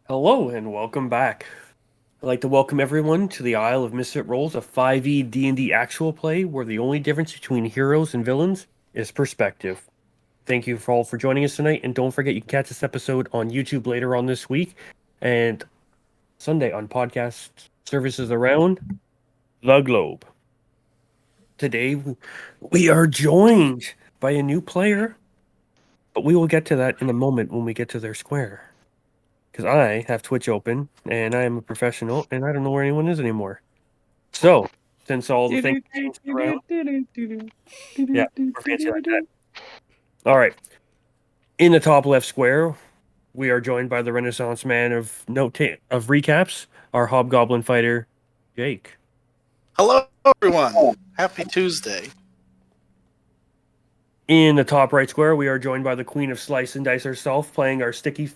Hello and welcome back. I'd like to welcome everyone to the Isle of Misfit Rolls, a 5e D&D actual play where the only difference between heroes and villains is perspective. Thank you for all for joining us tonight, and don't forget you can catch this episode on YouTube later on this week and Sunday on podcast services around the globe. Today we are joined by a new player, but we will get to that in a moment when we get to their square. Because I have Twitch open, and I am a professional, and I don't know where anyone is anymore. So, since all the things changed around, yeah, we're fancy like that. All right. In the top left square, we are joined by the Renaissance man of of recaps, our Hobgoblin fighter, Jake. Hello, everyone. Happy Tuesday. In the top right square, we are joined by the Queen of Slice and Dice herself, playing our sticky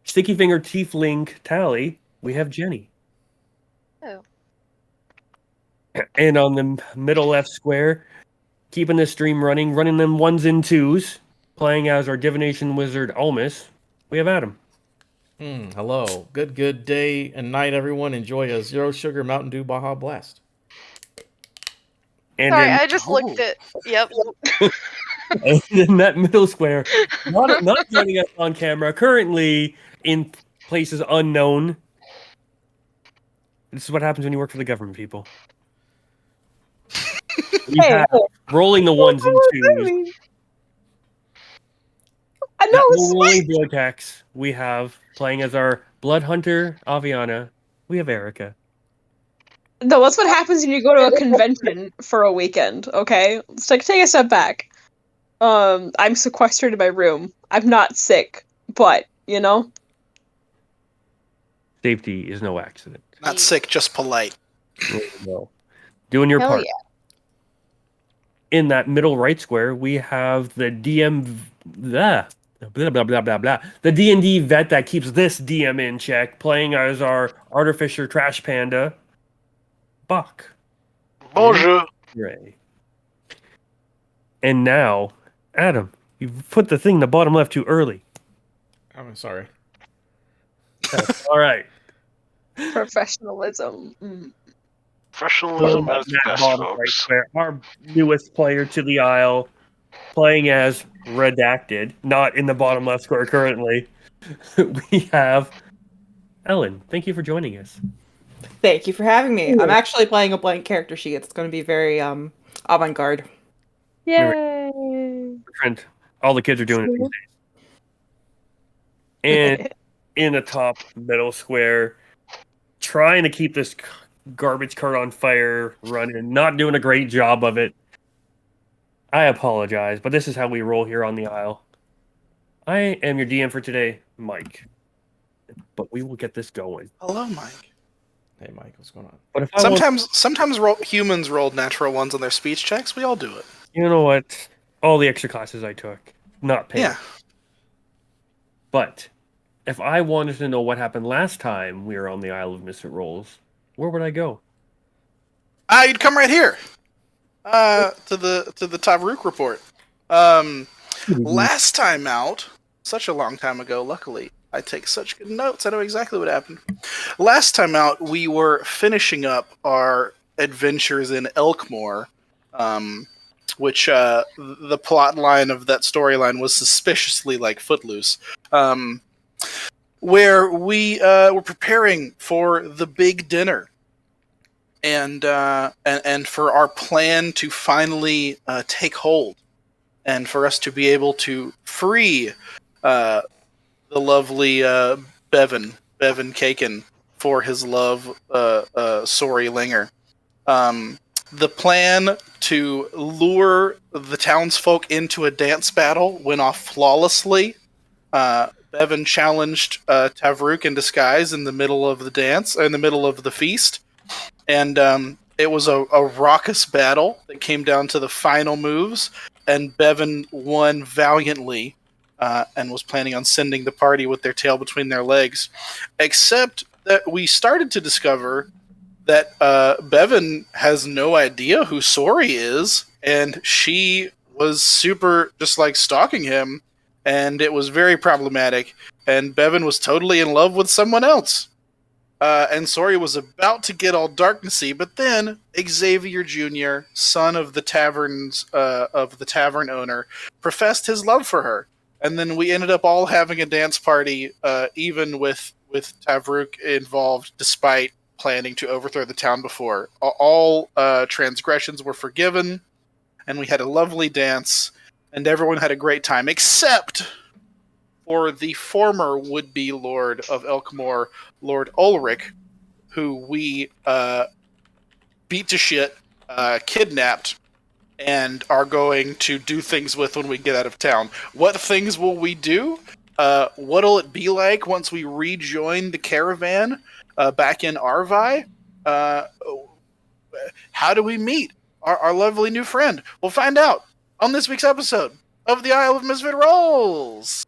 finger tiefling Tally. We have Jenny. Oh. And on the middle left square, keeping the stream running them ones and twos, playing as our divination wizard Almus, we have Adam. Hello. Good day and night, everyone. Enjoy a Zero Sugar Mountain Dew Baja Blast. And Sorry, in, I just looked at. Yep. and in that middle square, not joining us on camera, currently in places unknown. This is what happens when you work for the government, people. We have rolling the ones and twos. I know That rolling vortex. We have playing as our blood hunter Aviana. We have Erica. No, that's what happens when you go to a convention for a weekend, okay? Let's take a step back. I'm sequestered in my room. I'm not sick, but, you know? Safety is no accident. Not sick, just polite. There you go. Doing your Hell part. yeah. In that middle right square, we have the DM, blah blah blah blah blah. The D&D vet that keeps this DM in check, playing as our artificer trash panda, Buck. Bonjour. Ray. And now, Adam, you put the thing in the bottom left too early. I'm sorry. All right. Professionalism. Professionalism That has the best, bottom right folks. square, our newest player to the Isle, playing as Redacted, not in the bottom left square currently. We have Ellen. Thank you for joining us. Thank you for having me. I'm actually playing a blank character sheet. It's going to be very avant-garde. Yay! Trent, all the kids are doing it these days. And in the top middle square, trying to keep this garbage cart on fire running, not doing a great job of it. I apologize, but this is how we roll here on the Isle. I am your DM for today, Mike. But we will get this going. Hello, Mike. Hey, Mike, what's going on? But if I want, Sometimes humans rolled natural ones on their speech checks. We all do it. you know what? All the extra classes I took, not paid. Yeah. But if I wanted to know what happened last time we were on the Isle of Misfit Rolls, where would I go? You'd come right here. To the Tavruk report. Last time out, such a long time ago, luckily, I take such good notes, I know exactly what happened. Last time out, we were finishing up our adventures in Elk Moore, which the plot line of that storyline was suspiciously like Footloose, where we were preparing for the big dinner. And for our plan to finally take hold, and for us to be able to free the lovely Bevan Kaken for his love, Sori Linger. The plan to lure the townsfolk into a dance battle went off flawlessly. Bevan challenged Tavruk in disguise in the middle of the dance, in the middle of the feast. And it was a raucous battle that came down to the final moves, and Bevan won valiantly and was planning on sending the party with their tail between their legs. Except that we started to discover that Bevan has no idea who Sori is, and she was super just like stalking him and it was very problematic. And Bevan was totally in love with someone else. And Sori was about to get all darknessy, but then Xavier Jr., son of the tavern owner, professed his love for her. And then we ended up all having a dance party, even with Tavruk involved, despite planning to overthrow the town before. All transgressions were forgiven, and we had a lovely dance, and everyone had a great time, except for the former would-be Lord of Elk Moore, Lord Ulrich, who we beat to shit, kidnapped, and are going to do things with when we get out of town. What things will we do? What'll it be like once we rejoin the caravan back in Arvi? How do we meet our lovely new friend? We'll find out on this week's episode of the Isle of Misfit Rolls.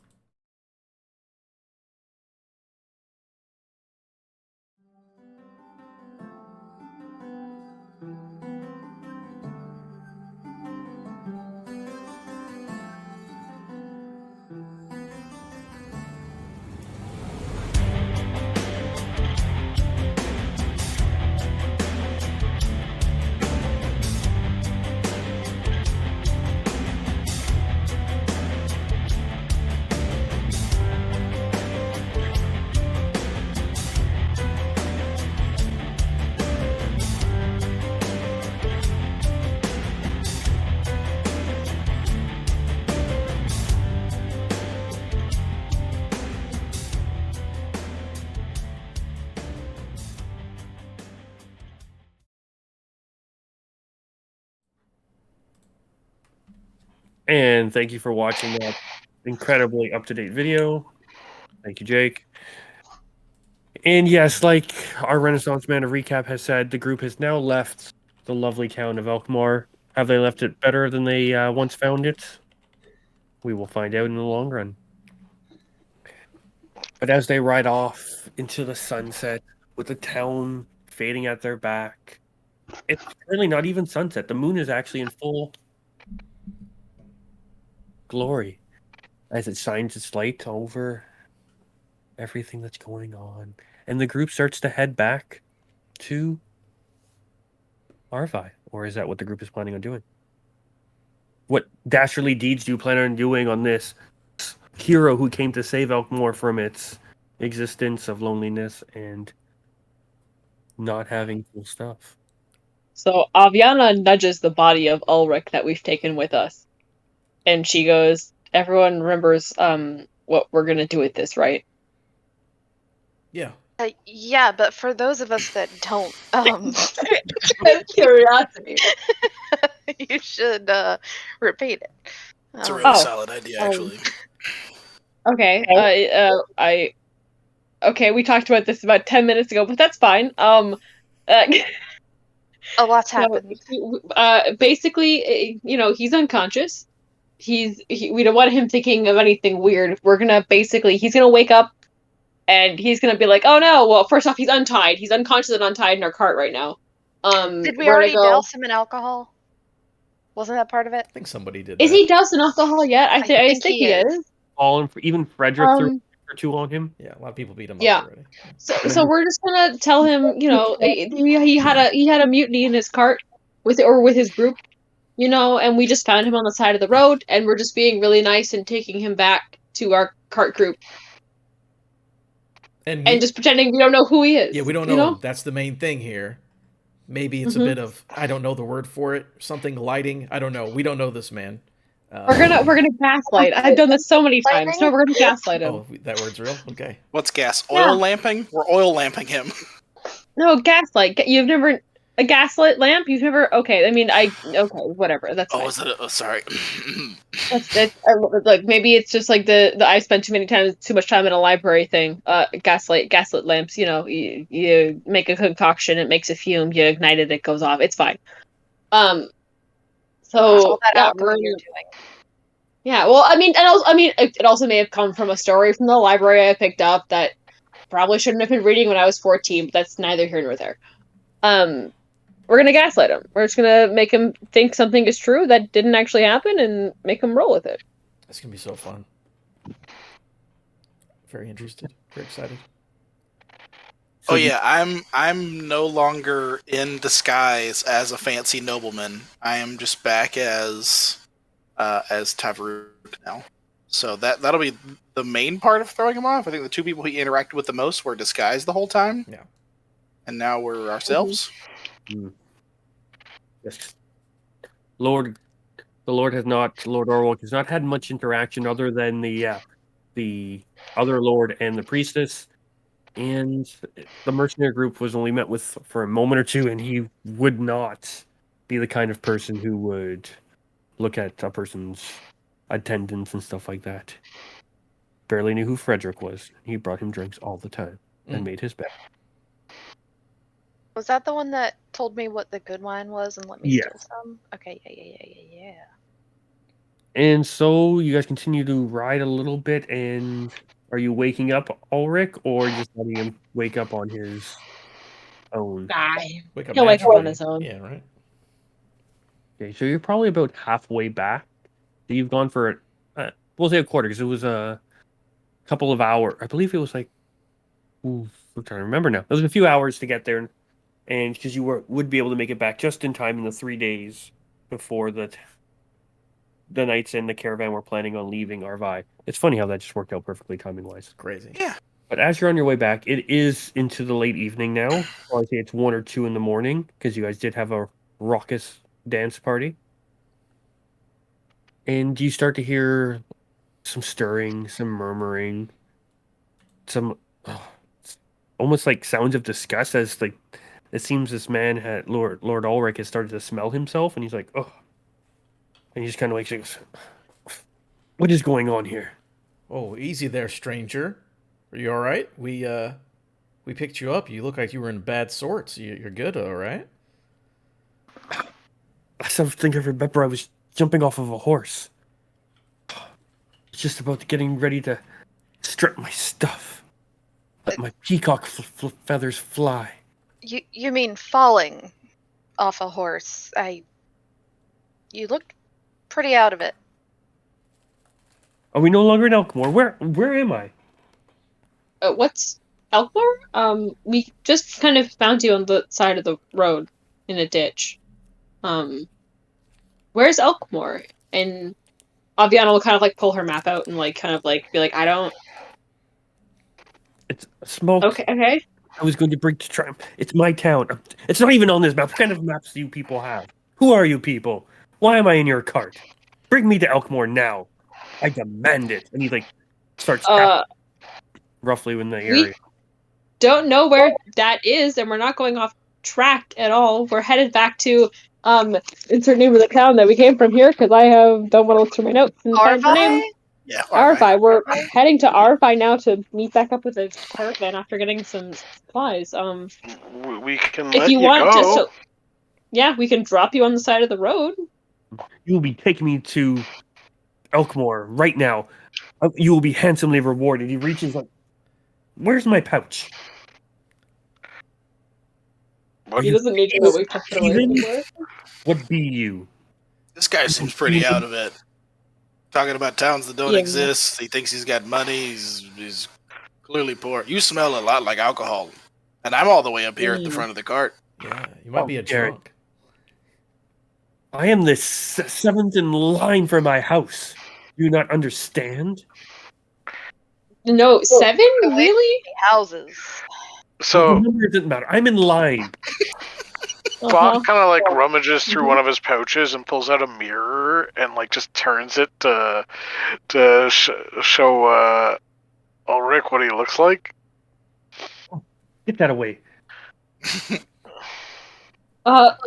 And thank you for watching that incredibly up-to-date video. Thank you, Jake. And yes, like our Renaissance Man of Recap has said, the group has now left the lovely town of Elk Moore. Have they left it better than they once found it? We will find out in the long run. But as they ride off into the sunset with the town fading at their back, it's really not even sunset. The moon is actually in full glory as it shines its light over everything that's going on. And the group starts to head back to Arvi. Or is that what the group is planning on doing? What dastardly deeds do you plan on doing on this hero who came to save Elk Moore from its existence of loneliness and not having cool stuff? So Aviana nudges the body of Ulrich that we've taken with us. And she goes, everyone remembers what we're gonna do with this, right? Yeah. Yeah, but for those of us that don't, Curiosity. you should repeat it. It's a really Oh, solid idea, actually. Okay. Okay, we talked about this about 10 minutes ago, but that's fine. A lot's So, happened. basically, he's unconscious. We don't want him thinking of anything weird. He's gonna wake up and he's gonna be like, oh no, well, first off, he's untied. He's unconscious and untied in our cart right now. Did we we're already gonna go... douse him in alcohol? Wasn't that part of it? I think somebody did Is that. he doused in alcohol yet? I think he he is. Even Frederick threw or two on him. Yeah, a lot of people beat him Yeah. up already. So we're just gonna tell him, he had a mutiny in his cart with his group, and we just found him on the side of the road, and we're just being really nice and taking him back to our cart group, and just pretending we don't know who he is. Yeah, we don't know him. That's the main thing here. Maybe it's a bit of, I don't know the word for it, something lighting. I don't know. We don't know this man. We're gonna gaslight. I've done this so many times. No, we're gonna gaslight him. Oh, that word's real? Okay. What's gas? Oil lamping? We're oil lamping him. No, gaslight. You've never... A gaslit lamp? You've never... Okay, I mean, okay, whatever. That's fine. Is it? Sorry. Like, maybe it's just like the I spent too much time in a library thing. Gaslit lamps. You make a concoction, it makes a fume. You ignite it, it goes off. It's fine. So that yeah, alcohol you're doing. Yeah. Well, it also may have come from a story from the library I picked up that probably shouldn't have been reading when I was 14. But that's neither here nor there. We're gonna gaslight him. We're just gonna make him think something is true that didn't actually happen, and make him roll with it. That's gonna be so fun. Very interested. Very excited. So Oh do you- yeah, I'm no longer in disguise as a fancy nobleman. I am just back as Tavaruk now. So that'll be the main part of throwing him off. I think the two people he interacted with the most were disguised the whole time. Yeah. And now we're ourselves. yes. Lord Orwell has not had much interaction other than the other Lord and the priestess, and the mercenary group was only met with for a moment or two, and he would not be the kind of person who would look at a person's attendance and stuff like that. Barely knew who Frederick was. He brought him drinks all the time and made his bed. Was that the one that told me what the good wine was and let me Yes. steal some? Okay, yeah. And so you guys continue to ride a little bit, and are you waking up Ulrich, or just letting him wake up on his own? Wake up He'll wake up on naturally. his own. Yeah, right. Okay, so you're probably about halfway back. So you've gone for, we'll say a quarter, because it was a couple of hours. I believe it was like, I'm trying to remember now. It was a few hours to get there, and because you would be able to make it back just in time in the 3 days before the Knights and the caravan were planning on leaving Arvai. It's funny how that just worked out perfectly timing-wise. Crazy. Yeah. But as you're on your way back, it is into the late evening now. Or I'd say it's 1 or 2 in the morning, because you guys did have a raucous dance party. And you start to hear some stirring, some murmuring, some almost like sounds of disgust, as like it seems this man had Lord Ulrich has started to smell himself, and he's like, oh, and he just kind of like goes, what is going on here? Oh, easy there, stranger. Are you all right? We picked you up. You look like you were in bad sorts. You're good, all right? I think I remember I was jumping off of a horse. Just about getting ready to strip my stuff. Let my peacock feathers fly. You mean falling off a horse? You look pretty out of it. Are we no longer in Elk Moore? Where am I? What's Elk Moore? We just kind of found you on the side of the road in a ditch. Where's Elk Moore? And Aviana will kind of like pull her map out and like kind of like be like, I don't. It's smoke. Okay. I was going to bring to triumph. It's my town. It's not even on this map. What kind of maps do you people have? Who are you people? Why am I in your cart? Bring me to Elkmore now. I demand it. And he like starts tapping roughly in the area. We don't know where that is, and we're not going off track at all. We're headed back to insert name of the town that we came from here, because I don't want to look through my notes and find the name. Yeah, Arvi. We're heading to Arvi now to meet back up with the caravan after getting some supplies. We can If let you you want go. to, yeah, we can drop you on the side of the road. You will be taking me to Elkmore right now. You will be handsomely rewarded. He reaches like, where's my pouch? What? He doesn't need to know we took it away Heathen? somewhere. What be you? This guy seems pretty out of it. Talking about towns that don't exist. He thinks he's got money. He's clearly poor. You smell a lot like alcohol. And I'm all the way up here at the front of the cart. Yeah, you might be a drunk. I am the seventh in line for my house. Do you not understand? No, 7? Really? Houses. So The number doesn't matter. I'm in line. Bob kind of like rummages through one of his pouches and pulls out a mirror and like just turns it to show Ulrich what he looks like. Get that away.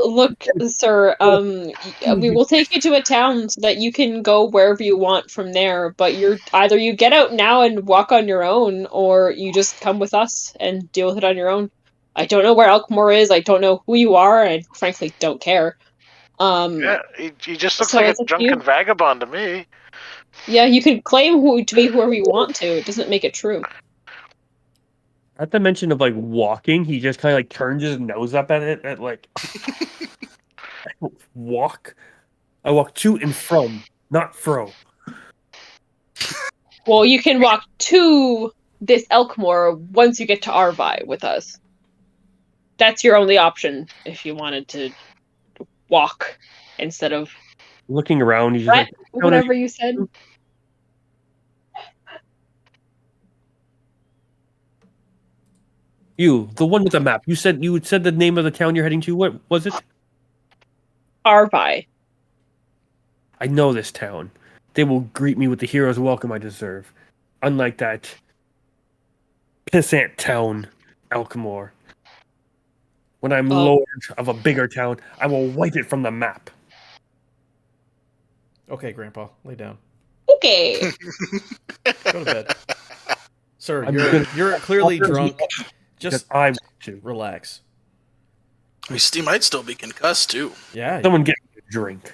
Look, sir, we will take you to a town so that you can go wherever you want from there, but either you get out now and walk on your own, or you just come with us and deal with it on your own. I don't know where Elkmore is, I don't know who you are, I frankly don't care. Yeah, he just looks so like it's a up to you. drunken vagabond to me. Yeah, you can claim to be whoever you want to, it doesn't make it true. At the mention of like walking, he just kind of like turns his nose up at it at like I don't walk. I walk to and from, not fro. Well, you can walk to this Elk Moore once you get to Arvi with us. That's your only option if you wanted to walk instead of Looking around, he's just like, whatever you said. You, the one with the map. You said the name of the town you're heading to. What was it? Arvi. I know this town. They will greet me with the hero's welcome I deserve. Unlike that pissant town, Elk Moore. When I'm lord of a bigger town, I will wipe it from the map. Okay, Grandpa, lay down. Okay. Go to bed. Sir, I'm you're clearly drunk. Just I want to. relax. He might still be concussed too. Yeah. Someone get me a drink.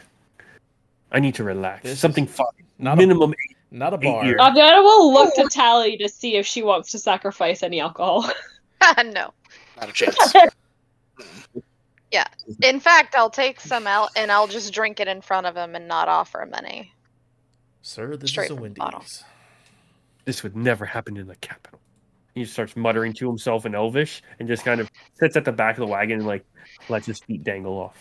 I need to relax. This Something is fun. not Minimum not a 8 bar. years. Aviana will look to Tally to see if she wants to sacrifice any alcohol. No. Not a chance. Yeah. In fact, I'll take some out and I'll just drink it in front of him and not offer him any. Sir, this Straight is a from the bottle. Wendy's. This would never happen in the capital. He starts muttering to himself in Elvish and just kind of sits at the back of the wagon and like lets his feet dangle off.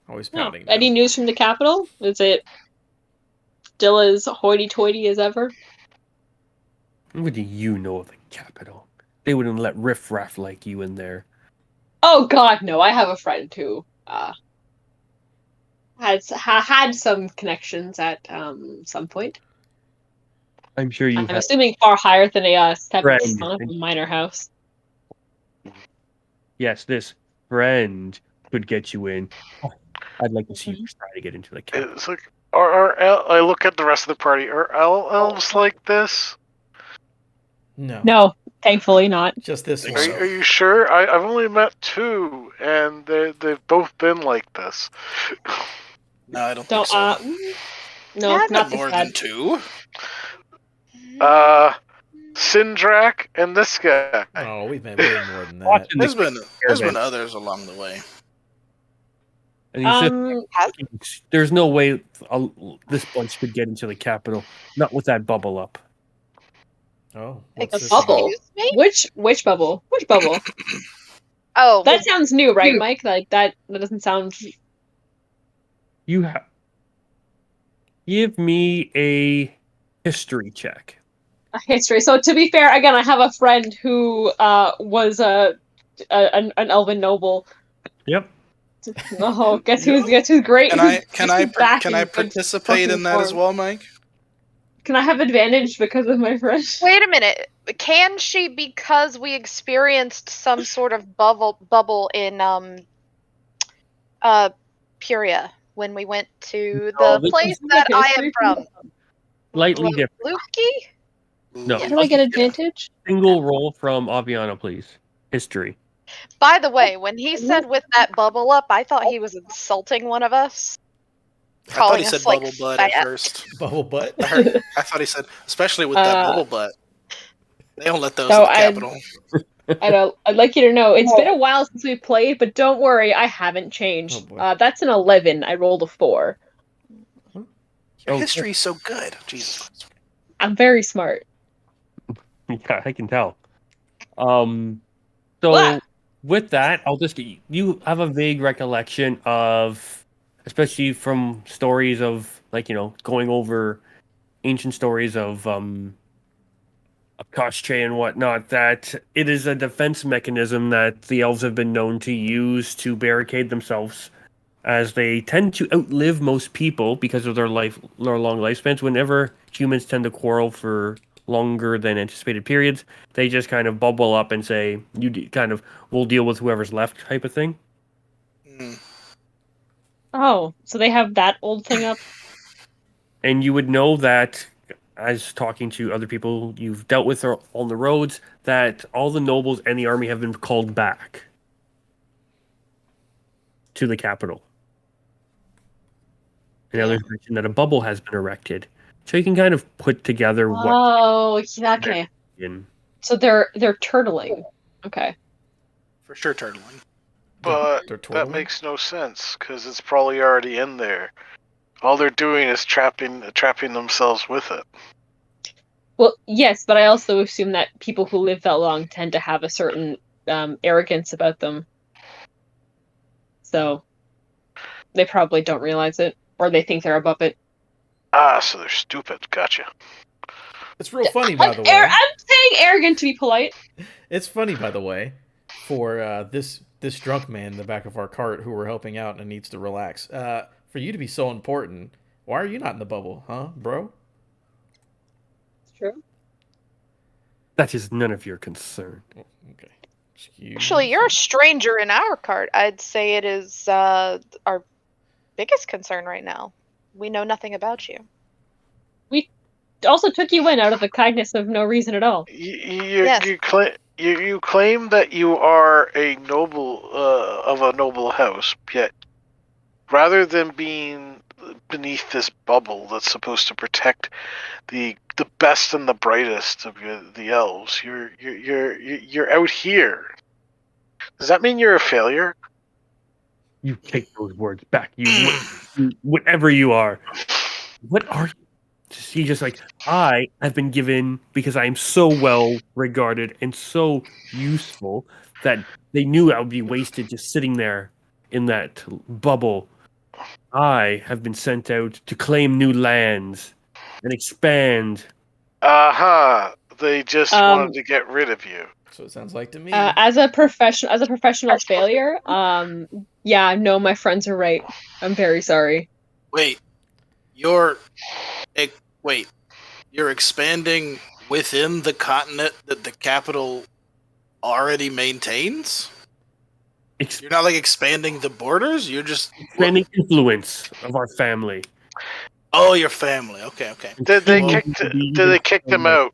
Always No. pouting. Any news from the capital? Is it still as hoity-toity as ever? What do you know of the capital? They wouldn't let riffraff like you in there. Oh God, no! I have a friend who had some connections at some point. I'm sure you I'm have. assuming far higher than a step Friend. son of a minor house. Yes, this friend could get you in. I'd like to see you try to get into the capital. It's like, I look at the rest of the party. Are elves like this? No. No, thankfully not. Just this Are one. you- Are you sure? I've only met 2, and they've both been like this. No, I don't Don't think so. no, Yeah, not this More bad. than 2. Sindrak and this guy. Oh, we've met way more than that. Watching There's the been others along the way. and he's just, there's no way this bunch could get into the capital, not with that bubble up. Oh, what's A this bubble? Excuse me? Which bubble? Which bubble? Oh, That sounds new, right, Mike? Like that doesn't sound. You have give me a history check. A history. So to be fair, again, I have a friend who was an elven noble. Yep. Oh, guess who's great? Can I participate in that as well, Mike? Can I have advantage because of my friend? wait a minute. Can she, because we experienced some sort of bubble in Puria when we went to No, the this place is that like I am history from? Slightly different. Luki? No. How do I get advantage? Single roll from Aviana, please. History. By the way, when he said with that bubble up, I thought he was insulting one of us. I thought he Calling said us, like, bubble butt at fat. first. Bubble butt? I thought he said, especially with that bubble butt. They don't let those So in the capital. I'd like you to know it's been a while since we played, but don't worry, I haven't changed. Oh, boy. That's an 11. I rolled a 4. Your history's so good. Jesus. I'm very smart. Yeah, I can tell. So What? with that, I'll just you have a vague recollection of, especially from stories of going over ancient stories of Koshche and whatnot, that it is a defense mechanism that the elves have been known to use to barricade themselves, as they tend to outlive most people because of their long lifespans. Whenever humans tend to quarrel for longer than anticipated periods, they just kind of bubble up and say, we'll deal with whoever's left type of thing. Mm. Oh, so they have that old thing up? And you would know that, as talking to other people you've dealt with on the roads, that all the nobles and the army have been called back to the capital. And others mentioned that a bubble has been erected. So you can kind of put together what... Oh, yeah, okay. In. So they're turtling. Okay. For sure, turtling. But They're that twirling? makes no sense, because it's probably already in there. All they're doing is trapping themselves with it. Well, yes, but I also assume that people who live that long tend to have a certain arrogance about them. So they probably don't realize it, or they think they're above it. Ah, so they're stupid. Gotcha. It's real funny, by the way. I'm saying arrogant to be polite. It's funny, by the way, for this drunk man in the back of our cart who we're helping out and needs to relax. For you to be so important, why are you not in the bubble, huh, bro? It's true. That is none of your concern. Okay. Excuse Actually, you're me. a stranger in our cart. I'd say it is our biggest concern right now. We know nothing about you. We also took you in out of the kindness of no reason at all. Yes. You claim that you are a noble of a noble house, yet rather than being beneath this bubble that's supposed to protect the best and the brightest of the elves, you're out here. Does that mean you're a failure? You take those words back. Whatever you are. What are you? He just like, I have been given, because I am so well regarded and so useful, that they knew I would be wasted just sitting there in that bubble. I have been sent out to claim new lands and expand. Aha! They just Um, wanted to get rid of you. So it sounds like to me. As a professional failure, yeah, no, my friends are right. I'm very sorry. Wait, wait, you're expanding within the continent that the capital already maintains? You're not like expanding the borders? You're just Expanding influence of our family. Oh, your family. Okay. Did they Well, kick them out?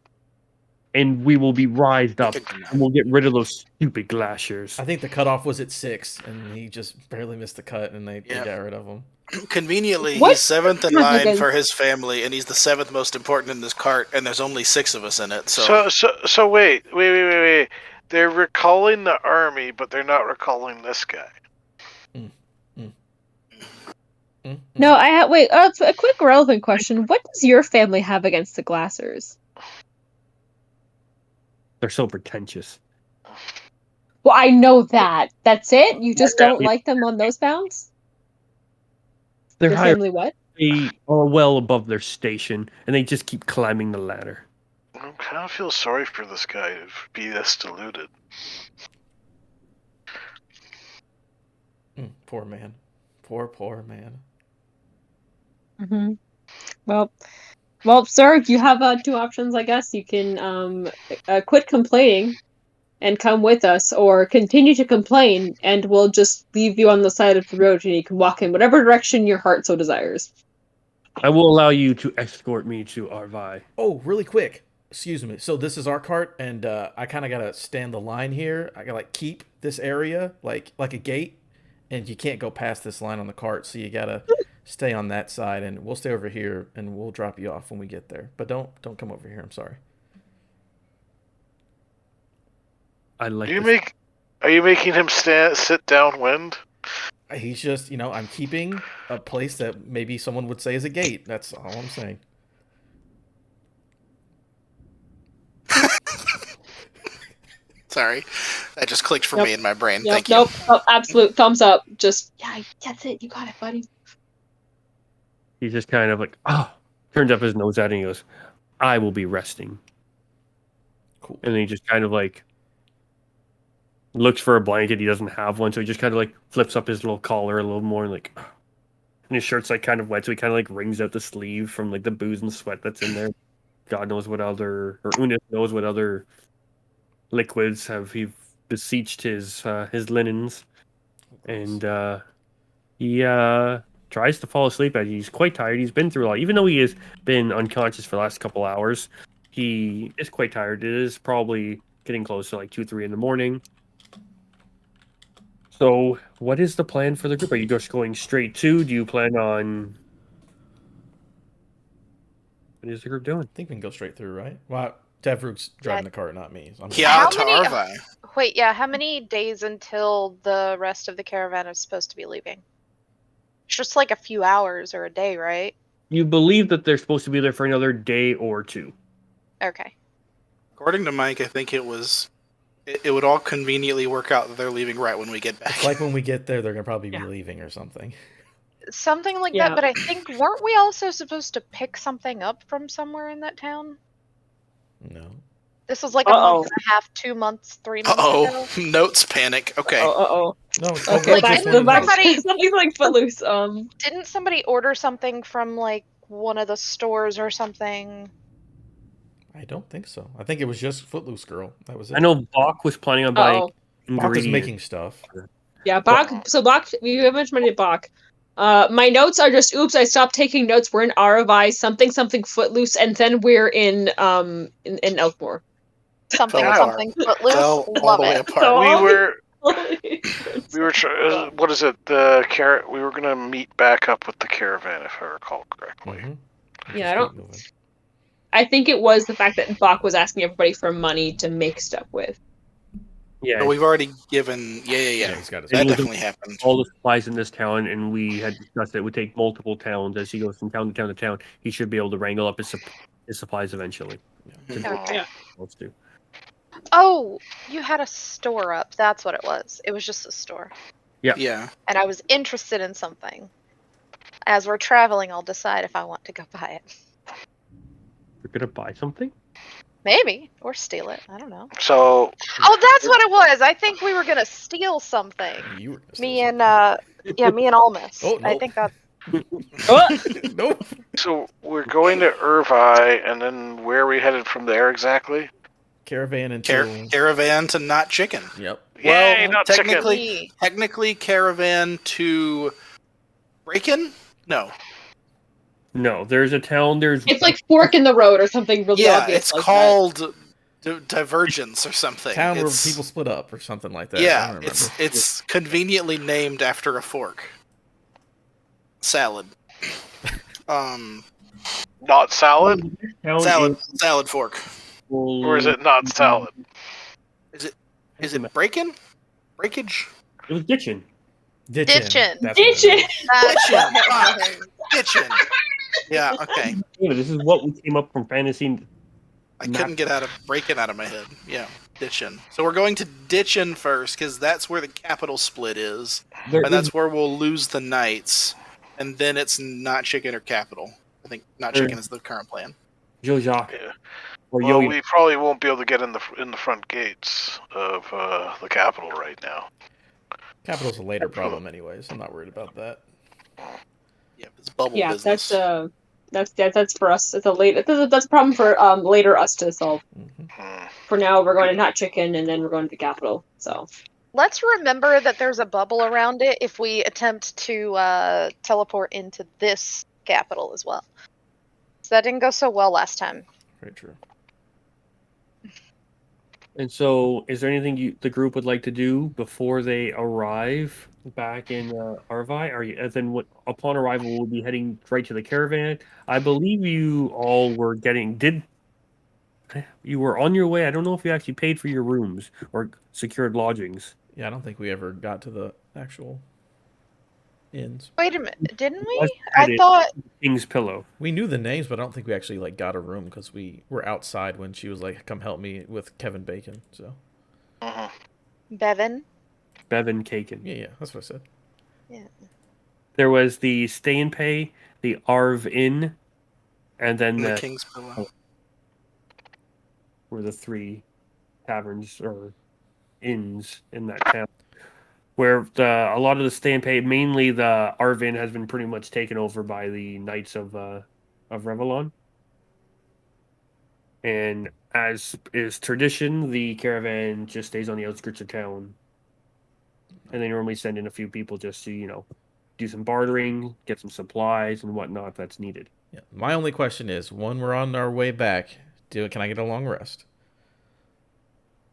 And we will be rised up, Kick them out. and we'll get rid of those stupid glaciers. I think the cutoff was at 6, and he just barely missed the cut, and they got rid of him. Conveniently, What? he's seventh in line Okay. for his family, and he's the seventh most important in this cart, and there's only 6 of us in it. So, So wait. They're recalling the army, but they're not recalling this guy. No, I have. Wait, a quick relevant question. What does your family have against the Glassers? They're so pretentious. Well, I know that. That's it? You just don't like them on those bounds? They're Your higher. family what? They are well above their station, and they just keep climbing the ladder. I kind of feel sorry for this guy to be this deluded. Poor man. Poor man. Mm-hmm. Well, sir, you have 2 options, I guess. You can quit complaining and come with us, or continue to complain, and we'll just leave you on the side of the road, and you can walk in whatever direction your heart so desires. I will allow you to escort me to Arvai. Oh, really quick. Excuse me. So this is our cart, and I kind of gotta stand the line here. I gotta keep this area like a gate, and you can't go past this line on the cart. So you gotta stay on that side, and we'll stay over here, and we'll drop you off when we get there. But don't come over here. I'm sorry. I like. Are you making him sit downwind? He's just, I'm keeping a place that maybe someone would say is a gate. That's all I'm saying. sorry, that just clicked for me in my brain. Yep, Thank you. nope, absolute thumbs up. Just, yeah, that's it. You got it, buddy. He's just kind of like, turns up his nose at it and he goes, I will be resting. Cool. And then he just kind of like looks for a blanket. He doesn't have one, so he just kind of like flips up his little collar a little more, and like, and his shirt's like kind of wet, so he kind of like wrings out the sleeve from like the booze and sweat that's in there. God knows what other, or Unis knows what other liquids have he beseeched his linens, and he tries to fall asleep. As he's quite tired. He's been through a lot, even though he has been unconscious for the last couple hours. He is quite tired. It is probably getting close to like 2-3 in the morning. So, what is the plan for the group? Are you just going straight to? Do you plan on? What is the group doing? I think we can go straight through, right? Well, Tavruk's driving the cart, not me. So I'm How to many- Arvai. Wait, yeah, how many days until the rest of the caravan is supposed to be leaving? It's just like a few hours or a day, right? You believe that they're supposed to be there for another day or 2. Okay. According to Mike, I think it would all conveniently work out that they're leaving right when we get back. It's like when we get there, they're gonna probably be Yeah. leaving or something. Something like Yeah. that, but I think weren't we also supposed to pick something up from somewhere in that town? No. This was like a Uh-oh. month and a half, 2 months, 3 months Uh-oh. ago. Notes panic. Okay. Oh. No. Okay, Like, back, didn't back somebody- to something like Footloose. Didn't somebody order something from like one of the stores or something? I don't think so. I think it was just Footloose Girl. That was it. I know Bach was planning on buying Oh, Bach is ingredients. making stuff. yeah, Bach. So Bach, we haven't mentioned Bach. My notes are just, oops, I stopped taking notes. We're in RFI, something Footloose, and then we're in Elk Moore. Something Fell apart. something footloose. Fell all Love the way it. apart. So We all were the- what is it? The we were gonna meet back up with the caravan, if I recall correctly. Mhm. Yeah, I Just don't- keep moving. I think it was the fact that Bach was asking everybody for money to make stuff with. Yeah, But we've already given. Yeah. He's got his. That It was definitely happened. all the supplies in this town, and we had discussed that it would take multiple towns as he goes from town to town to town. He should be able to wrangle up his supplies eventually. Mhm. Okay. Yeah. Let's do. Oh, you had a store up. That's what it was. It was just a store. Yeah. And I was interested in something. As we're traveling, I'll decide if I want to go buy it. You're gonna buy something? Maybe. Or steal it. I don't know. So Oh, that's what it was. I think we were going to steal something. You were gonna steal Me and, something. me and Almus. Oh, I nope. think that. Nope. so we're going to Irvi, and then where are we headed from there exactly? Caravan until. Caravan to not chicken. Yep. Yay, Well, not technically, technically caravan to break-in? No. No, there's a town. There's It's like fork in the road or something really Yeah, obvious. it's like called Divergence or something. Town where It's- people split up or something like that. I Yeah, don't remember. it's conveniently named after a fork. Salad. Not salad, town Salad fork. or is it not salad? Is it break-in? Breakage? It was ditching. Ditchin'. Ditchin'. That's what it Ditchin'. is. Kitchen. Yeah, okay. Yeah, this is what we came up from fantasy. I couldn't get break-in out of my head. Yeah, ditchin. So we're going to ditchin first because that's where the capital split is, There and is- that's where we'll lose the knights, and then it's not chicken or capital. I think not Sure. chicken is the current plan. Joe Jacques Yeah. or Well, Yo-Yo. we probably won't be able to get in the front gates of the capital right now. Capital's a later problem, anyways. I'm not worried about that. Yeah, it's bubble Yeah, business. that's for us. It's that's a problem for later us to solve. Hmm. For now, we're going to not chicken, and then we're going to the capital. So Let's remember that there's a bubble around it if we attempt to teleport into this capital as well. So that didn't go so well last time. Very true. And so, is there anything the group would like to do before they arrive back in Arvi? Are you, and then upon arrival, we'll be heading right to the caravan. I believe you all were you were on your way. I don't know if you actually paid for your rooms or secured lodgings. Yeah, I don't think we ever got to the actual inns. Wait a minute, didn't we? Let's I add it. thought. King's Pillow. We knew the names, but I don't think we actually got a room because we were outside when she was like, "Come help me with Kevin Bacon." So Mhm. Bevan. Bevan Caken. yeah, that's what I said. There was the Stay and Pay, the Arv Inn, and then And the the King's Pillow. were the three taverns or inns in that town. Where a lot of the Stay and Pay, mainly the Arv Inn, has been pretty much taken over by the Knights of Revelon. And as is tradition, the caravan just stays on the outskirts of town. And they normally send in a few people just to, do some bartering, get some supplies and whatnot if that's needed. Yeah. My only question is, when we're on our way back, can I get a long rest?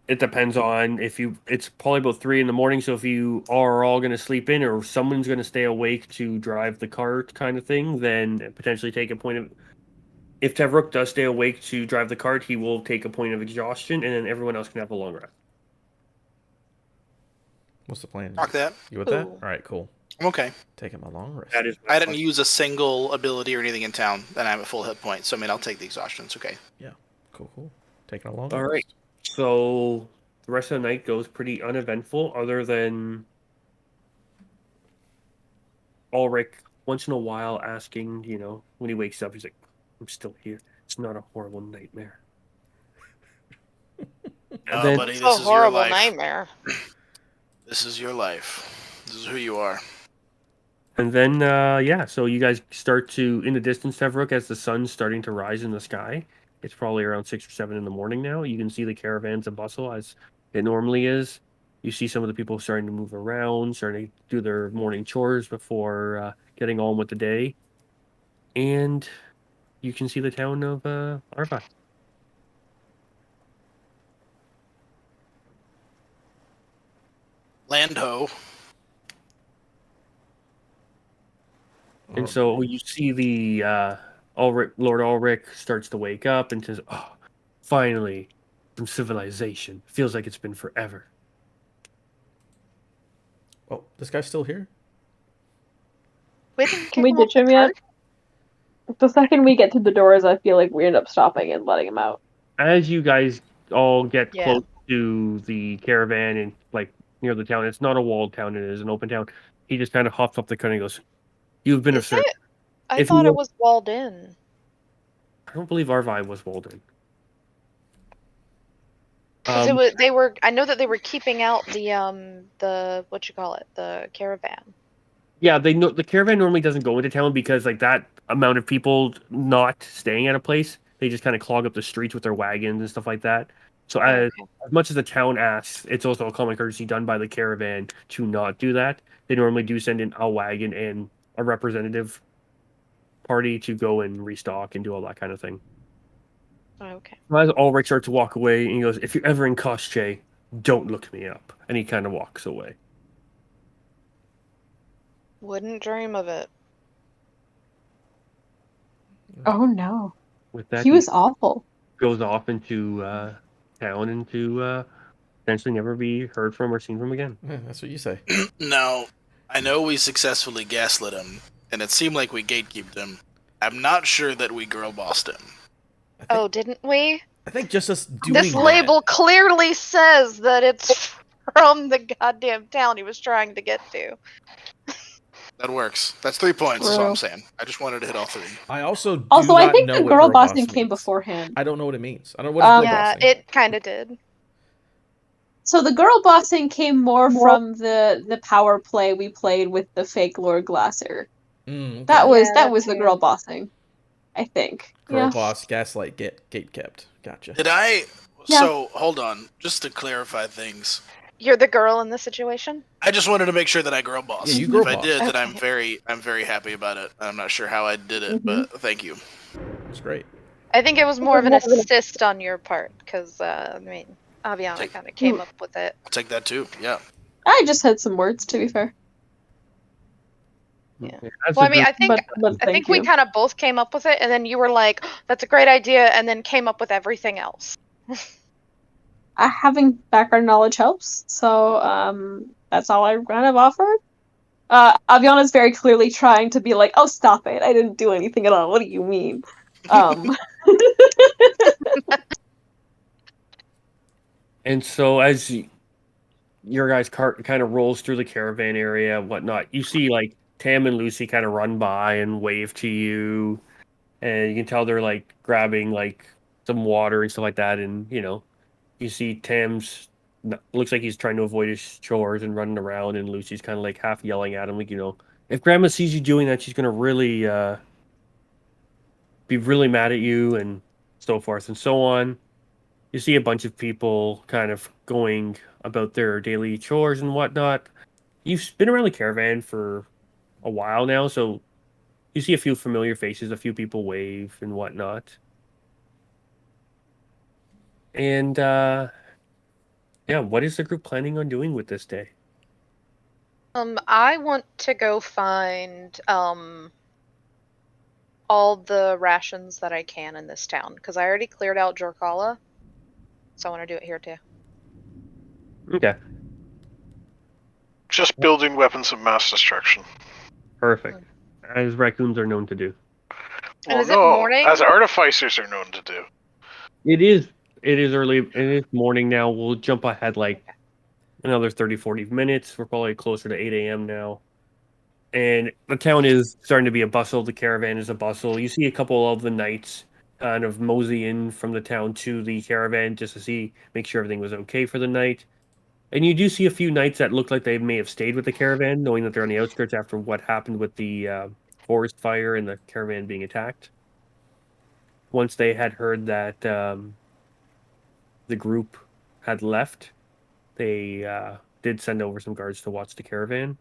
It depends on it's probably about 3 a.m. So if you are all going to sleep in or someone's going to stay awake to drive the cart kind of thing, then potentially take a point of, if Tevrook does stay awake to drive the cart, he will take a point of exhaustion and then everyone else can have a long rest. What's the plan? Rock that. You with that? Ooh. All right, cool. I'm okay. Taking my long rest. That is I didn't use a single ability or anything in town, and I'm at full hit point. So I mean, I'll take the exhaustion. It's okay. Cool. Taking a long All right. rest. So the rest of the night goes pretty uneventful, other than Ulrich once in a while asking, when he wakes up, he's like, I'm still here. It's not a horrible nightmare. And No, then, buddy, It's this a is your horrible life. nightmare. This is your life. This is who you are. so you guys start to, in the distance, Tevrook, as the sun's starting to rise in the sky. It's probably around 6 or 7 in the morning now. You can see the caravans and bustle as it normally is. You see some of the people starting to move around, starting to do their morning chores before getting on with the day. And you can see the town of Arva. Landho. And so you see the Lord Ulrich starts to wake up and says, "Oh, finally, some civilization. Feels like it's been forever." Oh, this guy's still here? We didn't Can kick we him off ditch the him yet? cart? The second we get to the doors, I feel like we end up stopping and letting him out. As you guys all get Yeah. close to the caravan and like near the town, it's not a walled town; it is an open town. He just kind of hops up the car and goes, "You've been Is served." it? I If thought you it was walled in. I don't believe Arvi was walled in. Because Um, they were. I know that they were keeping out the what you call it, the caravan. Yeah, they know the caravan normally doesn't go into town because like that amount of people not staying at a place, they just kind of clog up the streets with their wagons and stuff like that. So Okay. as much as the town asks, it's also a common courtesy done by the caravan to not do that. They normally do send in a wagon and a representative party to go and restock and do all that kind of thing. Okay. As Ulrich starts to walk away and he goes, "If you're ever in Koschei, don't look me up." And he kind of walks away. Wouldn't dream of it. Oh no. With that, He was awful. goes off into town and to potentially never be heard from or seen from again. That's what you say. Now, I know we successfully gaslit him, and it seemed like we gatekeeped him. I'm not sure that we girl-bossed him. Oh, didn't we? I think just us doing This that- label clearly says that it's from the goddamn town he was trying to get to. That works. That's 3 points, is all I'm True. saying. I just wanted to hit all 3. I also do Also, not I think know the what girl boss bossing came means. beforehand. I don't know what it means. I don't know what is girl Yeah, bossing. it kind of did. So the girl bossing came more from the power play we played with the fake Lord Glasser. Okay. That was Yeah, the too. girl bossing, I think. Girl Yeah. boss, gaslight, gate kept. Gotcha. Did I... Yeah. So, hold on. Just to clarify things. You're the girl in this situation? I just wanted to make sure that I girl-bossed. Yeah, you girl If I bossed. did, then Okay. I'm very happy about it. I'm not sure how I did it, but thank you. It's great. I think it was more of an assist on your part, because, Aviana Take- kind of came up with it. I'll take that too, yeah. I just had some words, to be fair. Yeah. As Well, a I mean, group- I think But I thank think we you. kind of both came up with it, and then you were like, "That's a great idea," and then came up with everything else. Having background knowledge helps, so that's all I kind of offered. Aviana's very clearly trying to be like, "Oh, stop it! I didn't do anything at all. What do you mean?" And so as your guys' cart kind of rolls through the caravan area and whatnot, you see like Tam and Lucy kind of run by and wave to you, and you can tell they're like grabbing like some water and stuff like that. And you see Tam's looks like he's trying to avoid his chores and running around, and Lucy's kind of like half yelling at him, like if Grandma sees you doing that, she's gonna really be really mad at you, and so forth and so on. You see a bunch of people kind of going about their daily chores and whatnot. You've been around the caravan for a while now, so you see a few familiar faces, a few people wave and whatnot. And yeah, what is the group planning on doing with this day? I want to go find all the rations that I can in this town, because I already cleared out Jorkala, so I want to do it here too. Okay, Just building weapons of mass destruction. perfect. As raccoons are known to do. And Well, is it no, morning? as artificers are known to do. It is. It is early. It is morning now. We'll jump ahead like another 30, 40 minutes. We're probably closer to 8 a.m. now. And the town is starting to be a bustle. The caravan is a bustle. You see a couple of the knights kind of mosey in from the town to the caravan just to see, make sure everything was okay for the night. And you do see a few knights that look like they may have stayed with the caravan, knowing that they're on the outskirts after what happened with the forest fire and the caravan being attacked. Once they had heard that the group had left, they did send over some guards to watch the caravan.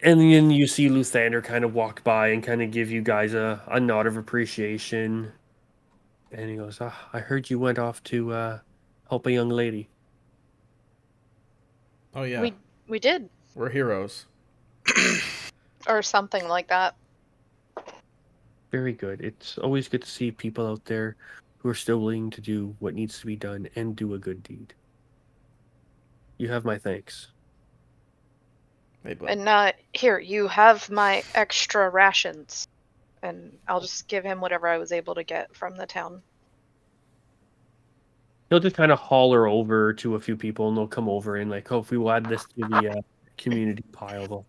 And then you see Luthander kind of walk by and kind of give you guys a nod of appreciation. And he goes, I heard you went off to help a young lady. Oh yeah, We did, we're heroes. or something like that. Very good. It's always good to see people out there who are still willing to do what needs to be done and do a good deed. You have my thanks. Hey, bud. And here, you have my extra rations, and I'll just give him whatever I was able to get from the town. He'll just kind of holler over to a few people, and they'll come over and like, oh, if we will add this to the community pile,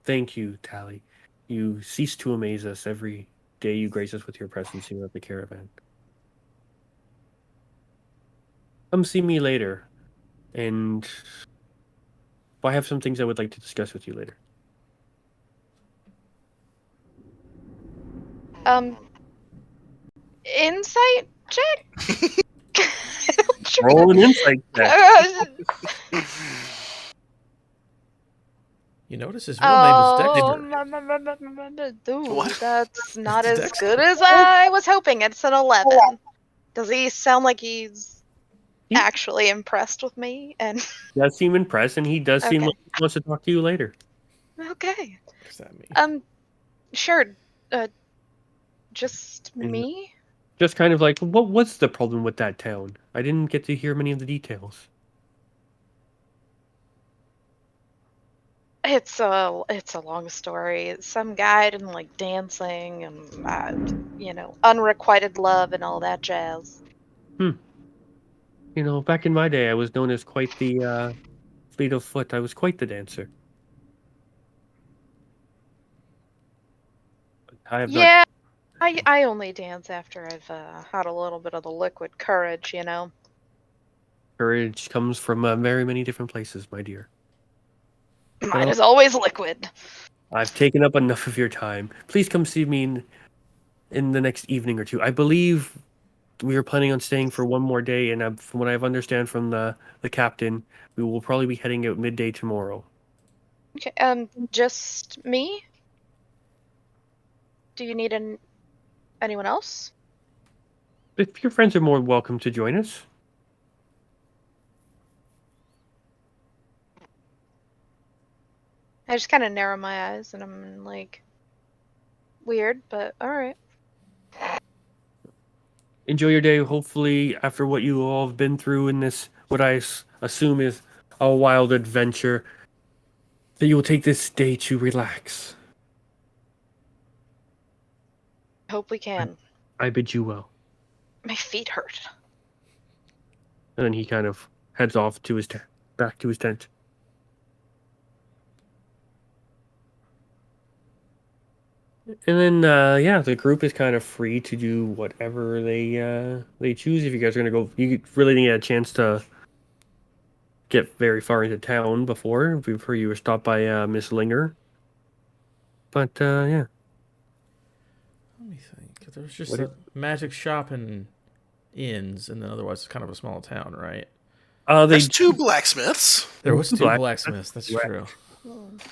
thank you, Tally. You cease to amaze us every day you grace us with your presence here at the caravan. Come see me later, and I have some things I would like to discuss with you later. Insight check? Roll an insight check. You notice his real name is Dexter. Dude, What? that's not It's as Dexter. good as I was hoping. It's an 11. Does he sound like he's actually impressed with me? And He does seem impressed, and he does seem Okay. like he wants to talk to you later. okay, What does that mean? sure. Just And me? just kind of like, what was the problem with that town? I didn't get to hear many of the details. It's a long story. Some guy didn't like dancing and unrequited love and all that jazz. You know, back in my day, I was known as quite the fleet of foot. I was quite the dancer. I have not. Yeah, I only dance after I've had a little bit of the liquid courage, you know. Courage comes from very many different places, my dear. Mine is always liquid. I've taken up enough of your time. Please come see me in the next evening or two. I believe we are planning on staying for one more day, and from what I understand from the captain, we will probably be heading out midday tomorrow. Okay, just me? Do you need anyone else? If your friends are more welcome to join us. I just kind of narrow my eyes and I'm like, weird, but all right. Enjoy your day. Hopefully, after what you all have been through in this, what I assume is a wild adventure, that you will take this day to relax. Hope we can. I bid you well. My feet hurt. And then he kind of heads off to his back to his tent. And then, yeah, the group is kind of free to do whatever they choose. If you guys are gonna go, you really need a chance to get very far into town before you were stopped by Miss Linger. But yeah, Let me think. There was just What a magic shop and inns, and then otherwise it's kind of a small town, right? they There's two blacksmiths. There was two Blacksmiths. blacksmiths. That's Right. true.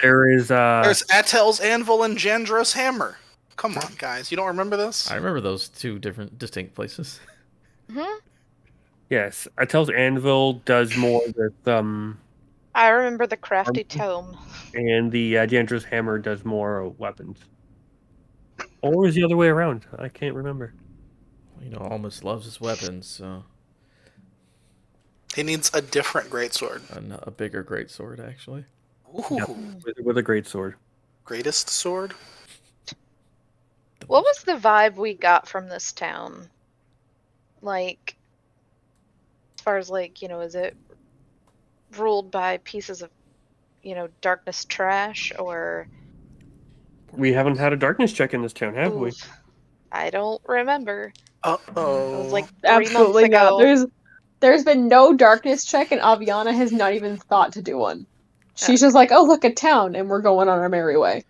there is There's Attel's anvil and Jandros hammer. Come on, guys. You don't remember this? I remember those two different, distinct places. yes, Attel's Anvil does more with I remember the crafty tome. and the Jandra's Hammer does more weapons. Or is the other way around? I can't remember. You know, Almus loves his weapons, so He needs a different greatsword. a bigger greatsword, actually. Ooh, Yep. With a great sword. greatest sword. The What was the vibe we got from this town? Like, as far as like, is it ruled by pieces of, darkness trash or? We haven't had a darkness check in this town, have we? Oof, I don't remember. It was like Uh-oh. 3 months Absolutely not. ago. There's been no darkness check, and Aviana has not even thought to do one. She's just like, oh, look, a town, and we're going on our merry way.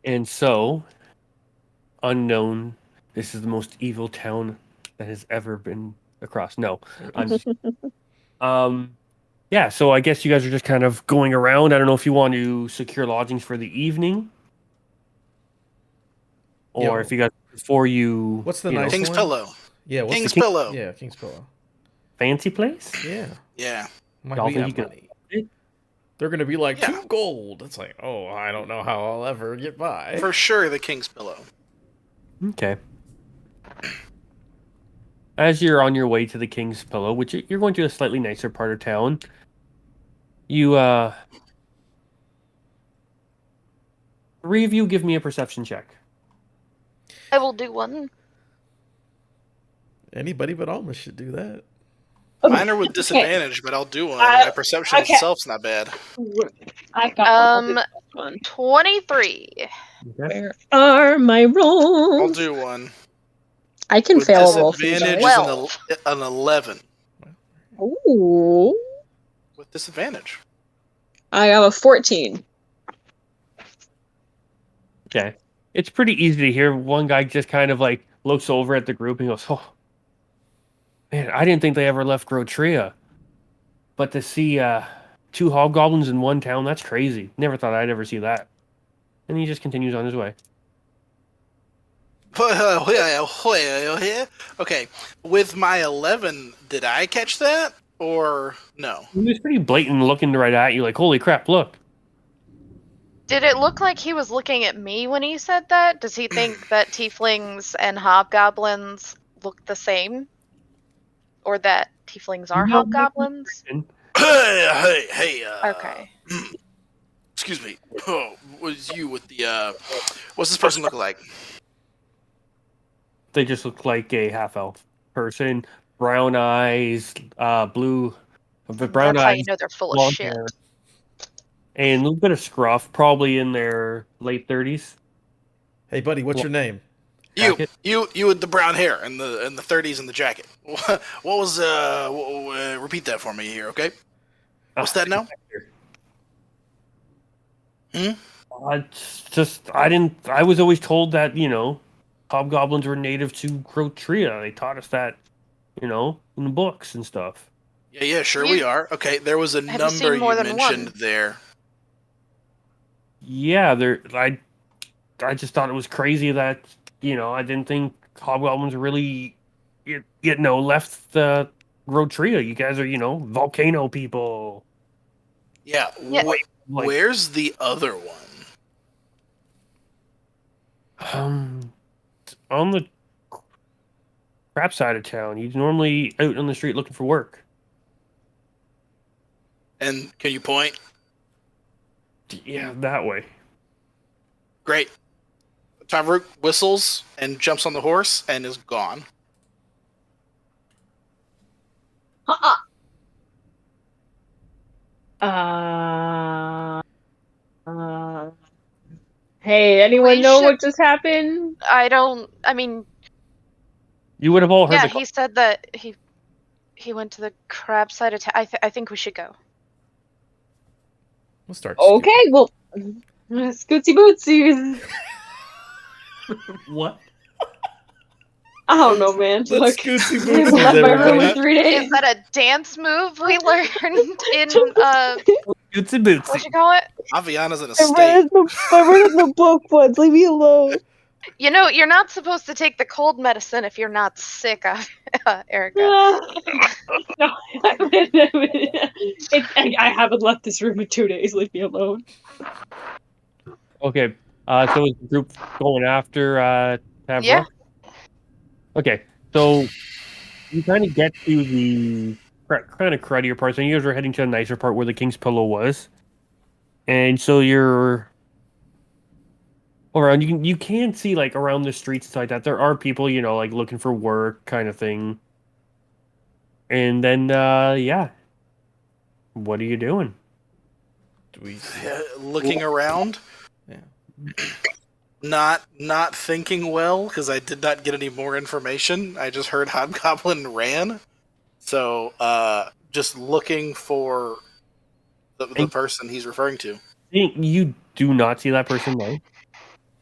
And so, unknown, this is the most evil town that has ever been across. No, I'm just, yeah. So I guess you guys are just kind of going around. I don't know if you want to secure lodgings for the evening, or Yo. if you guys before you. What's the you know, nice King's one? Pillow. Yeah, what's King's King- Pillow. Yeah, King's Pillow. fancy place? Yeah. Yeah. I'm like, Y'all we think got you can- money. They're gonna be like Yeah. 2 gold. It's like, oh, I don't know how I'll ever get by. For sure, the King's Pillow. Okay. As you're on your way to the King's Pillow, which you're going to a slightly nicer part of town, you three of you give me a perception check. I will do one. Anybody but Alma should do that. Mine are with disadvantage, but I'll do one. I- My perception okay. itself's not bad. I got one. 23. Okay. Where are my rolls? I'll do one. I can With fail a roll for you disadvantage guys. is an 11. Ooh. With disadvantage. I have a 14. Okay. It's pretty easy to hear. One guy just kind of like looks over at the group and goes, "Oh, man, I didn't think they ever left Grotria. But to see 2 hobgoblins in one town, that's crazy. Never thought I'd ever see that." And he just continues on his way. Okay, with my 11, did I catch that? Or no? He was pretty blatant looking right at you like, holy crap, look. Did it look like he was looking at me when he said that? Does he think that tieflings and hobgoblins look the same? Or that tieflings are No. hobgoblins? Hey, Okay. excuse me. Oh, was you with the, what's this person look like? They just look like a half-elf person. Brown eyes, blue... brown That's how eyes, you know they're full of long shit. hair, and a little bit of scruff, probably in their late 30s. Hey, buddy, what's your name? You with the brown hair and the 30s and the jacket. What was repeat that for me here, okay? What's that now? It's just I was always told that, hobgoblins were native to Grotria. They taught us that, in the books and stuff. Yeah, sure we are. Okay, there was a Have you number seen more you than mentioned one? there. Yeah, I just thought it was crazy that, I didn't think hobgoblins really left the Grotria. You guys are, volcano people. Yeah, Yeah. Like, where's the other one? on the crap side of town. He's normally out on the street looking for work. And can you point? Yeah, that way. Great. Tavrook whistles and jumps on the horse and is gone. Hey, anyone We know should- what just happened? I mean, You would have all heard yeah, the he said that he went to the crab side of town. I think we should go. We'll start. Okay, well, scootsy bootsies. what? I don't know, man. Let's Look, scootsy I haven't bootsies, left my room in everybody. 3 days. Is that a dance move we learned in Bootsy bootsy. what you call it? Aviana's in a I read state. it in the book once. Leave me alone. You're not supposed to take the cold medicine if you're not sick, Erica. No, I haven't left this room in 2 days. Leave me alone. Okay. So is the group going after Tavrook? Yeah. Okay. So you kind of get to the kind of cruddier part. So you guys are heading to a nicer part where the King's Pillow was. And so you're around. You can see like around the streets and stuff like that. There are people, like looking for work kind of thing. And then yeah. What are you doing? Do we see? Looking around, Yeah. not thinking well because I did not get any more information. I just heard Hobgoblin ran, so just looking for the person he's referring to. You do not see that person though.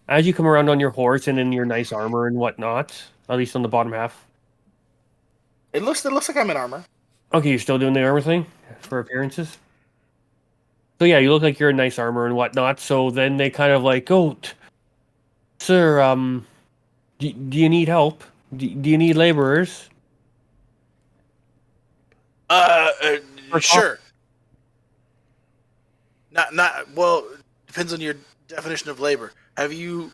As you come around on your horse and in your nice armor and whatnot, at least on the bottom half. It looks like I'm in armor. Okay, you're still doing the armor thing for appearances? So yeah, you look like you're in nice armor and whatnot. So then they kind of like, oh, sir, do you need help? Do you need laborers? Sure. Not well. Depends on your definition of labor. Have you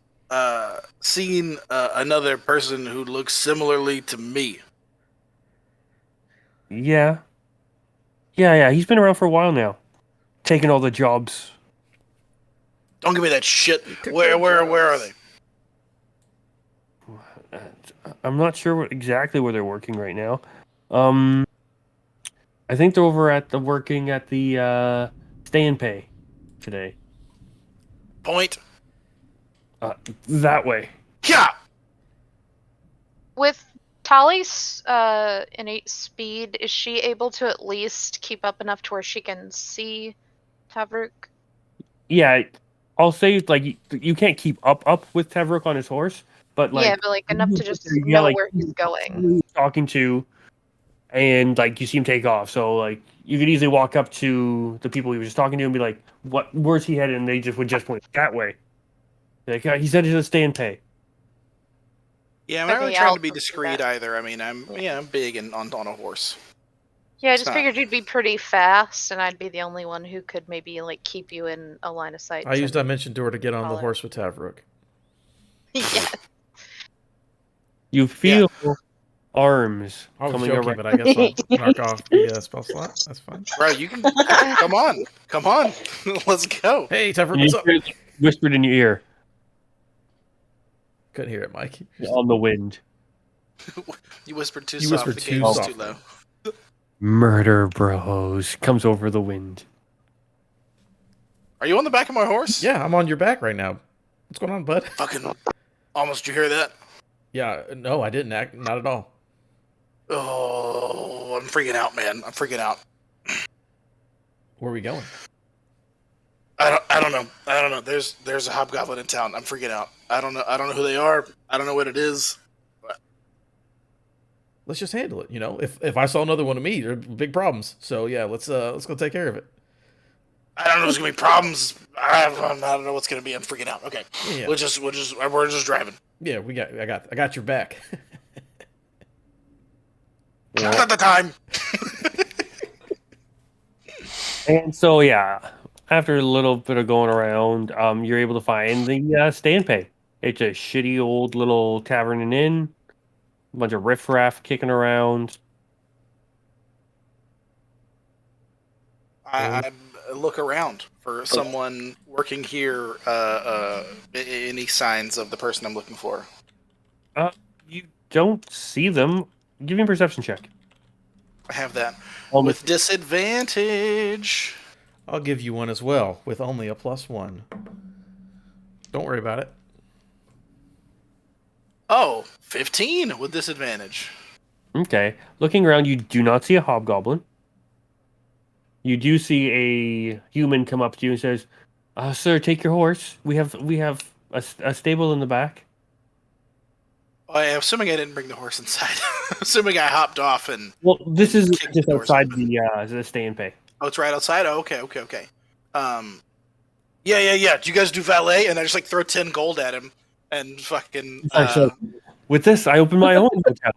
seen another person who looks similarly to me? Yeah. Yeah. He's been around for a while now, taking all the jobs. Don't give me that shit. Took Where their are jobs. they? I'm not sure exactly where they're working right now. I think they're over at working at the stay and pay today. Point. That way. Yeah. With Tali's innate speed, is she able to at least keep up enough to where she can see Tavruk? Yeah, I'll say like you can't keep up with Tavrook on his horse, but like Yeah, but like enough to just yeah, know like where he's going. who he's talking to, and like you see him take off. So like you could easily walk up to the people he was just talking to and be like, where's he headed?" And they would just point that way. Like he's headed to the stay and pay. Yeah, I'm not really Okay, trying I'll to be do discreet that. either. I mean, I'm big and on a horse. Yeah, I It's just not- figured you'd be pretty fast, and I'd be the only one who could maybe like keep you in a line of sight. I used to dimension door to get on the follow. horse with Tavrok. Yeah. You feel arms I was coming joking, around. but I guess I'll mark off the spell slot. That's fine. Bro, you can come on, let's go. Hey, Tavrok, And what's up? you whispered in your ear Couldn't hear it, Mike. on the wind. You whispered too You soft. whispered The too game was soft. too low. Murder bros comes over the wind. Are you on the back of my horse? Yeah, I'm on your back right now. What's going on, bud? Fucking almost. Did you hear that? Yeah, no, I didn't act. Not at all. Oh, I'm freaking out, man. I'm freaking out. Where are we going? I don't know. There's a hobgoblin in town. I'm freaking out. I don't know who they are. I don't know what it is. Let's just handle it. You know, if I saw another one of me, there are big problems. So yeah, let's go take care of it. I don't know if there's gonna be problems. I don't know what's gonna be. I'm freaking out. Okay, Yeah. we're just driving. Yeah, I got your back. Not at the time. And so, yeah, after a little bit of going around, you're able to find the stay and pay. It's a shitty old little tavern and inn, a bunch of riffraff kicking around. I look around for someone working here. Any signs of the person I'm looking for? You don't see them. Give me a perception check. I have that Only- with disadvantage. I'll give you one as well, with only a +1. Don't worry about it. Oh, 15 with disadvantage. Okay. Looking around, you do not see a hobgoblin. You do see a human come up to you and says, "Sir, take your horse. We have a stable in the back." I'm assuming I didn't bring the horse inside. Assuming I hopped off and Well, this is Kick the just doors outside open. the stay and pay. oh, it's right outside. Oh, okay. Yeah. Do you guys do valet? And I just like throw 10 gold at him and fucking So, with this, I open my own hotel.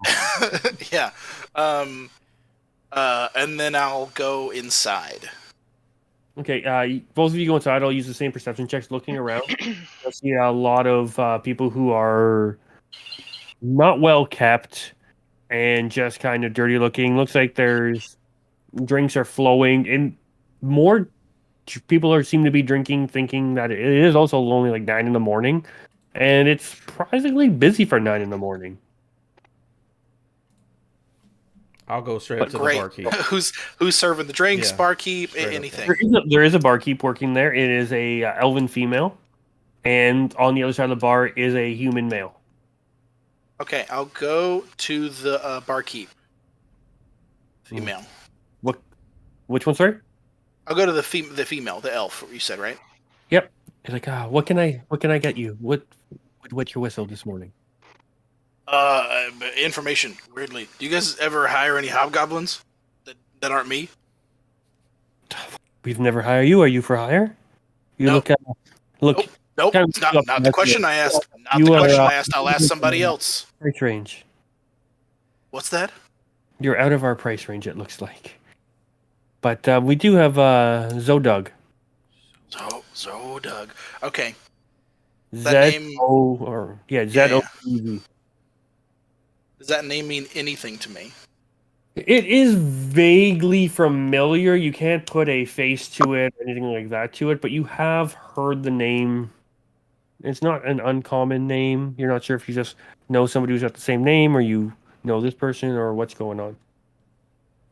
yeah. And then I'll go inside. Okay, both of you go inside. I'll use the same perception checks. Looking around, you'll see a lot of people who are not well kept and just kind of dirty looking. Looks like there's drinks are flowing, and more people seem to be drinking, thinking that it is also only like 9 in the morning. and it's surprisingly busy for 9 in the morning. I'll go straight up But to the great. barkeep. Who's serving the drinks? Yeah, Barkeep, straight up anything. There is a barkeep working there. It is a elven female, and on the other side of the bar is a human male. Okay, I'll go to the barkeep. Female. Which one, sorry? I'll go to the female, the elf. You said right? Yep. He's like, what can I get you? What's your whistle this morning? Information. Weirdly, do you guys ever hire any hobgoblins that aren't me? We've never hired you. Are you for hire? You Nope. look. Nope. kind of It's not the question I asked. Not the question I asked. I'll ask somebody else. Price range. What's that? You're out of our price range. It looks like. But we do have Zodug. Zodug. Okay. Z-O-E-V. Does that name mean anything to me? It is vaguely familiar. You can't put a face to it or anything like that to it, but you have heard the name. It's not an uncommon name. You're not sure if you just know somebody who's got the same name or you know this person or what's going on.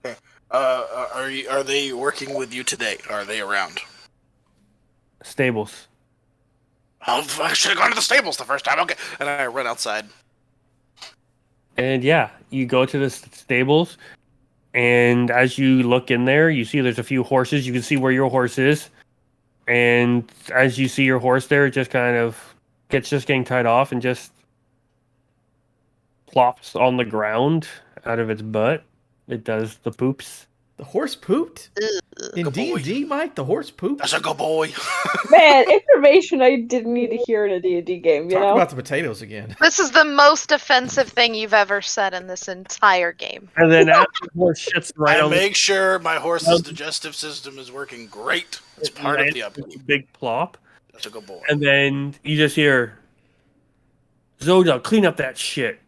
Okay. Are they working with you today? Are they around? Stables. I should have gone to the stables the first time. Okay. And I run outside. And yeah, you go to the stables, and as you look in there, you see there's a few horses. You can see where your horse is. And as you see your horse there, it just kind of gets just getting tied off and just plops on the ground out of its butt. It does the poops. The horse pooped? In Good boy. D&D, Mike, the horse pooped? That's a good boy. Man, information I didn't need to hear in a D&D game, you Talk know? about the potatoes again. This is the most offensive thing you've ever said in this entire game. And then after the horse shits right I on make sure my horse's digestive system is working great. It's part of the upkeep. big plop. That's a good boy. And then you just hear, Zoda, clean up that shit.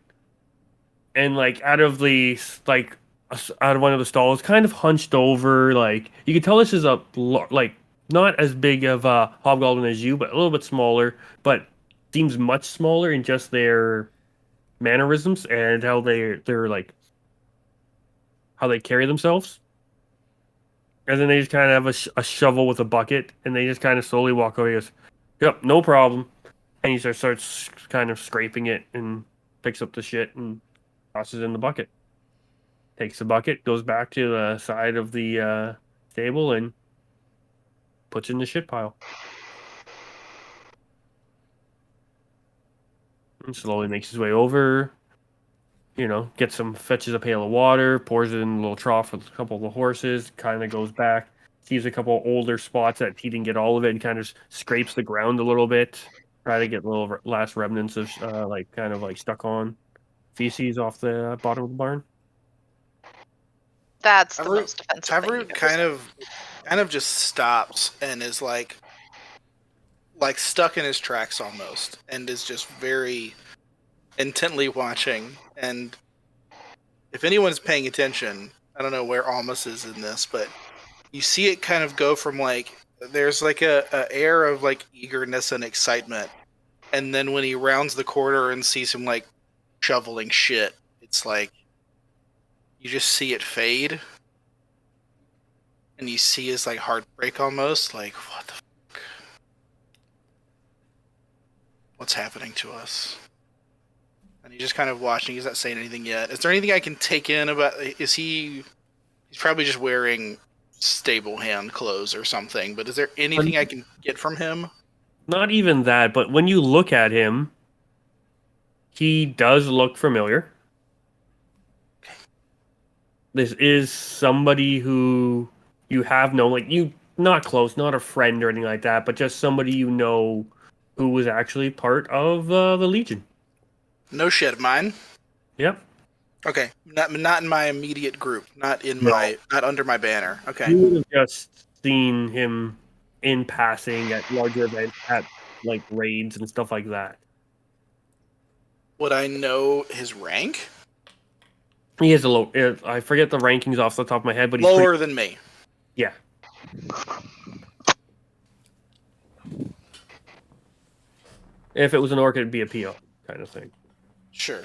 And like out of one of the stalls, kind of hunched over, like you can tell this is like not as big of a hobgoblin as you, but a little bit smaller, but seems much smaller in just their mannerisms and how they're like how they carry themselves. And then they just kind of have a shovel with a bucket, and they just kind of slowly walk away. He goes, "Yep, no problem." And he starts kind of scraping it and picks up the shit and tosses it in the bucket. Takes the bucket, goes back to the side of the table, and puts it in the shit pile. And slowly makes his way over. Fetches a pail of water, pours it in a little trough with a couple of the horses, kind of goes back, sees a couple of older spots that he didn't get all of it, and kind of scrapes the ground a little bit, try to get little last remnants of stuck on feces off the bottom of the barn. That's the most offensive thing. Tavrut kind of just stops and is like stuck in his tracks almost, and is just very intently watching. And if anyone's paying attention, I don't know where Almas is in this, but you see it kind of go from there's like a air of like eagerness and excitement, and then when he rounds the corner and sees him like shoveling shit, it's like you just see it fade, and you see his like heartbreak almost, like what the fuck? What's happening to us? And he's just kind of watching. He's not saying anything yet. Is there anything I can take in about? He's probably just wearing stable hand clothes or something. But is there anything I can get from him? Not even that, but when you look at him, he does look familiar. This is somebody who you have known, like you, not close, not a friend or anything like that, but just somebody you know who was actually part of the Legion. No shit, mine. Yep. Okay, not in my immediate group, not under my banner. Okay. You would have just seen him in passing at larger events, at like raids and stuff like that. Would I know his rank? He is a low. I forget the rankings off the top of my head, but he's lower than me. Yeah. If it was an orc, it'd be a PO kind of thing. Sure.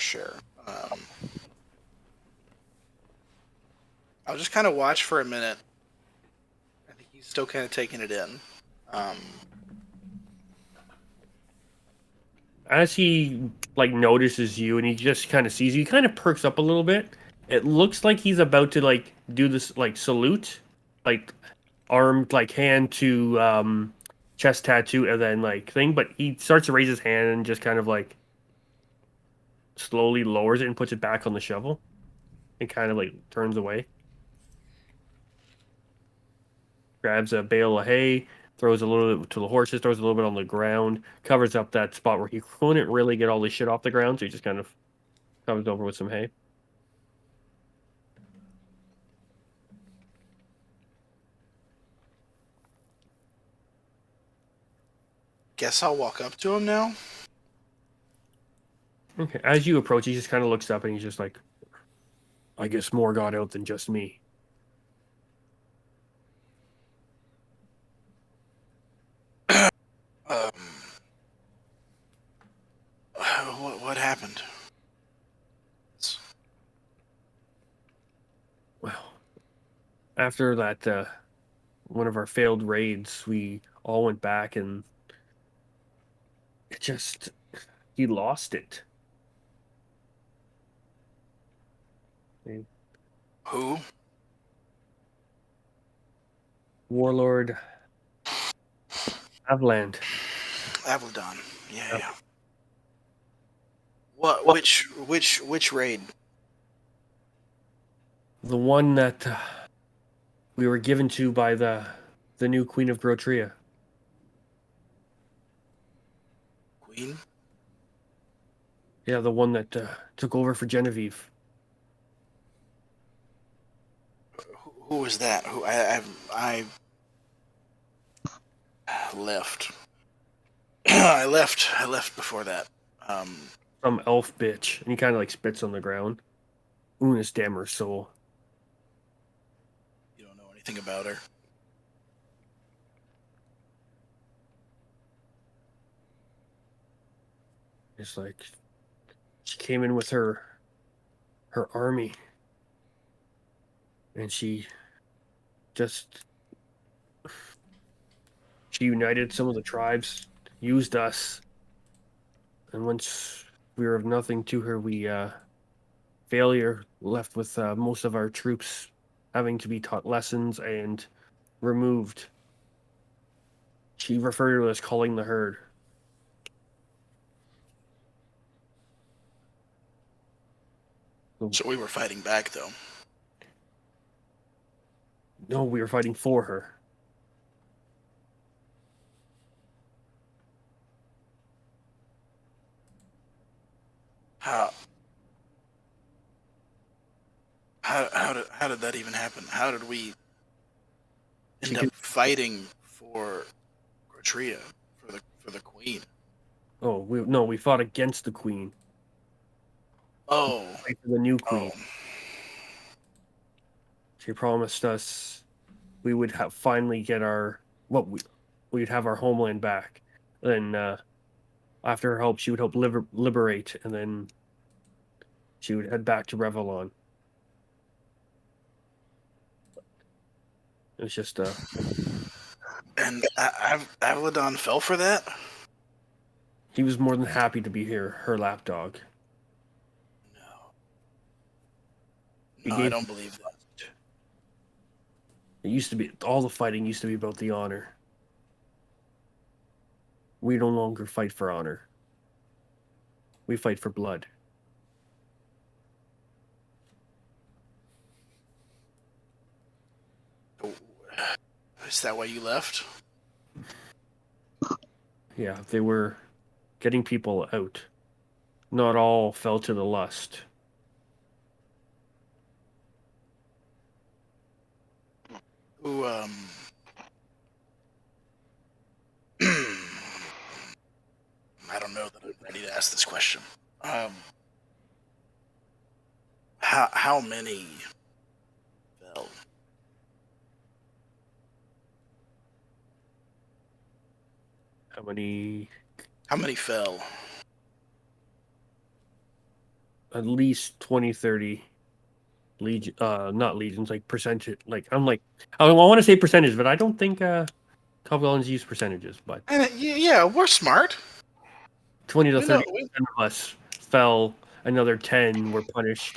I'll just kind of watch for a minute. I think he's still kind of taking it in. As he like notices you and he just kind of sees you, he kind of perks up a little bit. It looks like he's about to like do this like salute, like armed like hand to chest tattoo and then like thing, but he starts to raise his hand and just kind of like slowly lowers it and puts it back on the shovel and kind of like turns away. Grabs a bale of hay, throws a little bit to the horses, throws a little bit on the ground, covers up that spot where he couldn't really get all this shit off the ground, so he just kind of covers over with some hay. Guess I'll walk up to him now. Okay. As you approach, he just kind of looks up and he's just like, I guess more got out than just me. Um, what happened? Well, after that, one of our failed raids, we all went back and it just, he lost it. Who? Warlord Avland. Avladon. Yep. Yeah. What? Which raid? The one that we were given to by the new Queen of Grotria. Queen? Yeah, the one that took over for Genevieve. Who was that? Who I left. I left before that. Some elf bitch. And he kind of like spits on the ground. Unis dammer soul. You don't know anything about her. It's like she came in with her army. And she united some of the tribes, used us. And once we were of nothing to her, we failure left with most of our troops having to be taught lessons and removed. She referred to it as calling the herd. So we were fighting back, though. No, we were fighting for her. How did that even happen? How did we end up fighting for Grotria, for the queen? Oh, we fought against the queen. Oh, Fight for the new queen. oh. She promised us we would finally get we'd have our homeland back. Then after her help, she would help liberate, and then she would head back to Revellon. It was just And Avladon fell for that? he was more than happy to be here, her lapdog. No, I don't believe that. It used to be, all the fighting used to be about the honor. We no longer fight for honor. We fight for blood. Is that why you left? Yeah, they were getting people out. Not all fell to the lust. Who, I don't know that I'm ready to ask this question. How many fell? How many How many fell? At least 20, 30 legion, not legions, like percentage. Like I'm like, I want to say percentage, but I don't think Goblins use percentages. But And yeah, we're smart. 20 to We know. 30% of us fell. Another 10 were punished,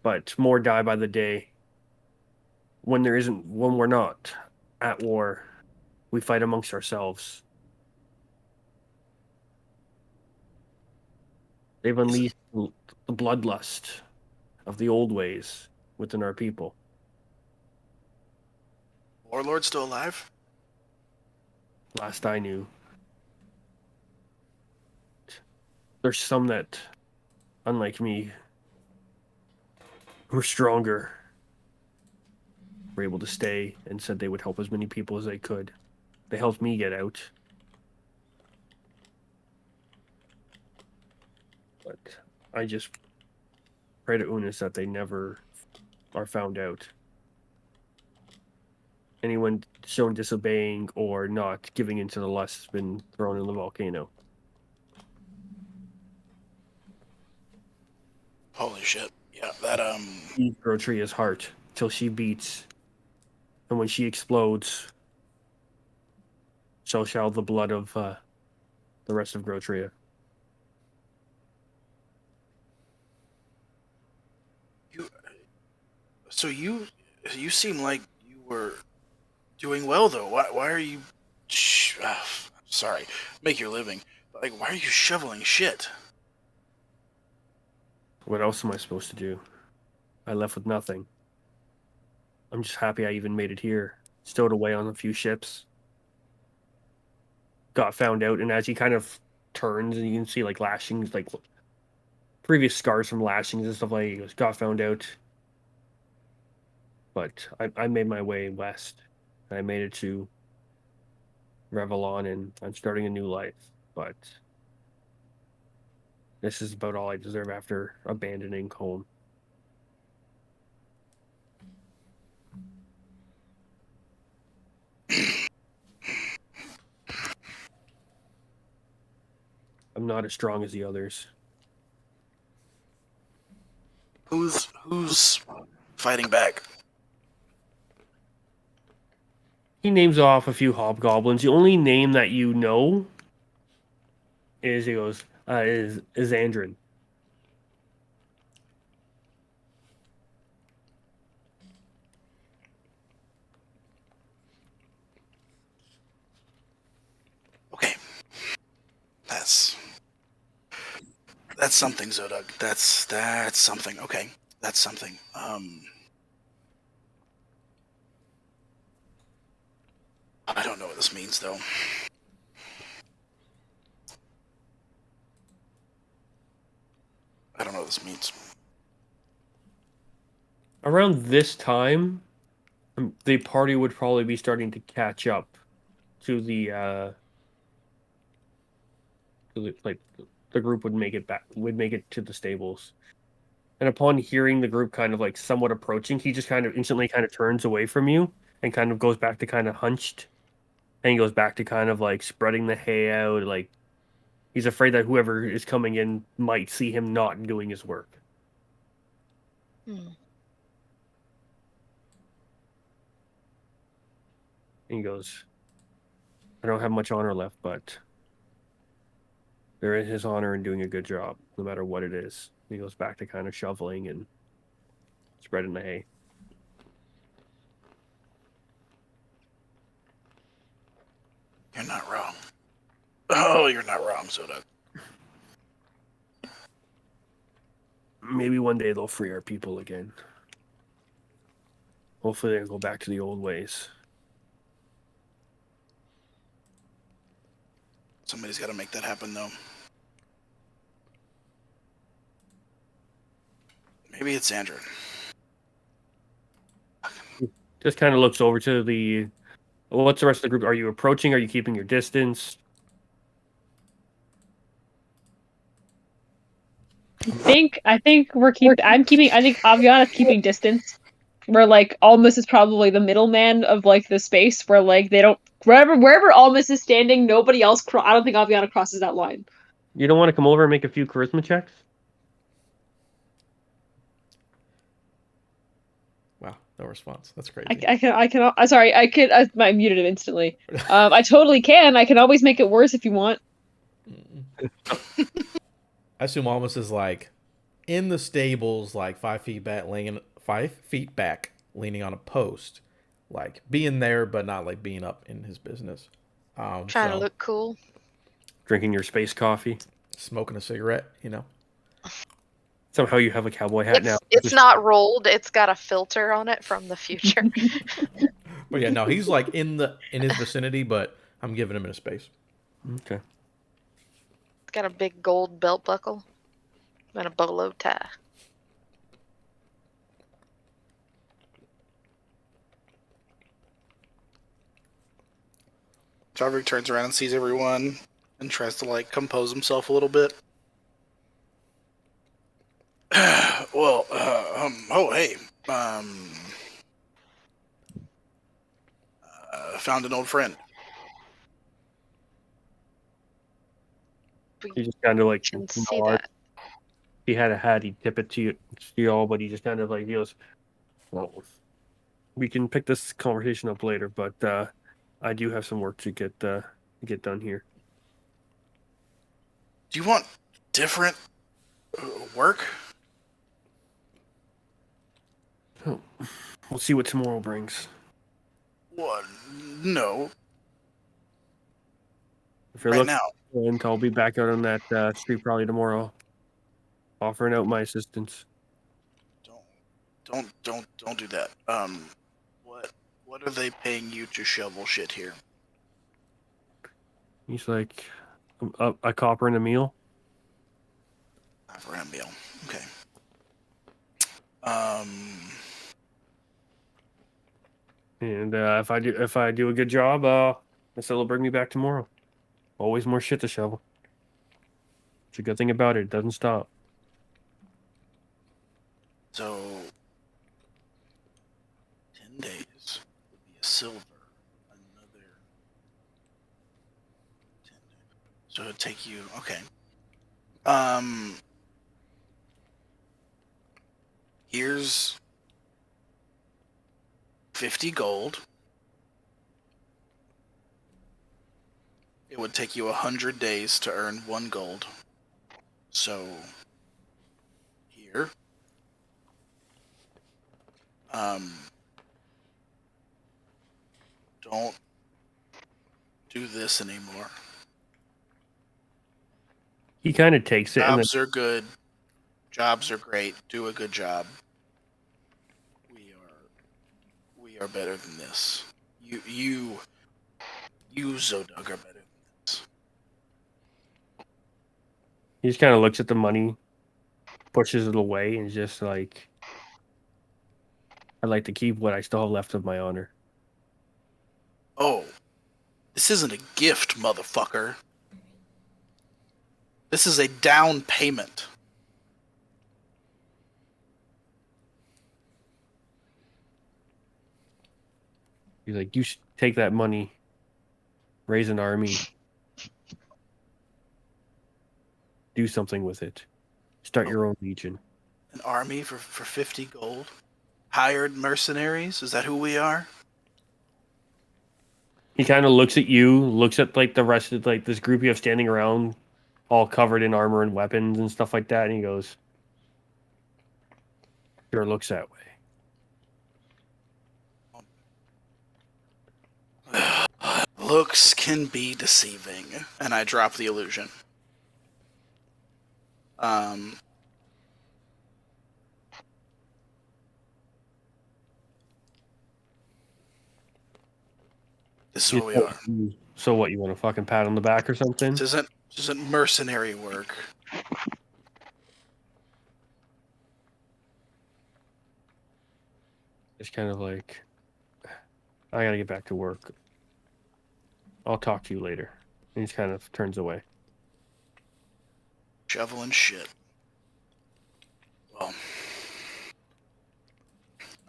but more die by the day. When we're not at war, we fight amongst ourselves. They've unleashed the bloodlust of the old ways within our people. Warlord still alive? Last I knew. There's some that, unlike me, who are stronger, were able to stay and said they would help as many people as they could. They helped me get out. But I just pray to Unis that they never are found out. Anyone shown disobeying or not giving into the lust has been thrown in the volcano. Holy shit. Yeah, that Eat Grotria's heart till she beats. And when she explodes, so shall the blood of the rest of Grotria. So you seem like you were doing well though. Why are you sorry, make your living. But like why are you shoveling shit? What else am I supposed to do? I left with nothing. I'm just happy I even made it here. Stowed away on a few ships. Got found out, and as he kind of turns, and you can see like lashings, like previous scars from lashings and stuff like that. He goes, got found out. But I made my way west. I made it to Revelon, and I'm starting a new life. But this is about all I deserve after abandoning home. I'm not as strong as the others. Who's fighting back? He names off a few hobgoblins. The only name that you know is Andrin. Okay. That's something, Zodug. That's something. Okay. That's something. I don't know what this means though. I don't know what this means. Around this time, the party would probably be starting to catch up to the like the group would make it to the stables. And upon hearing the group kind of like somewhat approaching, he just kind of instantly kind of turns away from you and kind of goes back to kind of hunched. And he goes back to kind of like spreading the hay out. Like he's afraid that whoever is coming in might see him not doing his work. Hmm. And he goes, I don't have much honor left, but there is his honor in doing a good job, no matter what it is. He goes back to kind of shoveling and spreading the hay. You're not wrong. Oh, you're not wrong, Zodug. Maybe one day they'll free our people again. Hopefully they'll go back to the old ways. Somebody's got to make that happen, though. Maybe it's Andrew. Just kind of looks over to the... What's the rest of the group? Are you approaching? Are you keeping your distance? I think I'm keeping. I think Aviana's keeping distance. Where like Almus is probably the middleman of like the space where like they don't wherever Almas is standing, nobody else. I don't think Aviana crosses that line. You don't want to come over and make a few charisma checks? Wow, no response. That's crazy. Sorry, I muted him instantly. I totally can. I can always make it worse if you want. I assume Almas is like in the stables, like 5 feet back, leaning on a post, like being there but not like being up in his business. Trying to look cool. Drinking your space coffee. Smoking a cigarette, you know. Somehow you have a cowboy hat now. It's not rolled. It's got a filter on it from the future. But yeah, no, he's like in his vicinity, but I'm giving him a space. Okay. It's got a big gold belt buckle and a bolo tie. Jarvik turns around and sees everyone and tries to like compose himself a little bit. Well, oh hey, found an old friend. He just kind of like Didn't see nods. that. If he had a hat, he'd tip it to you all, but he just kind of like goes, well, we can pick this conversation up later, but I do have some work to get done here. Do you want different work? Oh, we'll see what tomorrow brings. What? No. If you're Right looking, now. I'll be back out on that street probably tomorrow, offering out my assistance. Don't do that. What are they paying you to shovel shit here? He's like, a copper and a meal. For a meal. Okay. And if I do a good job, it'll bring me back tomorrow. Always more shit to shovel. It's a good thing about it. It doesn't stop. So 10 days would be a silver. Another 10 days. So it'd take you okay. Here's 50 gold. It would take you 100 days to earn 1 gold. So here. Don't do this anymore. He kind of takes it, and then Jobs are good. Jobs are great. Do a good job. We are better than this. You Zodug are better than this. he just kind of looks at the money, pushes it away, and is just like, I'd like to keep what I still have left of my honor. Oh, this isn't a gift, motherfucker. This is a down payment. He's like, you should take that money, raise an army, do something with it, start your own legion. An army for 50 gold? Hired mercenaries? Is that who we are? He kind of looks at you, looks at like the rest of like this group you have standing around, all covered in armor and weapons and stuff like that, and he goes, "Sure looks that way." Looks can be deceiving. And I drop the illusion. This is where we are. So what? You want a fucking pat on the back or something? This isn't mercenary work. It's kind of like, I gotta get back to work. I'll talk to you later. And he just kind of turns away. Shoveling shit. Well.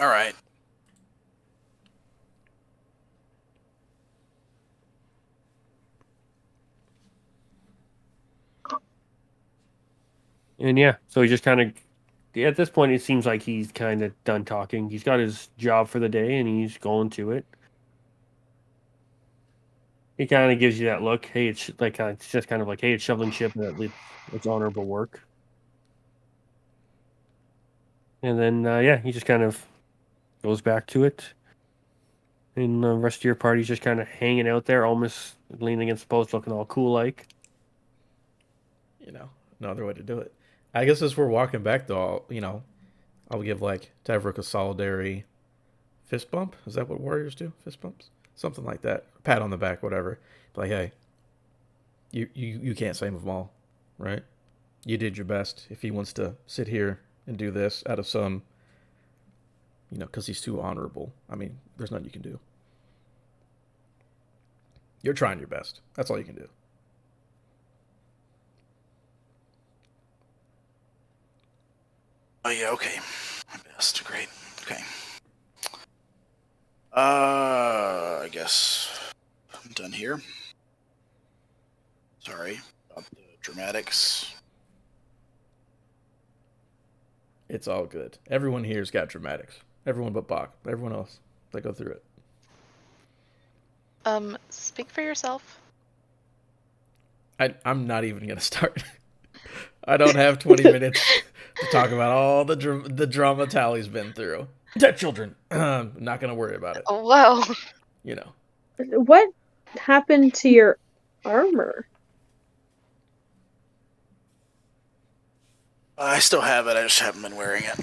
Alright. And yeah, so he just kind of, at this point, it seems like he's kind of done talking. He's got his job for the day and he's going to it. He kind of gives you that look. Hey, it's like it's just kind of like, hey, it's shoveling shit, but it's honorable work. And then yeah, he just kind of goes back to it. And the rest of your party's just kind of hanging out there, almost leaning against the post, looking all cool like. You know, no other way to do it. I guess as we're walking back, though, I'll give like Tavrook a solidary fist bump. Is that what warriors do? Fist bumps, something like that. Pat on the back, whatever. Like, hey, you can't save them all, right? You did your best. If he wants to sit here and do this out of some, because he's too honorable, I mean, there's nothing you can do. You're trying your best. That's all you can do. Oh yeah, okay. My best. Great. Okay. I guess I'm done here. Sorry about the dramatics. It's all good. Everyone here's got dramatics. Everyone but Bach. Everyone else, they go through it. Speak for yourself. I'm not even gonna start. I don't have 20 minutes to talk about all the drama Tally's been through. Dead children. I'm not gonna worry about it. Oh, well. What happened to your armor? I still have it. I just haven't been wearing it.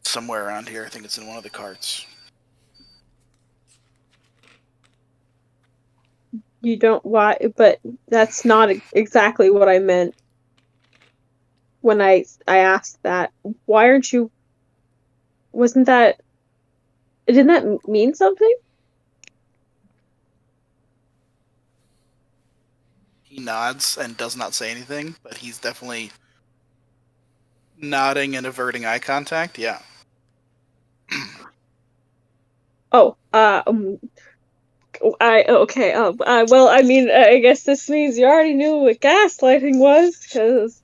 It's somewhere around here. I think it's in one of the carts. You don't why, but that's not exactly what I meant when I asked that. Why aren't you? Wasn't that? Didn't that mean something? He nods and does not say anything, but he's definitely nodding and averting eye contact. Yeah. Oh, well, I mean, I guess this means you already knew what gaslighting was, because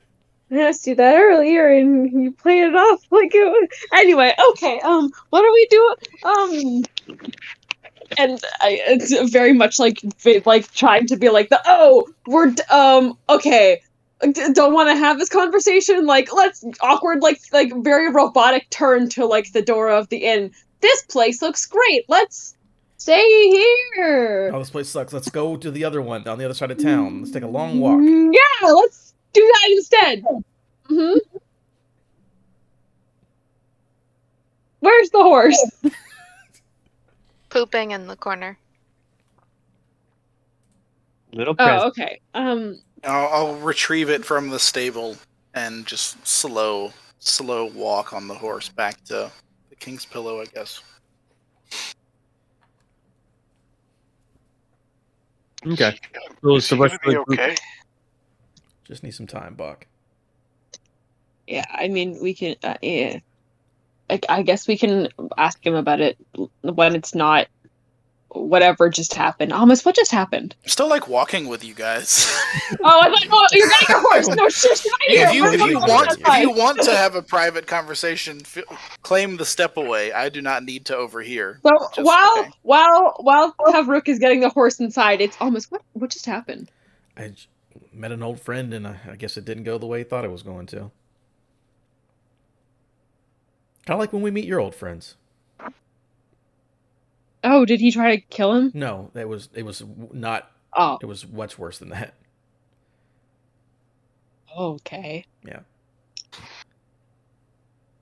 I asked you that earlier, and you played it off like it was. Anyway, okay, what are we doing? And it's very much like trying to be like okay. Don't want to have this conversation. Like, let's awkward, like very robotic turn to like the door of the inn. This place looks great. Let's stay here. Oh, this place sucks. Let's go to the other one on the other side of town. Let's take a long walk. Yeah, let's do that instead. Mm-hmm. Where's the horse? Pooping in the corner. Little present. Oh, okay. I'll retrieve it from the stable and just slow walk on the horse back to the King's Pillow, I guess. Okay. So Is it's the he rest gonna of be the group. okay? Just need some time, Bach. Yeah, I mean, we can. Yeah. I guess we can ask him about it when it's not whatever just happened. Almost, what just happened? I'm still like walking with you guys. Oh, I thought, oh, you're getting your horse. No, shit, if you That's want to have a private conversation, claim the step away. I do not need to overhear. So Just- okay. while Tavrook is getting the horse inside, it's almost what just happened? I met an old friend, and I guess it didn't go the way he thought it was going to. Kind of like when we meet your old friends. Oh, did he try to kill him? No, it was not. Oh, It was much worse than that. okay. Yeah.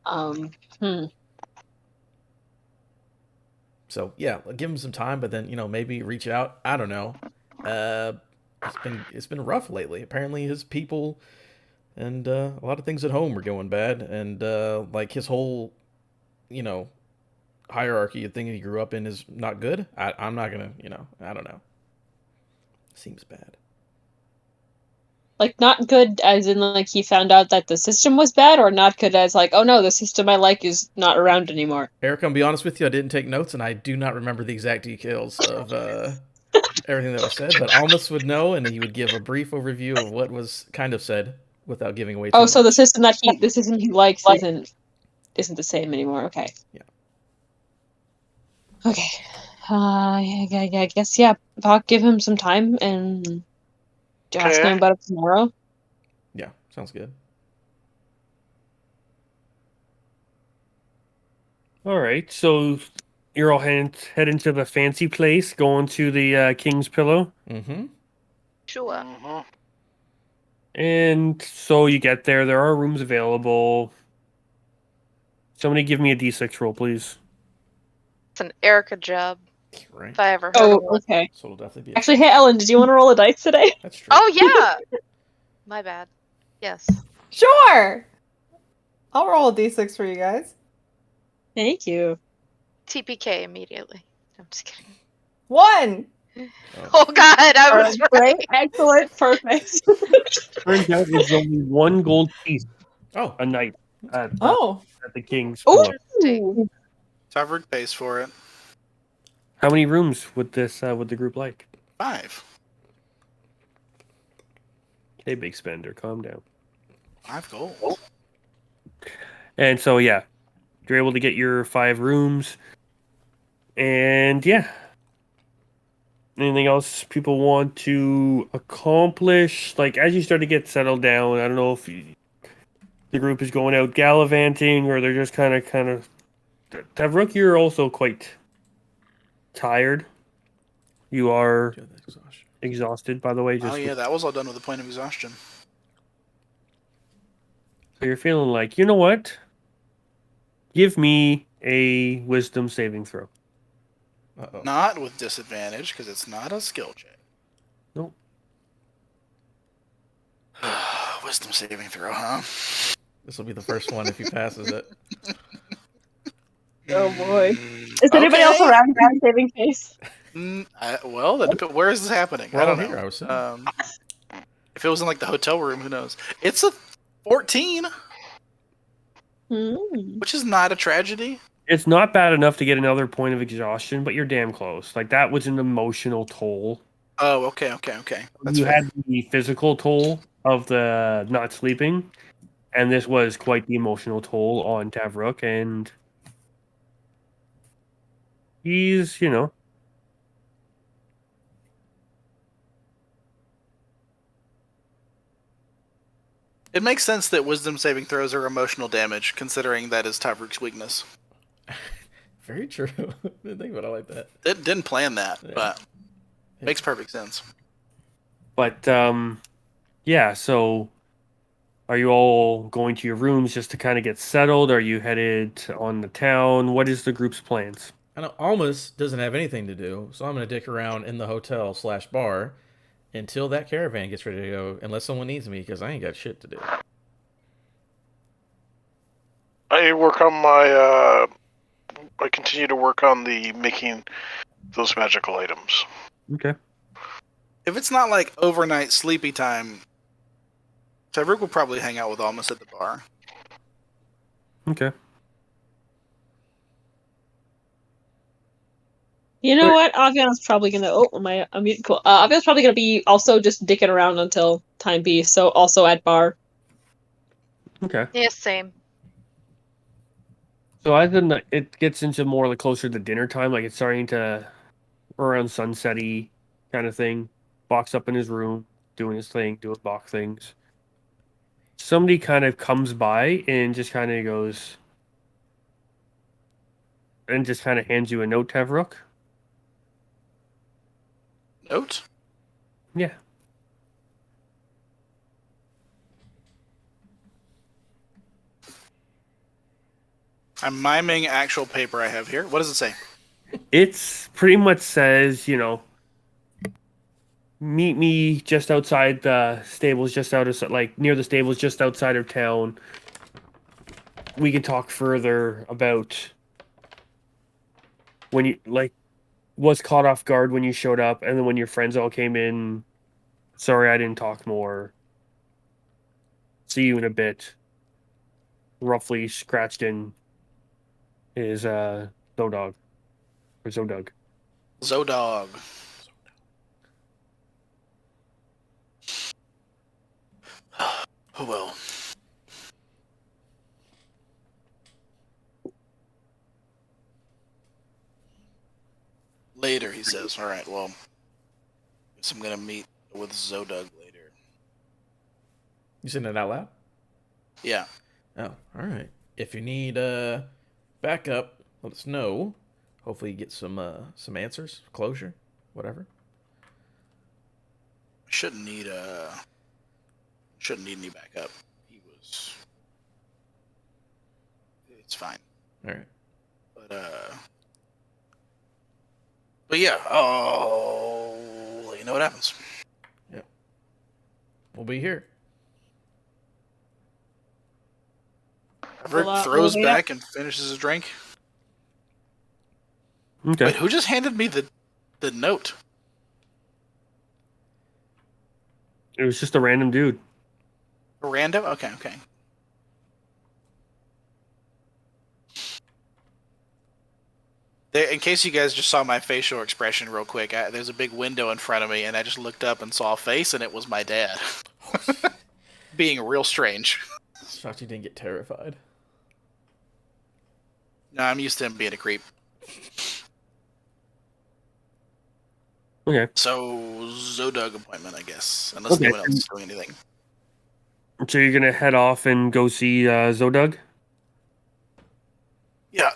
Hmm. So yeah, give him some time, but then maybe reach out. I don't know. It's been rough lately. Apparently, his people and a lot of things at home are going bad, and like his whole, hierarchy, the thing he grew up in is not good. I'm not gonna, I don't know. Seems bad. Like, not good as in like he found out that the system was bad, or not good as like, oh no, the system I like is not around anymore. Eric, I'll be honest with you, I didn't take notes, and I do not remember the exact details of everything that was said, but Almas would know, and he would give a brief overview of what was kind of said without giving away too Oh, much. so the system he likes isn't the same anymore. Okay. Yeah. Okay. I guess yeah. I'll give him some time and ask him Okay. about it tomorrow. Yeah, sounds good. All right, so you're all heading to the fancy place, going to the King's Pillow, Mm-hmm. Sure. Mhm. and so you get there. There are rooms available. Somebody give me a D6 roll, please. It's an Erica job, Right. if I ever heard Oh, of one. okay. So it'll definitely be. Actually, hey Ellen, did you want to roll a dice today? That's true. Oh yeah. My bad. Yes. Sure. I'll roll a d6 for you guys. Thank you. TPK immediately. I'm just kidding. 1. Oh God, I was right. Great, excellent, perfect. Turns out it's only 1 gold piece Oh. a night at Oh. the King's Pillow. Ooh. Taverick pays for it. How many rooms would the group like? 5. Okay, big spender, calm down. 5 gold. And so yeah, you're able to get your 5 rooms, and yeah. Anything else people want to accomplish? Like as you start to get settled down, I don't know if the group is going out gallivanting or they're just kind of. Tavrook, you're also quite tired. You are Yeah, that's exhaustion. exhausted, by the way. Oh yeah, that was all done with a point of exhaustion. So you're feeling like, you know what? Give me a wisdom saving throw. Uh-oh. Not with disadvantage, because it's not a skill check. Nope. Wisdom saving throw, huh? This will be the first one if he passes it. Oh boy. Is anybody else Okay. around ground saving case? Well, where is this happening? We're I all don't here, know. I was saying. If it was in like the hotel room, who knows? It's a 14, which is not a tragedy. It's not bad enough to get another point of exhaustion, but you're damn close. Like that was an emotional toll. Oh, okay. That's You fair. had the physical toll of the not sleeping, and this was quite the emotional toll on Tavrook, and he's, It makes sense that wisdom saving throws are emotional damage, considering that is Tavrook's weakness. Very true. Didn't think about it like that. Didn't plan that, Yeah. but makes perfect sense. But yeah, so are you all going to your rooms just to kind of get settled? Are you headed on the town? What is the group's plans? I know Almas doesn't have anything to do, so I'm gonna dick around in the hotel/bar until that caravan gets ready to go, unless someone needs me, because I ain't got shit to do. I work on my. I continue to work on the making those magical items. Okay. If it's not like overnight sleepy time, Tavrook will probably hang out with Almas at the bar. Okay. You know what? Avian's probably gonna. Oh, I'm muted. Cool. Avian's probably gonna be also just dicking around until time be. So also at bar. Okay. Yeah, same. So as it gets into more like closer to dinner time, like it's starting to around sunsetty kind of thing. Box up in his room, doing his thing, doing Bach things. Somebody kind of comes by and just kind of goes and just kind of hands you a note, Tavrook. Note? Yeah. I'm miming actual paper I have here. What does it say? It's pretty much says, meet me just outside the stables, just out of like near the stables, just outside of town. We can talk further about when you was caught off guard when you showed up, and then when your friends all came in. Sorry, I didn't talk more. See you in a bit. Roughly scratched in his Zodog or Zodug. Zodog. Oh well. Later, he says. All right, well, guess I'm gonna meet with Zodug later. You saying it out loud? Yeah. Oh, all right. If you need backup, let us know. Hopefully, you get some answers, closure, whatever. Shouldn't need any backup. He was. It's fine. All right. But yeah. Oh, let you know what happens. Yep. We'll be here. Rick throws we'll be back and finishes his drink. Okay. Wait, who just handed me the note? It was just a random dude. Random? Okay. In case you guys just saw my facial expression real quick, there's a big window in front of me, and I just looked up and saw a face, and it was my dad. Being real strange. Shocked you didn't get terrified. No, I'm used to him being a creep. Okay. So, Zodug appointment, I guess. Unless anyone else is doing anything. So you're gonna head off and go see Zodug? Yeah.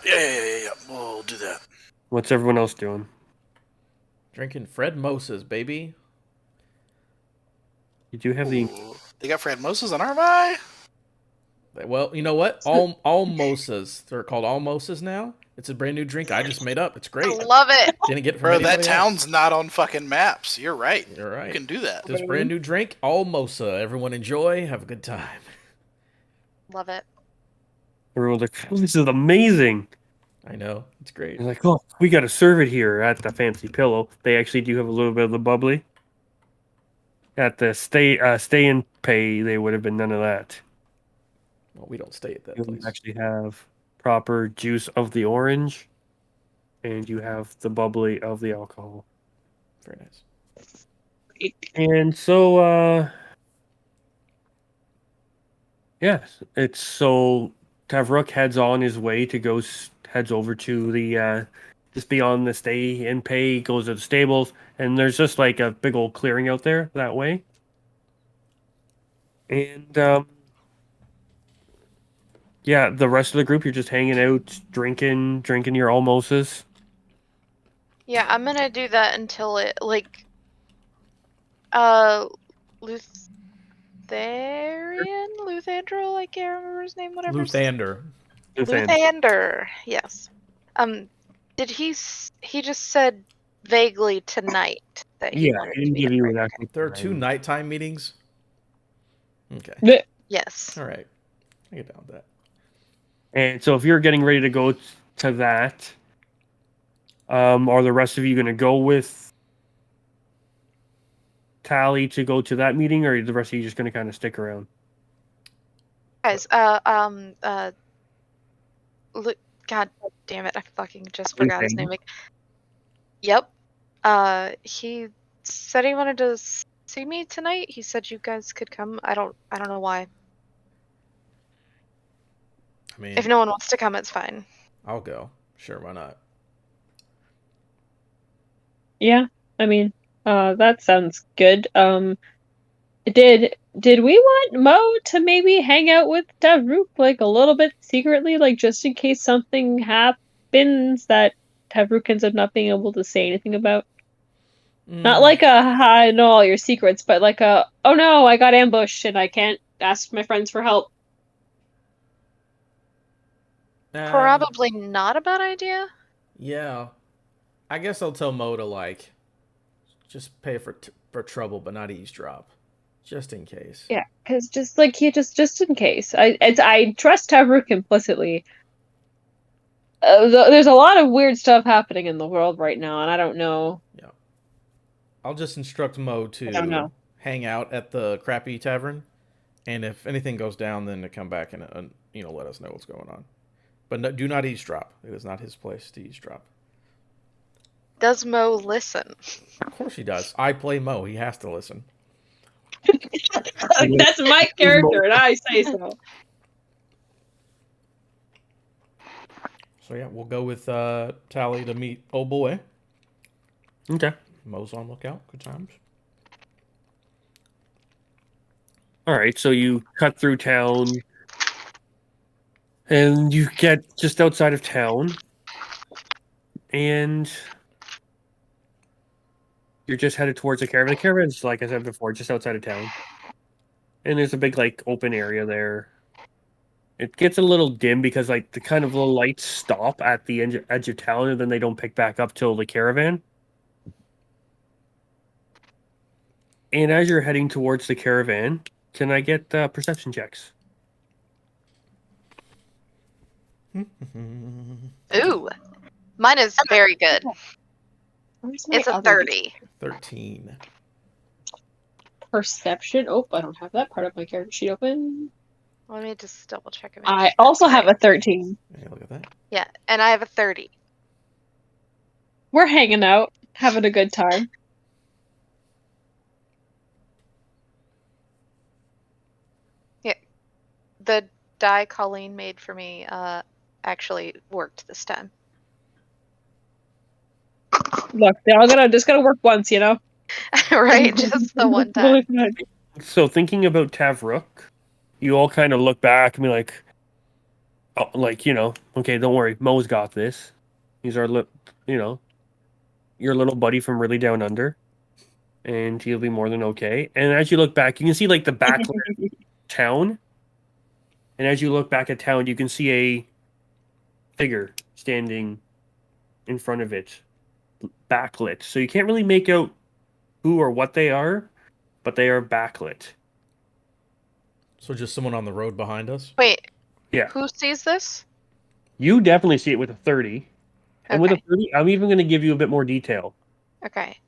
We'll do that. What's everyone else doing? Drinking Fred Moses, baby. You do have the. Ooh, they got Fred Moses on our eye? Well, you know what? All Mosas. They're called All Mosas now. It's a brand new drink I just made up. It's great. I love it. Didn't get it from Bro, that anybody else. town's not on fucking maps. You're right. You're right. You can do that. This brand new drink, All Mosa. Everyone enjoy. Have a good time. Love it. Everyone's like, "Oh, this is amazing." I know. It's great. You're like, oh, we got to serve it here at the Fancy Pillow. They actually do have a little bit of the bubbly. At the stay and pay, they would have been none of that. Well, we don't stay at that You place. actually have proper juice of the orange, and you have the bubbly of the alcohol. Very nice. And so, yes, it's so Tavruk heads on his way to go, heads over to the, just beyond the stay and pay, goes to the stables, and there's just like a big old clearing out there that way. And, yeah, the rest of the group, you're just hanging out, drinking your almoses. Yeah, I'm gonna do that until it Luthandrel, I can't remember his name, whatever. Luthander. Luthander, yes. Did he just said vaguely tonight that he Yeah, wanted he to didn't be give in you right that. now. There are 2 nighttime meetings. Okay. Yes. All right. I get down with that. And so if you're getting ready to go to that, are the rest of you going to go with Tally to go to that meeting, or are the rest of you just going to kind of stick around? Guys, look, God damn it, I fucking just forgot his name. Yep. He said he wanted to see me tonight. He said you guys could come. I don't know why. I mean, If no one wants to come, it's fine. I'll go. Sure, why not? Yeah, I mean, that sounds good. Did we want Mo to maybe hang out with Tavruk like a little bit secretly, like just in case something happens that Tavruk ends up not being able to say anything about? Not like a haha, I know all your secrets, but like a oh no, I got ambushed and I can't ask my friends for help. Probably not a bad idea. Yeah. I guess I'll tell Mo to like just pay for trouble but not eavesdrop. Just in case. Yeah, because just in case. I trust Tavruk implicitly. There's a lot of weird stuff happening in the world right now, and I don't know. Yeah. I'll just instruct Mo I don't to know. hang out at the crappy tavern, and if anything goes down, then to come back and let us know what's going on. But no, do not eavesdrop. It is not his place to eavesdrop. Does Mo listen? Of course he does. I play Mo. He has to listen. That's my character, and I say so. So yeah, we'll go with Tally to meet old boy. Okay. Mo's on lookout. Good times. All right, so you cut through town, and you get just outside of town, and you're just headed towards the caravan. The caravan's, like I said before, just outside of town, and there's a big like open area there. It gets a little dim because like the kind of little lights stop at the edge of town, and then they don't pick back up till the caravan. And as you're heading towards the caravan, can I get perception checks? Ooh, mine is very good. Where's my It's a other 30. 13. perception? Oh, I don't have that part of my character sheet open. Let me just double check. and make I sure also that's have right. a 13. Hey, look at that. Yeah, and I have a 30. We're hanging out, having a good time. The die Colleen made for me actually worked this time. Look, they're all just gotta work once, you know? Right? Just the one time. So thinking about Tavrook, you all kind of look back and be like, oh, like, okay, don't worry, Mo's got this. He's our, your little buddy from really down under, and he'll be more than okay. And as you look back, you can see like the backlit town. And as you look back at town, you can see a figure standing in front of it, backlit. So you can't really make out who or what they are, but they are backlit. So just someone on the road behind us? Wait. Yeah. Who sees this? You definitely see it with a 30. And with a Okay. 30, I'm even going to give you a bit more detail. Okay.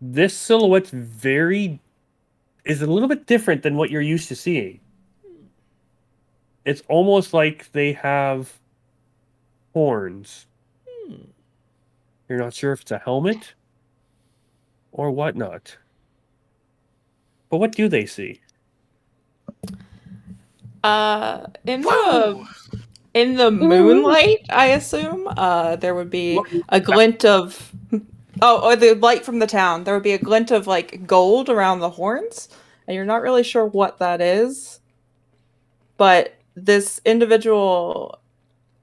This silhouette's is a little bit different than what you're used to seeing. It's almost like they have horns. You're not sure if it's a helmet or whatnot. But what do they see? In the moonlight, I assume, there would be a glint of or the light from the town. There would be a glint of like gold around the horns, and you're not really sure what that is. But this individual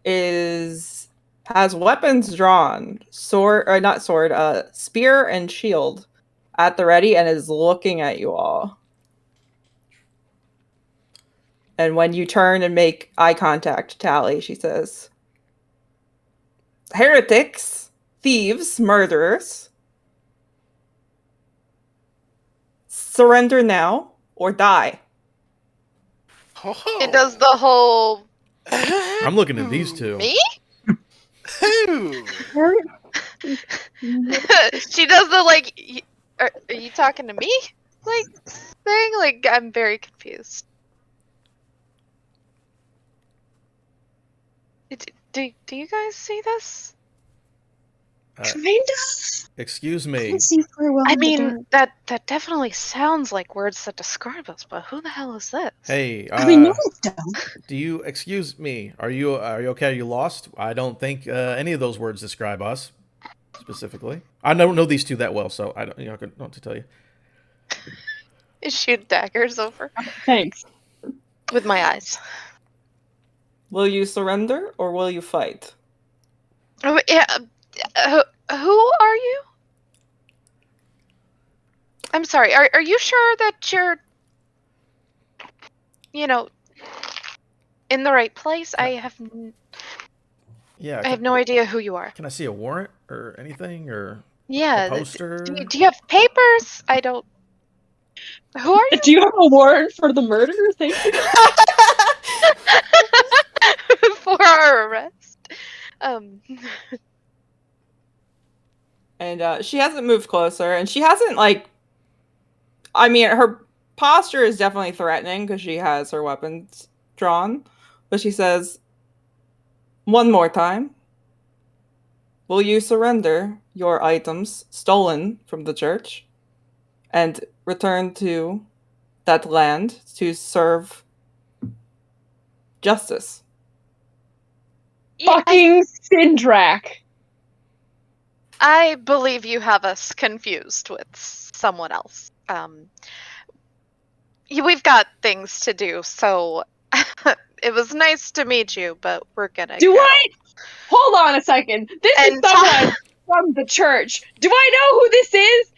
has weapons drawn, spear and shield at the ready, and is looking at you all. And when you turn and make eye contact, Tally, she says, heretics, thieves, murderers, surrender now or die. It does the whole I'm looking at these two. me? Who? She does the like are you talking to me? Like thing? Like I'm very confused. Do you guys see this? Kind of. Excuse me. Can't see very well I in the dark. mean, that definitely sounds like words that describe us, but who the hell is this? Hey, I mean, no, it don't. do you excuse me? Are you okay? Are you lost? I don't think any of those words describe us specifically. I don't know these two that well, so I don't know what to tell you. I shoot daggers over Thanks. with my eyes. Will you surrender or will you fight? Oh, yeah. Who are you? I'm sorry. Are you sure that you're, in the right place? I have Yeah. I have no idea who you are. Can I see a warrant or anything or Yeah. a poster? Do you have papers? I don't. Who are you? Do you have a warrant for the murder? Thank you. For our arrest. And she hasn't moved closer, and she hasn't I mean, her posture is definitely threatening because she has her weapons drawn. But she says, one more time. Will you surrender your items stolen from the church and return to that land to serve justice. Yeah, Fucking Sindrak. I believe you have us confused with someone else. We've got things to do, so it was nice to meet you, but we're gonna Do go. I? Hold on a second. This is And someone from the church. Do I know who this is?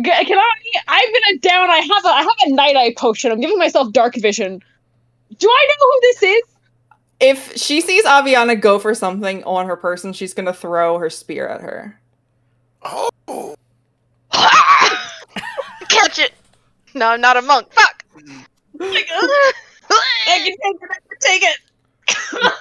Can I? I'm gonna down. I have a night eye potion. I'm giving myself dark vision. Do I know who this is? If she sees Aviana go for something on her person, she's gonna throw her spear at her. Oh. Catch it! No, I'm not a monk. Fuck! I can take it.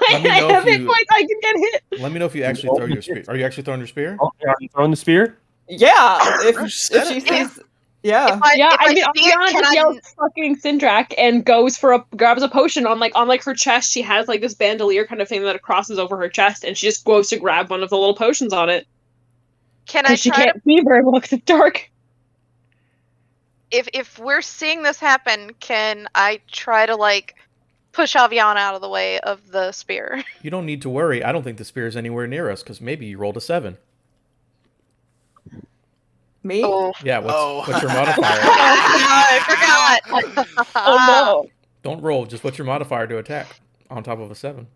Let me know I have if hit you- points. I can get hit. Let me know if you actually throw your spear. Are you actually throwing your spear? Oh, are you throwing the spear? Yeah, if Set she it. sees, yeah. Yeah, if I mean, see it, Aviana can just I? yells fucking Sindrak and goes for grabs a potion on her chest. She has like this bandolier kind of thing that crosses over her chest, and she just goes to grab one of the little potions on it. Can I Because she try to? can't see very well because it's dark. If we're seeing this happen, can I try to like push Aviana out of the way of the spear? You don't need to worry. I don't think the spear is anywhere near us because maybe you rolled a 7. Me? Oh, Yeah, Oh. what's your modifier? I forgot. Oh no! Don't roll, just what's your modifier to attack on top of a 7?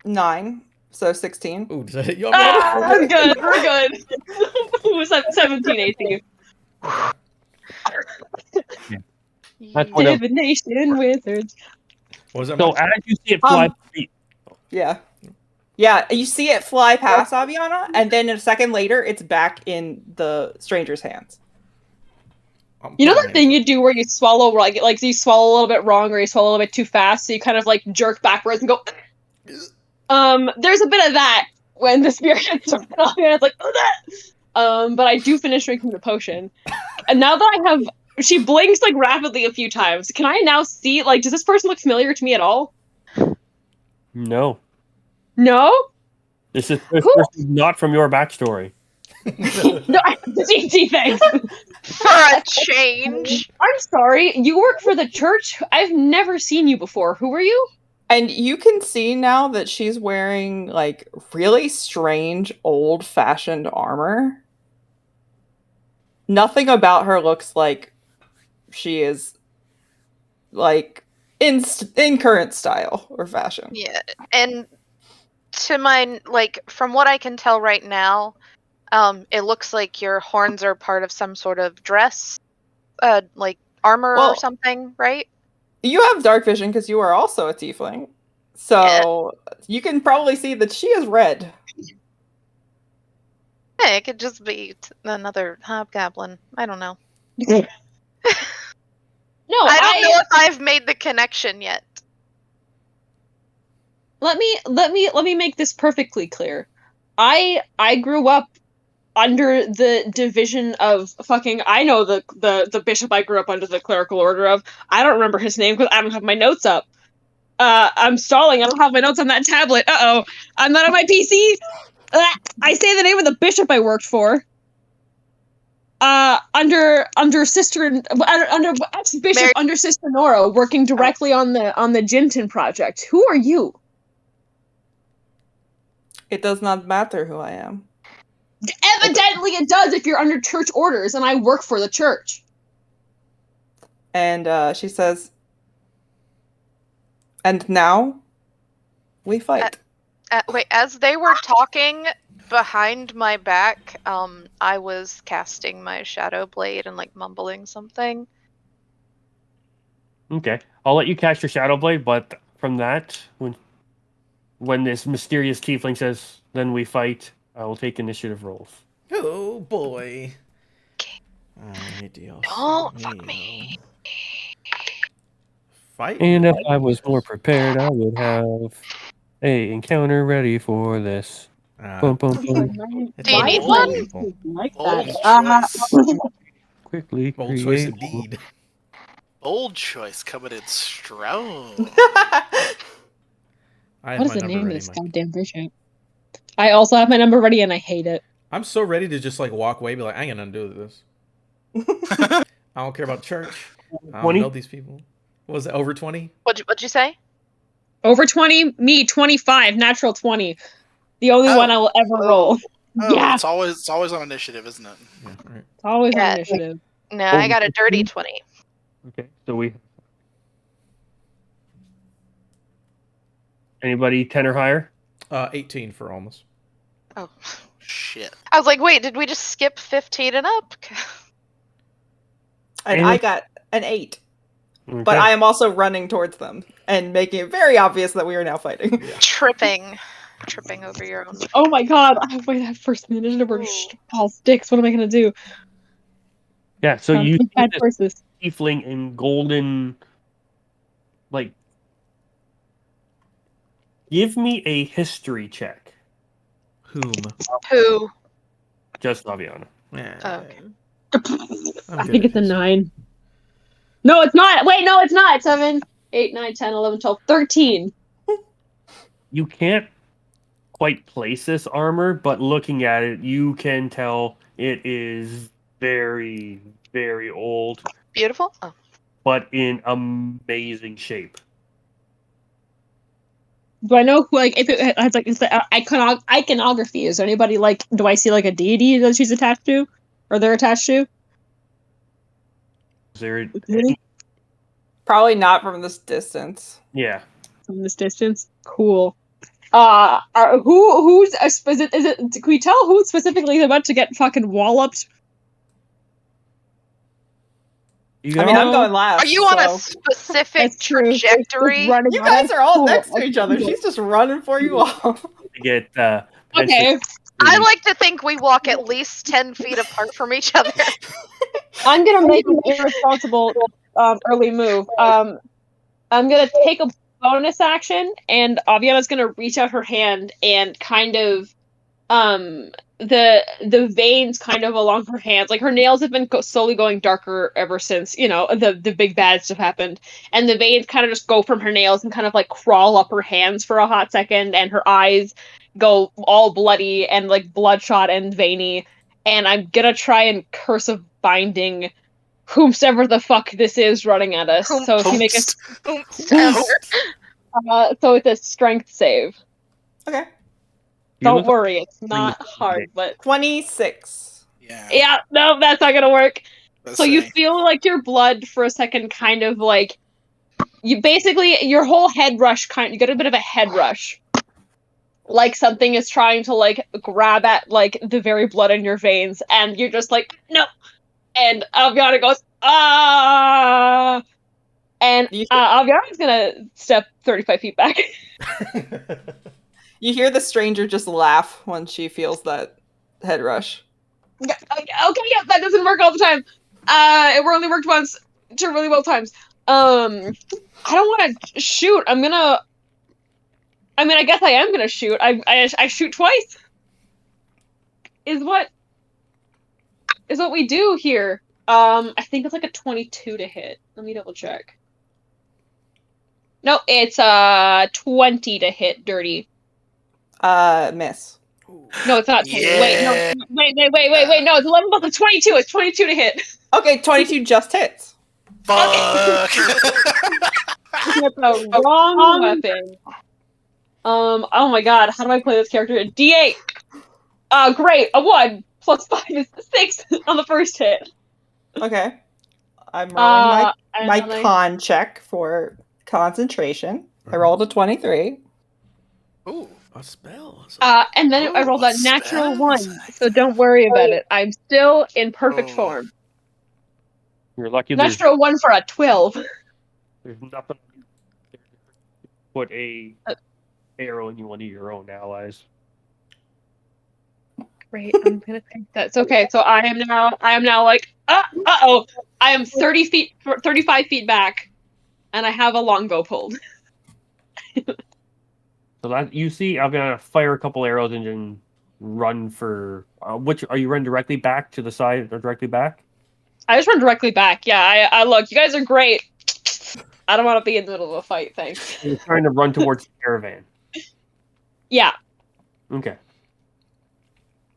9, so 16. Ooh, does that hit you? We're good. We're good. Who's at 17 AC? That's what it- Divination wizards. What was that? So Mike? as you see it fly, Yeah. Yeah, you see it fly past Aviana, and then a second later, it's back in the stranger's hands. You know that thing you do where you swallow like you swallow a little bit wrong or you swallow a little bit too fast, so you kind of like jerk backwards and go. There's a bit of that when the spear gets thrown off, and it's like that. But I do finish drinking the potion, and now that I have, she blinks like rapidly a few times. Can I now see like does this person look familiar to me at all? no, No. this is Who? not from your backstory. No, GG, thanks. For a change. I'm sorry. You work for the church? I've never seen you before. Who are you? And you can see now that she's wearing like really strange old-fashioned armor. Nothing about her looks like she is like in current style or fashion. Yeah, and to my like from what I can tell right now, it looks like your horns are part of some sort of dress, like armor or Well, something, right? You have dark vision because you are also a tiefling. So you can probably see that she is red. Yeah, it could just be another hobgoblin. I don't know. No, I don't know if I've made the connection yet. Let me make this perfectly clear. I grew up under the division of fucking. I know the bishop I grew up under the clerical order of. I don't remember his name because I don't have my notes up. I'm stalling. I don't have my notes on that tablet. I'm not on my PC. I say the name of the bishop I worked for. Under sister under ex-bishop Mary- under Sister Nora, working directly on the Jinton project. Who are you? It does not matter who I am. Evidently, it does if you're under church orders, and I work for the church. And she says, "And now we fight." Wait, as they were talking behind my back, I was casting my shadow blade and like mumbling something. Okay, I'll let you cast your shadow blade, but from that, when this mysterious tiefling says, "Then we fight," I will take initiative rolls. Oh boy. Okay. Ideal. Don't fuck me. Fight. And if I was more prepared, I would have a encounter ready for this. Boom, boom, boom. It's Do you all need old one? people. Like Bold that. choice. Quickly Bold create. choice indeed. Bold choice coming in strong. I have What is my the number name of ready, this Mike. goddamn bishop? I also have my number ready, and I hate it. I'm so ready to just like walk away, be like, I ain't gonna do this. I don't care about church. I don't 20? know these people. What was it, over 20? What'd you say? Over 20, me 25, natural 20. The only one I will ever roll. Yeah, It's always on initiative, isn't it? Yeah, right. it's always on Yeah. initiative. No, I got a dirty 20. Okay, so we. Anybody 10 or higher? 18 for almost. Oh. Shit. I was like, wait, did we just skip 15 and up? And Anyone- I got an 8. Okay. But I am also running towards them and making it very obvious that we are now fighting. Tripping over your own. Oh my god! Wait, I have first initiative or all sticks. What am I gonna do? Yeah, so you see bad this choices. tiefling in golden, like. Give me a history check. Whom? Who? Just Aviana. Yeah. Oh, okay. I think it's a 9. No, it's not. Wait, no, it's not. 7, 8, 9, 10, 11, 12, 13. You can't quite place this armor, but looking at it, you can tell it is very, very old, Beautiful? Oh. but in amazing shape. Do I know who, like, if it has, like, it's the iconography? Is there anybody, like, do I see, like, a deity that she's attached to? Or they're attached to? Is there Really? Probably not from this distance. Yeah. From this distance? Cool. Who's, is it, can we tell who specifically is about to get fucking walloped? You I mean, I'm know, going last. Are you on a so- specific That's true. trajectory? Running You at guys us? are all Cool. next to each other. She's just running for you all. to get Okay, I like to think we walk at least 10 feet apart from each other. I'm gonna make an irresponsible early move. I'm gonna take a bonus action, and Aviana's gonna reach out her hand and kind of the veins kind of along her hands, like her nails have been slowly going darker ever since the big bad stuff happened, and the veins kind of just go from her nails and kind of like crawl up her hands for a hot second, and her eyes go all bloody and like bloodshot and veiny, and I'm gonna try and curse of binding whomsoever the fuck this is running at us. So if you make a so it's a strength save. Okay. Don't worry, it's not hard, but 26. yeah, no, that's not gonna work. Let's So you see. feel like your blood for a second kind of like you basically your whole head rush you get a bit of a head rush. Like something is trying to like grab at like the very blood in your veins, and you're just like, no. And Aviana goes, ah, and Aviana's gonna step 35 feet back. You hear the stranger just laugh when she feels that head rush. Okay, yeah, that doesn't work all the time. It only worked once to really well times. I don't want to shoot. I guess I am gonna shoot. I shoot twice. Is what we do here. I think it's like a 22 to hit. Let me double check. No, it's 20 to hit dirty. Miss. No, it's not 20. Yeah. Wait, no, it's 11 plus 22. It's 22 to hit. Okay, 22 just hits. Fuck. That's the wrong weapon. Oh my god, how do I play this character? D8! Great, a 1 plus 5 is 6 on the first hit. Okay. I'm rolling my and con check for concentration. I rolled a 23. Ooh. A spell. And then I rolled a Ooh, natural spells. 1, so don't worry about it. I'm still in perfect Oh. form. You're lucky there's Natural 1 for a 12. nothing to put a arrow in one of your own allies. Great, I'm gonna take that. It's okay. So I am now like, uh-oh. I am 35 feet back, and I have a longbow pulled. So that you see, I'm gonna fire a couple arrows and then run for which are you running directly back to the side or directly back? I just run directly back. Yeah, I look. You guys are great. I don't want to be in the middle of a fight. Thanks. You're trying to run towards the caravan. Yeah. Okay.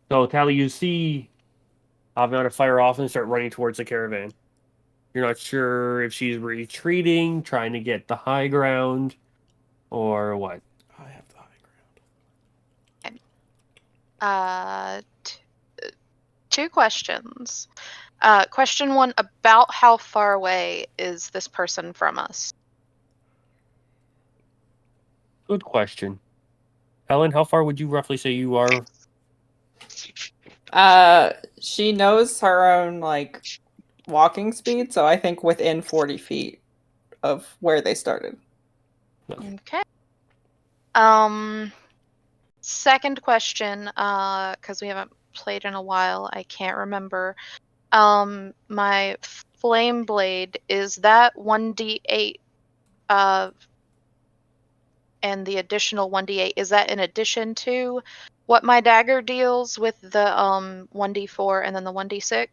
So Tally, you see Aviana fire off and start running towards the caravan. You're not sure if she's retreating, trying to get the high ground, or what. I have the high ground. Two questions. Question one, about how far away is this person from us? Good question. Helen, how far would you roughly say you are? She knows her own like walking speed, so I think within 40 feet of where they started. Okay. Second question, because we haven't played in a while, I can't remember. My flame blade, is that 1d8 and the additional 1d8, is that in addition to what my dagger deals with the 1d4 and then the 1d6?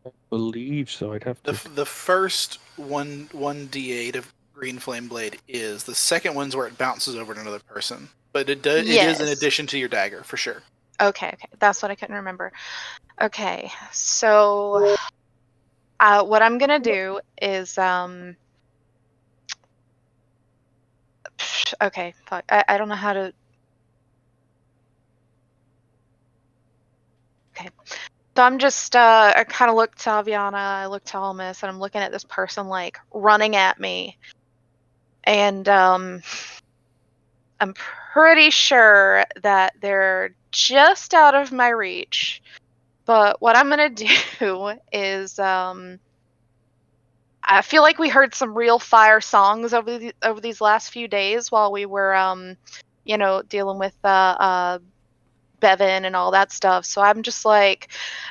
I believe so. I'd have to. The first 1d8 of green flame blade is. The second one's where it bounces over to another person. But it is in Yes. addition to your dagger, for sure. Okay, that's what I couldn't remember. Okay, so what I'm gonna do is okay, fuck. I don't know how to. Okay. So I'm just I kind of look to Aviana, I look to Almas, and I'm looking at this person like running at me. And I'm pretty sure that they're just out of my reach. But what I'm gonna do is I feel like we heard some real fire songs over these last few days while we were dealing with Bevan and all that stuff. So I'm just like,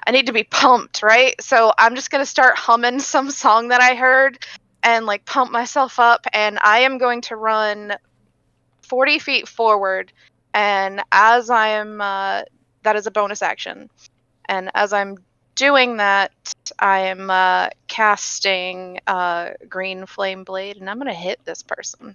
I need to be pumped, right? So I'm just gonna start humming some song that I heard and like pump myself up, and I am going to run 40 feet forward, and as I am that is a bonus action, and as I'm doing that, I am casting green flame blade, and I'm gonna hit this person.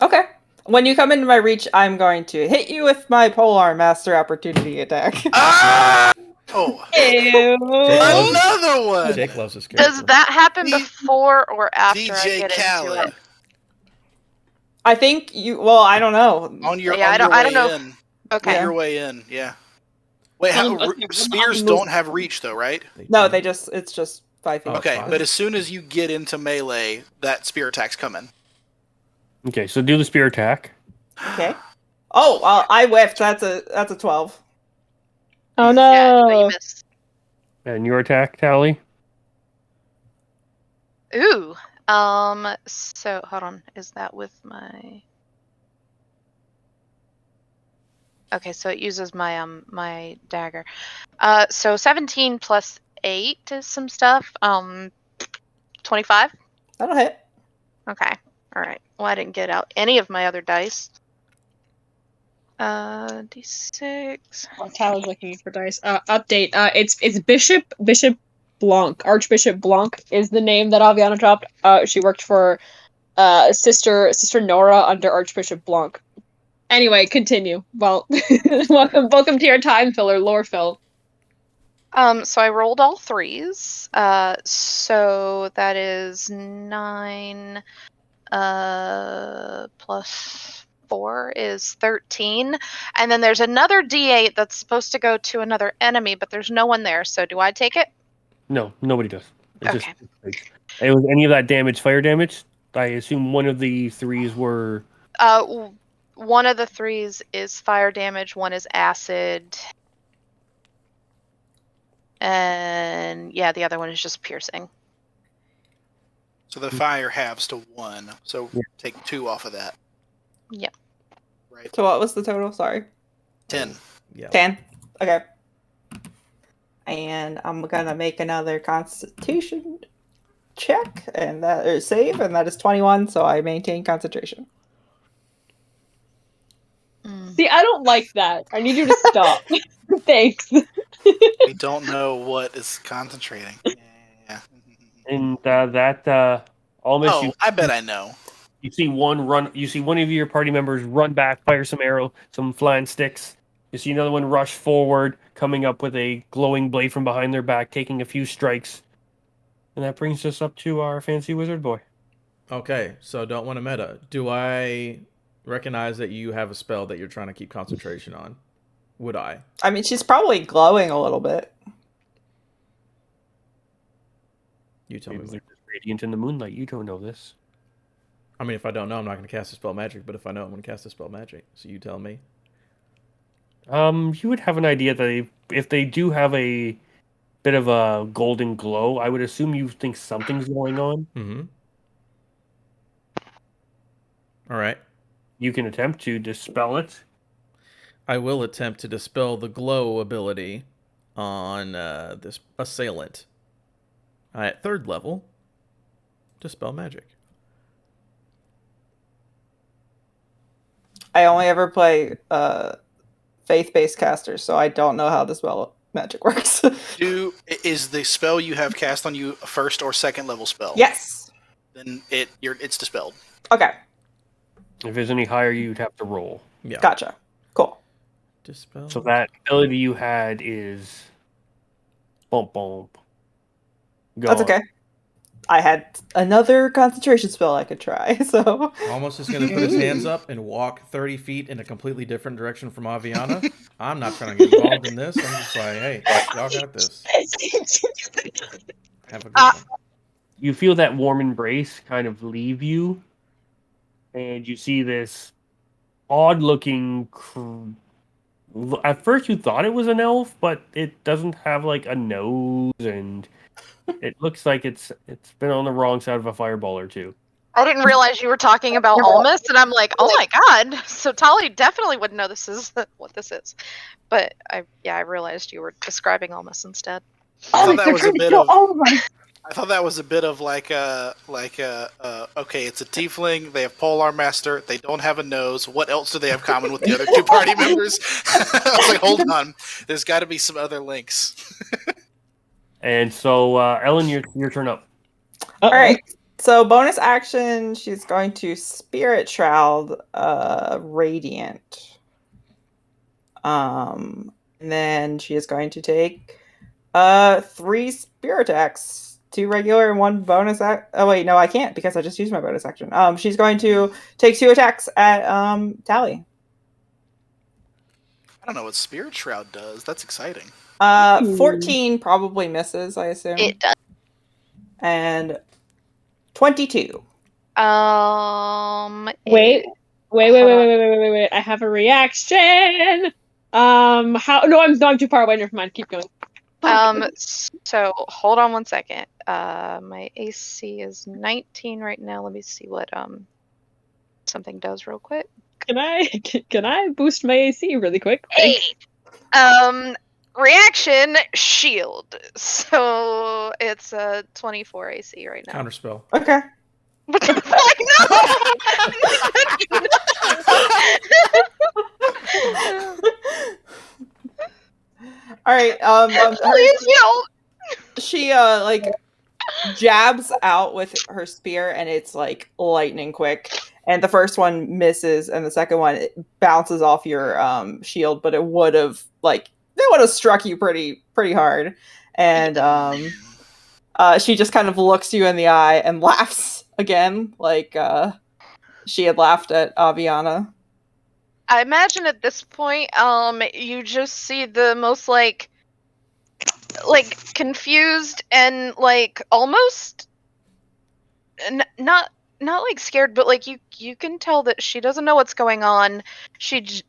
Okay. When you come into my reach, I'm going to hit you with my Polearm Master opportunity attack. Ah! Oh, Ew. another one. Jake loves this character. Does that happen D- before or after I DJ get Khaled into it? I think you. Well, I don't know. on your Yeah, on I your don't way know. in. Okay. On your way in, yeah. Wait, Helen, how, okay, spears I'm- don't have reach though, right? No, it's just 5 feet. Oh, Okay, fine. but as soon as you get into melee, that spear attack's coming. Okay, so do the spear attack. Okay. Oh, well, I whiffed. That's a 12. Oh Yeah, so you no. missed. And your attack, Tally? Ooh. So hold on. Is that with my? Okay, so it uses my my dagger. So 17 plus 8 is some stuff. 25. That'll hit. Okay. All right. Well, I didn't get out any of my other dice. D6. Tyler's looking for dice. Update. It's Bishop Blanc. Archbishop Blanc is the name that Aviana dropped. She worked for Sister Nora under Archbishop Blanc. Anyway, continue. Well, welcome to your time filler, lore fill. So I rolled all threes. So that is 9. Plus 4 is 13. And then there's another D8 that's supposed to go to another enemy, but there's no one there. So do I take it? No, nobody does. It's Okay. just it was any of that damage, fire damage. I assume one of the threes were. One of the threes is fire damage, one is acid. And yeah, the other one is just piercing. So the fire halves to 1. So Yeah. take 2 off of that. Yep. Right. So what was the total? Sorry. 10. Yeah. 10. Okay. And I'm gonna make another Constitution check and that or save, and that is 21. So I maintain concentration. See, I don't like that. I need you to stop. Thanks. We don't know what is concentrating. Yeah. And almost Oh, I bet I know. you see one run. You see one of your party members run back, fire some arrow, some flying sticks. You see another one rush forward, coming up with a glowing blade from behind their back, taking a few strikes. And that brings us up to our fancy wizard boy. Okay, so don't want to meta. Do I recognize that you have a spell that you're trying to keep concentration on? Would I? I mean, she's probably glowing a little bit. You tell me. Maybe Mike. they're just radiant in the moonlight. You don't know this. I mean, if I don't know, I'm not going to cast a spell magic. But if I know, I'm going to cast a spell magic. So you tell me. You would have an idea that if they do have a bit of a golden glow, I would assume you think something's going on. Mm-hmm. All right. You can attempt to dispel it. I will attempt to dispel the glow ability on this assailant. At 3rd level, dispel magic. I only ever play faith-based casters, so I don't know how the spell magic works. Is the spell you have cast on you a 1st or 2nd level spell? Yes. Then it's dispelled. Okay. If it's any higher, you'd have to roll. Yeah. Gotcha. Cool. Dispel. So that ability you had is bump bump. That's okay. I had another concentration spell I could try, so... Almost just going to put his hands up and walk 30 feet in a completely different direction from Aviana. I'm not trying to get involved in this. I'm just like, hey, y'all got this. Have a good one. You feel that warm embrace kind of leave you, and you see this odd-looking... At first you thought it was an elf, but it doesn't have like a nose, and it looks like it's been on the wrong side of a fireball or two. I didn't realize you were talking about Almas, and I'm like, oh my god. So Tali definitely wouldn't know this is what this is. But I realized you were describing Almas instead. I thought that was a bit of. I thought that was a bit of okay, it's a tiefling. They have Polar Master. They don't have a nose. What else do they have common with the other 2 party members? I was like, hold on. There's got to be some other links. And so, Ellen, your turn up. All right. So bonus action, she's going to Spirit Shroud Radiant. And then she is going to take 3 spirit attacks. 2 regular and 1 bonus act. Oh wait, no, I can't because I just used my bonus action. She's going to take 2 attacks at Tali. I don't know what Spirit Shroud does. That's exciting. 14 probably misses, I assume. It does. And 22. Wait. I have a reaction. How? No, I'm too far away. Never mind. Keep going. So hold on one second. My AC is 19 right now. Let me see what something does real quick. Can I boost my AC really quick? Hey. Reaction shield. So it's a 24 AC right now. Counterspell. Okay. What the fuck? All right. Please don't. She like jabs out with her spear, and it's like lightning quick. And the first one misses, and the second one bounces off your shield, but it would have struck you pretty hard. And she just kind of looks you in the eye and laughs again, like she had laughed at Aviana. I imagine at this point, you just see the most like confused and like almost not like scared, but like you can tell that she doesn't know what's going on. She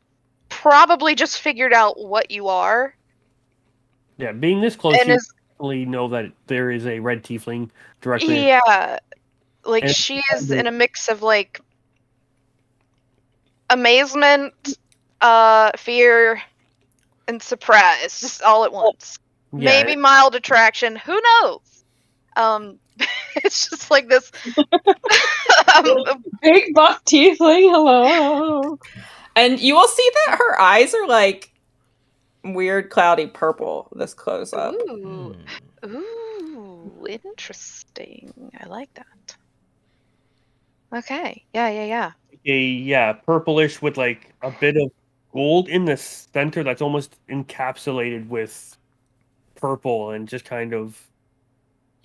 probably just figured out what you are. Yeah, being this close, And you is- definitely know that there is a red tiefling directly. Yeah, like And- she is in a mix of like amazement, fear, and surprise, just all at once. Yeah, Maybe mild attraction. Who knows? It's just like this. Big buff tiefling. Hello. And you will see that her eyes are like weird cloudy purple this close up. Ooh, ooh, interesting. I like that. Okay. Yeah. purplish with like a bit of gold in the center that's almost encapsulated with purple and just kind of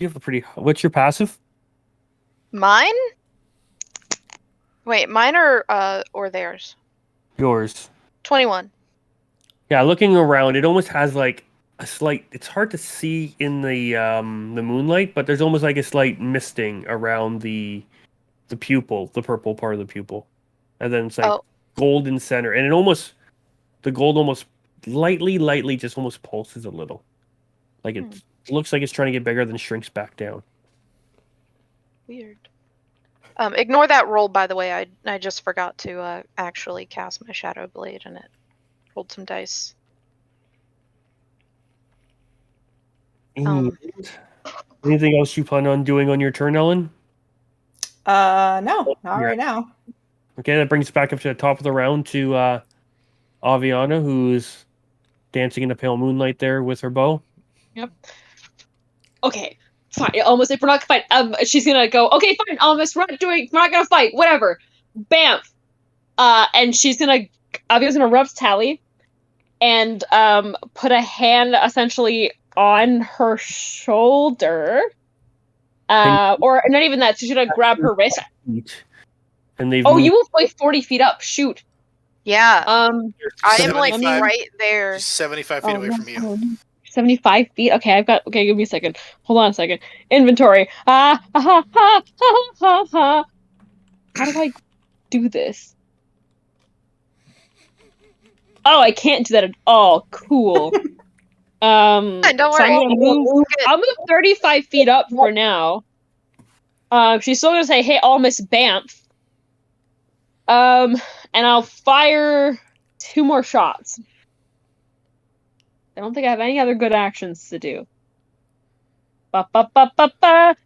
You have a pretty. What's your passive? Mine? Wait, mine or theirs? Yours. 21. Yeah, looking around, it almost has like a slight. It's hard to see in the moonlight, but there's almost like a slight misting around the pupil, the purple part of the pupil, and then it's like Oh. golden center, and the gold almost lightly just almost pulses a little, like it looks like it's trying to get bigger, then shrinks back down. Weird. Ignore that roll, by the way. I just forgot to actually cast my Shadow Blade, and it rolled some dice. Anything else you plan on doing on your turn, Ellen? No, not Yeah. right now. Okay, that brings us back up to the top of the round to Aviana, who's dancing in the pale moonlight there with her bow. Yep. Okay, fine. Almost if we're not gonna fight, she's gonna go. Okay, fine. Almost we're not gonna fight. Whatever. Bamf. And Avia's gonna rub Tally, and put a hand essentially on her shoulder. Or not even that. She's gonna grab her wrist. And they've Oh, moved you will play 40 feet up. Shoot. Yeah. I am like 75 right there. She's 75 feet away from you. 75 feet. Okay, okay, give me a second. Hold on a second. Inventory. Ha ha ha ha ha. How do I do this? Oh, I can't do that at all. Cool. Don't so worry. I'll move 35 feet up for now. She's still gonna say, "Hey, all Miss Bamf." And I'll fire 2 more shots. I don't think I have any other good actions to do. Ba ba ba ba ba.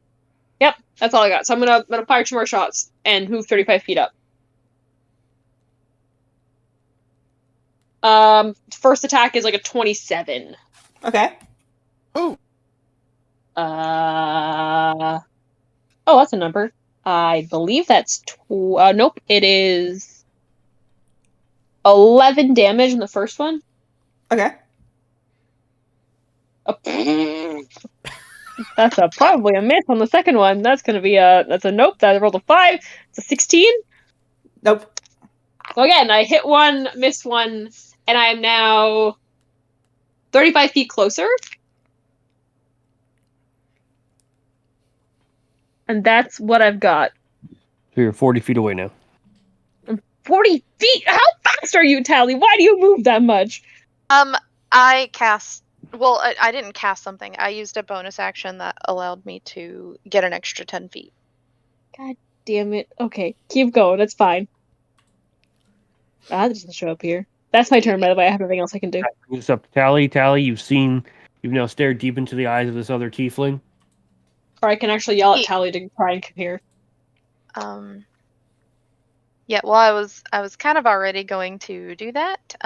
Yep, that's all I got. So I'm gonna fire 2 more shots and move 35 feet up. First attack is like a 27. Okay. Oh. Oh, that's a number. I believe that's nope. It is 11 damage in the first one. Okay. That's probably a miss on the second one. That's gonna be that's a nope. That rolled a 5. It's a 16. Nope. So again, I hit 1, miss 1, and I am now 35 feet closer. And that's what I've got. So you're 40 feet away now. 40 feet? How fast are you, Tally? Why do you move that much? I cast. Well, I didn't cast something. I used a bonus action that allowed me to get an extra 10 feet. God damn it. Okay, keep going. That's fine. That doesn't show up here. That's my turn, by the way. I have nothing else I can do. It's up to Tally. Tally, you've now stared deep into the eyes of this other tiefling. Or I can actually yell at Tally to try and come here. Yeah, well, I was kind of already going to do that.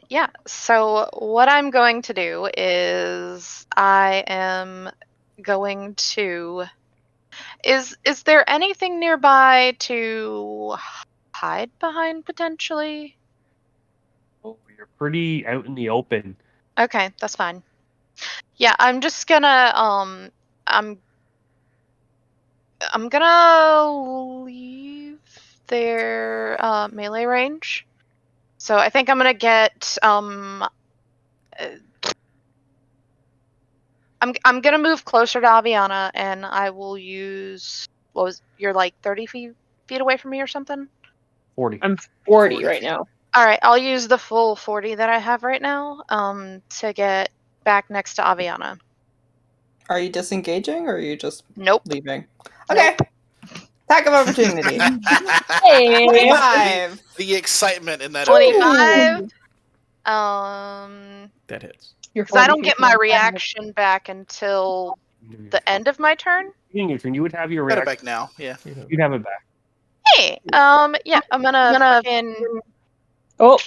Yeah. So what I'm going to do is I am going to. Is there anything nearby to hide behind potentially? Oh, you're pretty out in the open. Okay, that's fine. Yeah, I'm just gonna I'm gonna leave their melee range. So I think I'm gonna get I'm gonna move closer to Aviana, and I will use you're like 30 feet away from me or something? 40. I'm 40 right now. Alright, I'll use the full 40 that I have right now, to get back next to Aviana. Are you disengaging or are you just Nope. leaving? Okay. Attack of opportunity. Hey! 25. The excitement in that. 25. That hits. Because I don't get my reaction back until the end of my turn. In your turn, you would have your Got it reaction. back now. Yeah. You'd have it back. Hey, yeah, I'm gonna fucking. Oh,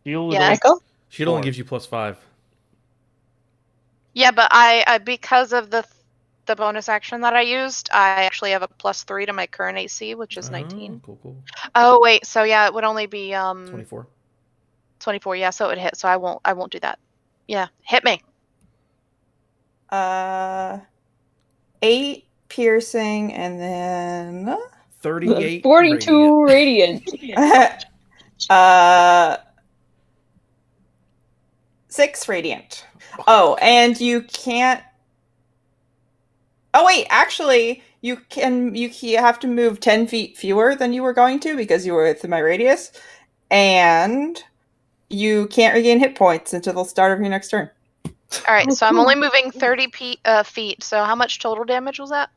Deal with Yeah. Echo? Shield only Four. gives you +5. Yeah, but I because of the bonus action that I used, I actually have a +3 to my current AC, which is 19. Cool. Oh wait, so yeah, it would only be 24. 24. Yeah, so it would hit. So I won't do that. Yeah, hit me. 8 piercing, and then 38 42 radiant. uh 6 radiant. Oh, and you can't. Oh wait, actually, you have to move 10 feet fewer than you were going to because you were within my radius, and you can't regain hit points until the start of your next turn. All right, Oh, so I'm cool. only moving 30 feet. So how much total damage was that?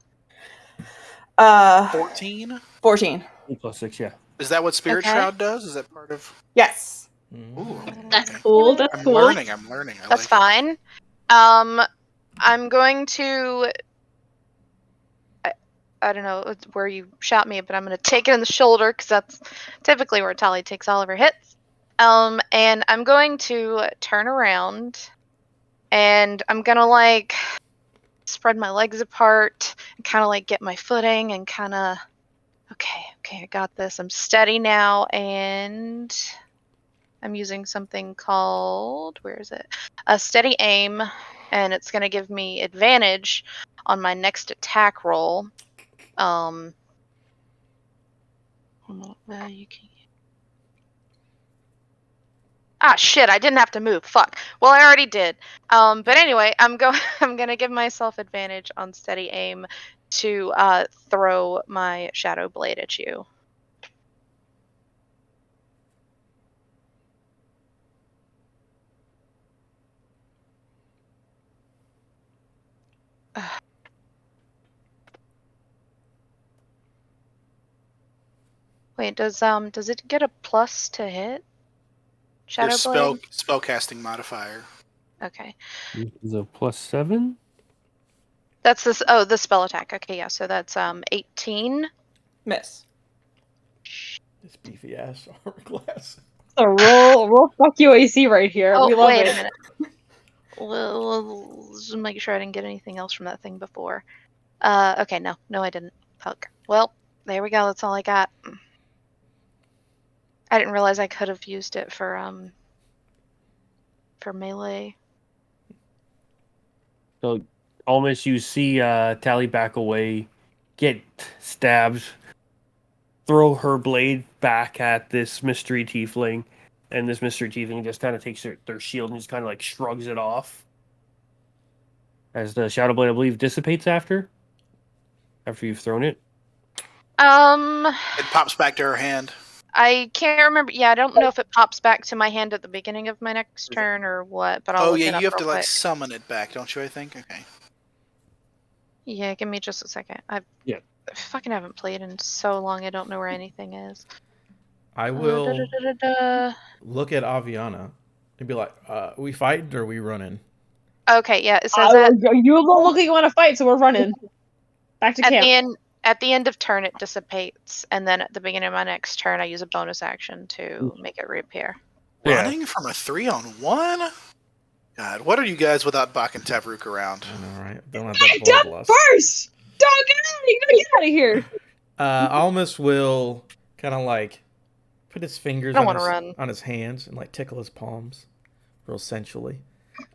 14? 14. 8+6, yeah. Is that what Spirit Okay. Shroud does? Is that part of? Yes. Ooh, That's okay. cool. That's I'm cool. learning. I'm learning. I That's like fine. I'm going to. I don't know where you shot me, but I'm going to take it in the shoulder because that's typically where Tali takes all of her hits. And I'm going to turn around, and I'm gonna like spread my legs apart and kind of like get my footing and kind of. Okay, I got this. I'm steady now, and I'm using something called, where is it? A steady aim, and it's going to give me advantage on my next attack roll. You can... Ah, shit! I didn't have to move. Fuck. Well, I already did. But anyway, I'm gonna give myself advantage on steady aim to throw my shadow blade at you. Wait, does it get a plus to hit? your Shadow blade? spellcasting modifier. Okay. Is a +7? That's this. Oh, the spell attack. Okay, yeah. So that's 18. Miss. This beefy ass armor class. A roll fuck UAC right here. Oh, we love wait it. a minute. We'll just make sure I didn't get anything else from that thing before. Okay, no, I didn't. Fuck. Well, there we go. That's all I got. I didn't realize I could have used it for melee. So, almost you see Tally back away, get stabbed, throw her blade back at this mystery tiefling, and this mystery tiefling just kind of takes their shield and just kind of like shrugs it off. As the shadow blade, I believe, dissipates after you've thrown it. It pops back to her hand. I can't remember. Yeah, I don't know if it pops back to my hand at the beginning of my next turn or what, but I'll Oh look yeah, it up you have real to like quick. summon it back, don't you? I think. Okay. Yeah, give me just a second. I fucking haven't played in so long. I don't know where anything is. I will Da-da-da-da-da. look at Aviana and be like, we fighting or we running? Okay, yeah, it says that You don't look like you want to fight, so we're running. Back to camp. at the end of turn it dissipates, and then at the beginning of my next turn I use a bonus action to make it reappear. Yeah. Running from a 3-on-1? God, what are you guys without Bach and Tavruk around? I know, right? Don't have that Backed up bloodlust. first! Don't get out of here! Almus will kind of like put his fingers I don't on wanna run. on his hands and like tickle his palms, real sensually.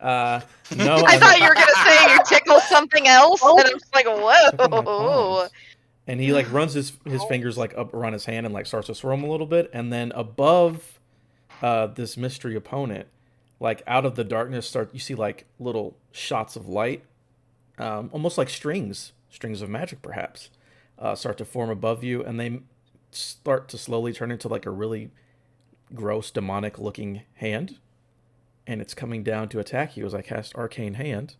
No, I thought you were gonna say you tickle something else, and I was like, tickle my whoa. palms. And he like runs his fingers like up around his hand and like starts to swirl him a little bit, and then above this mystery opponent, like out of the darkness, you see like little shots of light, almost like strings of magic perhaps, start to form above you, and they start to slowly turn into like a really gross demonic looking hand, and it's coming down to attack you as I cast Arcane Hand.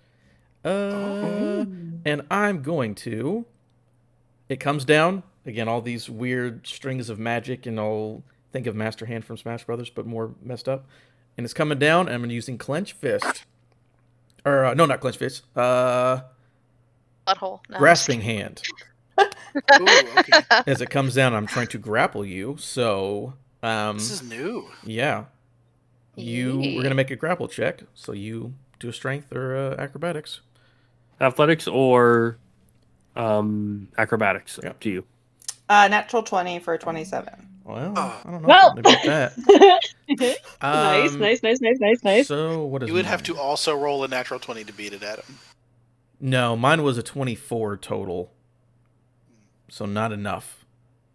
And I'm going to. It comes down again. All these weird strings of magic, and I'll think of Master Hand from Smash Brothers, but more messed up. And it's coming down, and I'm using Clench Fist. Or no, not Clench Fist. Butthole. No, Grasping Hand. Ooh, okay. As it comes down, I'm trying to grapple you. So, This is new. yeah, we're gonna make a grapple check. So you do a strength or acrobatics. Athletics or acrobatics, Yeah. up to you. Natural 20 for 27. Well, I don't know. Well. Maybe that. Nice. So what is You would have mine? to also roll a natural 20 to beat it, Adam. No, mine was a 24 total. So not enough.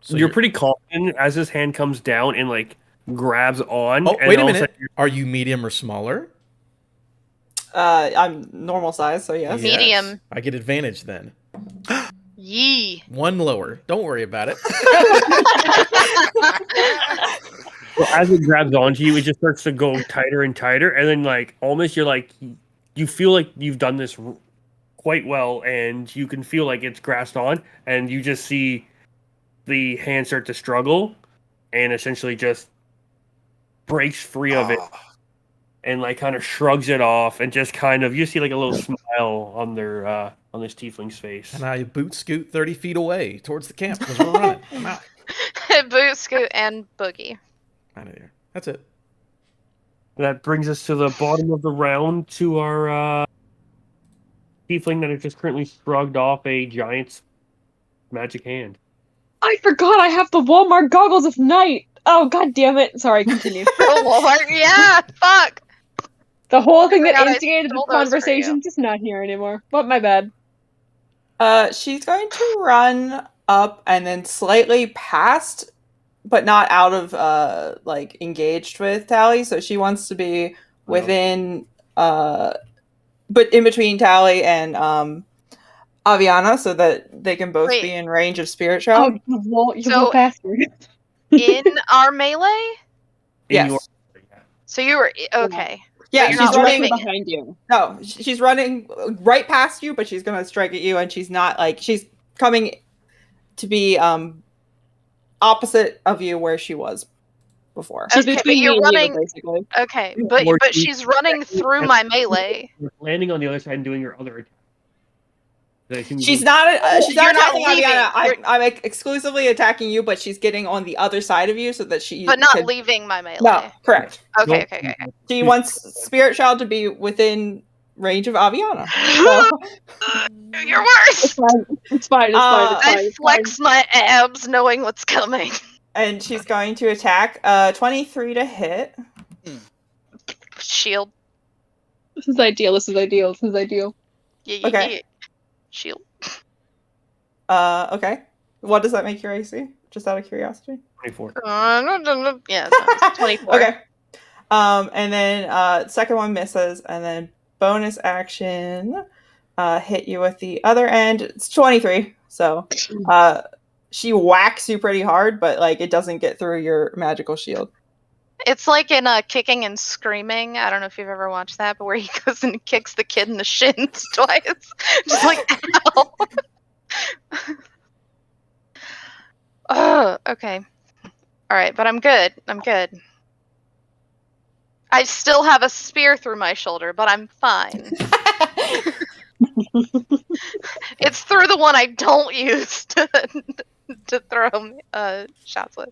So you're pretty confident as his hand comes down and like grabs on. Oh, and wait a all of minute. sudden Are you medium or smaller? I'm normal size, so yes. Yeah. Medium. I get advantage then. Yee. One lower. Don't worry about it. Well, as it grabs onto you, it just starts to go tighter and tighter, and then like almost you're like you feel like you've done this quite well, and you can feel like it's grasped on, and you just see the hand start to struggle, and essentially just breaks free of it, and like kind of shrugs it off, and just kind of you see like a little smile on their on this tiefling's face. And I boot scoot 30 feet away towards the camp because we're running. I'm out. Boot, scoot, and boogie. Out of here. That's it. That brings us to the bottom of the round to our tiefling that has just currently shrugged off a giant's magic hand. I forgot I have the Walmart goggles of night. Oh, god damn it. Sorry, continue. Walmart, yeah, fuck. The whole thing that forgot I instigated the stole those for conversation just not here anymore. But my bad. She's going to run up and then slightly past, but not out of like engaged with Tally. So she wants to be within but in between Tally and Aviana, so that they can both be in range of Spirit Shroud. Oh, you So- bastard. In our melee? Yes. So you were okay. Yeah, But she's you're not running leaving. behind you. No, she's running right past you, but she's gonna strike at you, and she's not like she's coming to be opposite of you where she was before. She's Okay, but between me you're and running. you, basically. Okay, but Or she's running through my melee. You're landing on the other side and doing your other attack. She's not. She's You're not not attacking leaving. Aviana. I'm exclusively attacking you, but she's getting on the other side of you so that she. But not could- leaving my melee. No, correct. Okay. She wants Spirit Child to be within range of Aviana. So, You're worse. It's fine. I flex my abs knowing what's coming. and she's going to attack 23 to hit. Shield. This is ideal. Yeah. Okay. Shield. Okay. What does that make your AC? Just out of curiosity. 24. Yeah, it's 24. Okay. And then second one misses, and then bonus action hit you with the other end. It's 23. So she whacks you pretty hard, but like it doesn't get through your magical shield. It's like in Kicking and Screaming. I don't know if you've ever watched that, but where he goes and kicks the kid in the shins twice. Just like, ow. Oh, okay. Alright, but I'm good. I still have a spear through my shoulder, but I'm fine. It's through the one I don't use to throw shots with.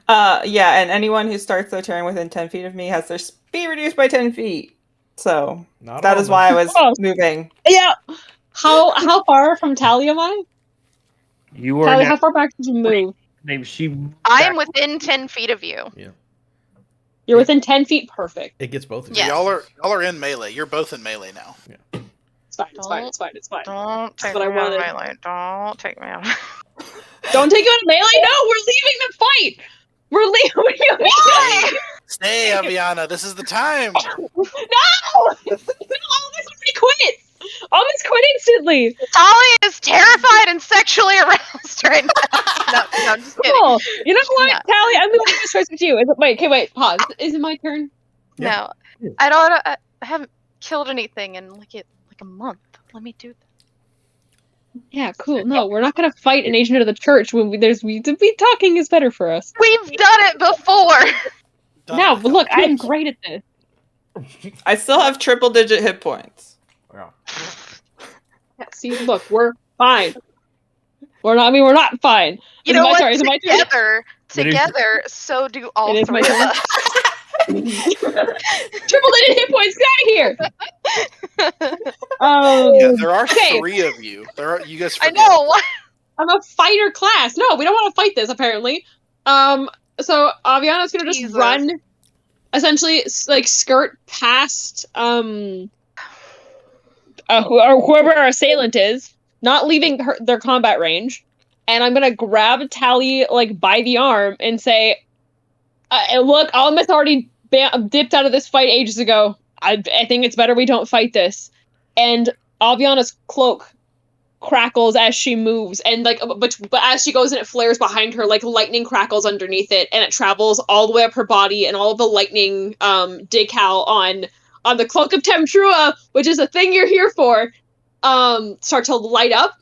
Yeah, and anyone who starts their turn within 10 feet of me has their speed reduced by 10 feet. So Not that all is of why I them. was moving. Yeah. How far from Tally am I? You are Tally, now how far back did you move? I am within 10 feet of you. Yeah. You're within 10 feet. Perfect. It gets both of Yeah. you. Y'all are in melee. You're both in melee now. It's fine. Don't take what me I out of wanted. melee. Don't take me out. Don't take you out of melee. No, we're leaving the fight. We're leaving. What do you mean? Stay, Aviana. This is the time. No! All this already quit. All this quit instantly. Tali is terrified and sexually aroused right now. No, I'm just kidding. Cool. You know what, No. Tally? I'm going to do this first with you. Wait. Pause. Is it my turn? No, I haven't killed anything in like a month. Let me do that. Yeah, cool. No, we're not going to fight an agent of the church when talking is better for us. We've done it before. Done No, it. but look, I'm great at this. I still have triple digit hit points. Wow. Yeah, see, look, we're fine. We're not fine. You Is it know my what? turn? Is it my turn? Together, so do all It is my three of turn. us. Triple digit hit points. Get out of here. Yeah, there are okay. 3 of you. You guys. I Forget. know. What? I'm a fighter class. No, we don't want to fight this, apparently. So Aviana's gonna just Jesus. run, essentially, like, skirt past, or whoever our assailant is, not leaving their combat range, and I'm gonna grab Tally, like, by the arm and say, look, Almas already dipped out of this fight ages ago. I think it's better we don't fight this. And Aviana's cloak crackles as she moves, and like, but as she goes and it flares behind her, like lightning crackles underneath it, and it travels all the way up her body, and all of the lightning decal on the cloak of Temtrua, which is a thing you're here for, start to light up.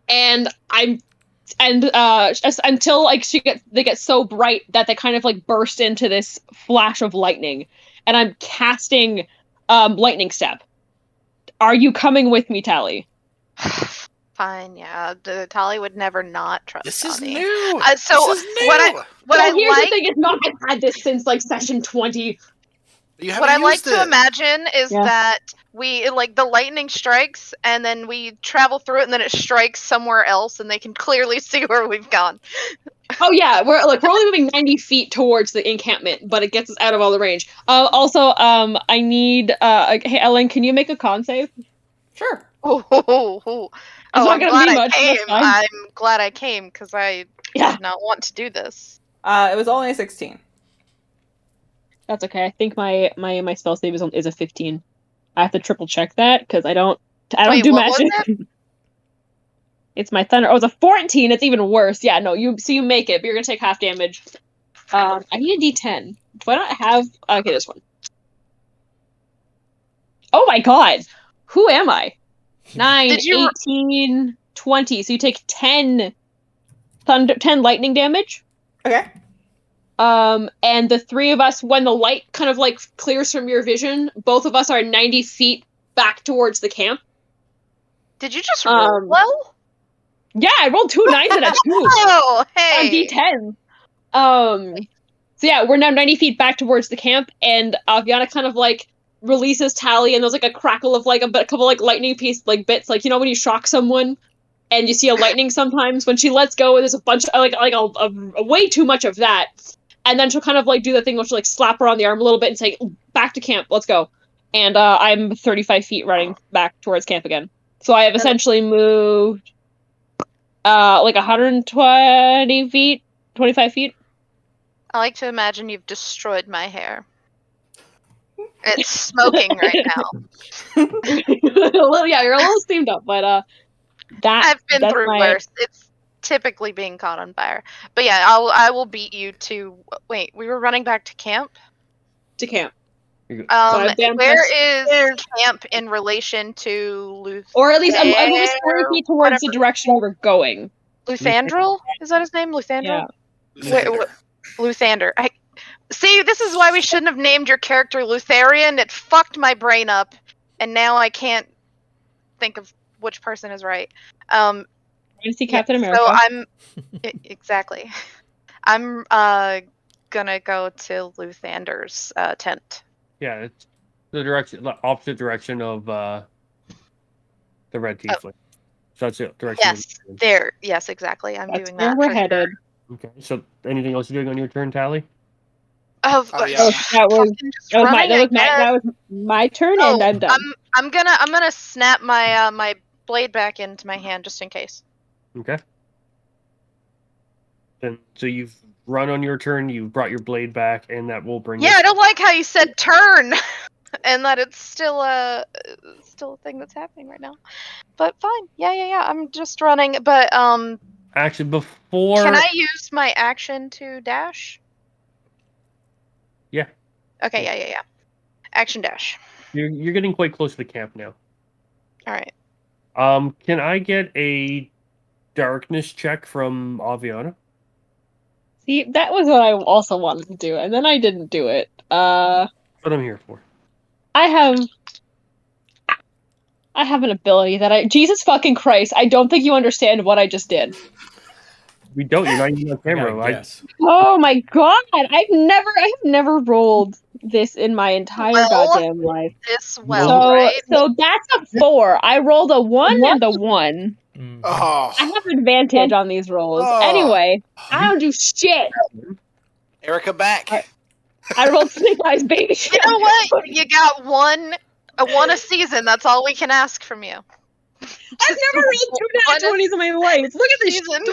And until like they get so bright that they kind of like burst into this flash of lightning, and I'm casting lightning step. Are you coming with me, Tally? Fine, yeah. Tali would never not trust This is Tali. new. So this is new. what So I here's like, the thing: it's not. I've had this since like session 20. You what I haven't like used to it. imagine is Yeah. that we like the lightning strikes, and then we travel through it, and then it strikes somewhere else, and they can clearly see where we've gone. Oh yeah, we're only moving 90 feet towards the encampment, but it gets us out of all the range. Also, I need hey Ellen, can you make a con save? Sure. Oh, It's not I'm gonna glad be I much, but that's came. fine. I'm glad I came because I Yeah, did not want to do this. It was only a 16. that's okay. I think my spell save is a 15. I have to triple check that because I don't Wait, do what was magic. It's my thunder. Oh, it's a 14. It's even worse. Yeah, no, you make it, but you're gonna take half damage. I need a D10. Do I not have? Okay, this one. Oh my god, who am I? 9, Did you- 18, 20. So you take 10 lightning damage. Okay. And the three of us, when the light kind of like clears from your vision, both of us are 90 feet back towards the camp. Did you just roll well? Yeah, I rolled 2 9s and a 2 Oh, on hey. D10. So yeah, we're now 90 feet back towards the camp, and Aviana kind of like releases Tally, and there's like a crackle of like a couple like lightning like bits, like, you know when you shock someone and you see a lightning sometimes. When she lets go, there's a bunch of like a way too much of that, and then she'll kind of like do the thing where she'll like slap her on the arm a little bit and say, "Back to camp, let's go." And I'm 35 feet running back towards camp again. So I have essentially moved like 120 feet, 25 feet. I like to imagine you've destroyed my hair. It's smoking right now. Well, yeah, you're a little steamed up, but I've been that's through my... worse. It's typically being caught on fire. But yeah, I will beat you to. Wait, we were running back to camp. To camp. Where is camp in relation to Luth? Or at least I'm just 40 feet towards the direction we're going. Luthandrel? Is that his name? Luthandrel? Yeah. Wait, Luthander. See, this is why we shouldn't have named your character Lutharian. It fucked my brain up, and now I can't think of which person is right. Trying to see Captain America. So I'm exactly. I'm gonna go to Luthander's tent. Yeah, it's the opposite direction of the red tiefling. So that's the direction. Yes, there. Yes, exactly. I'm That's doing where that. we're headed. Sure. Okay. So anything else you're doing on your turn, Tally? yeah. That was my turn, and I'm done. I'm gonna snap my my blade back into my hand just in case. Okay. Then so you've run on your turn. You've brought your blade back, and that will bring. Yeah, I don't like how you said turn, and that it's still a thing that's happening right now. But fine. Yeah. I'm just running, but Actually, before. Can I use my action to dash? Yeah. Okay. Yeah. Action dash. You're getting quite close to the camp now. All right. Can I get a darkness check from Aviana? See, that was what I also wanted to do, and then I didn't do it. That's what I'm here for. I have an ability that Jesus fucking Christ, I don't think you understand what I just did. We don't. You're not even on camera. Yes. Oh my god! I have never rolled this in my entire Well, goddamn life. This well, So, right? so that's a 4. I rolled a 1 and a 1. Mhm. Oh, I have advantage on these rolls. Oh. Anyway, I don't do shit. Erica back. I rolled snake eyes, baby. You know what? You got one a season. That's all we can ask from you. I've never rolled 2 nat 20s in my life. Look at this. Season.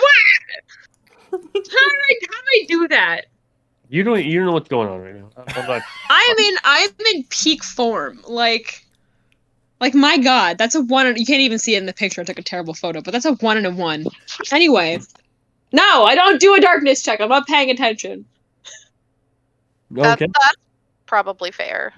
How did I do that? You don't know what's going on right now. I'm in peak form. Like my god, that's a 1. You can't even see it in the picture. I took a terrible photo, but that's a 1 and a 1. Anyway, no, I don't do a darkness check. I'm not paying attention. Okay. That's probably fair.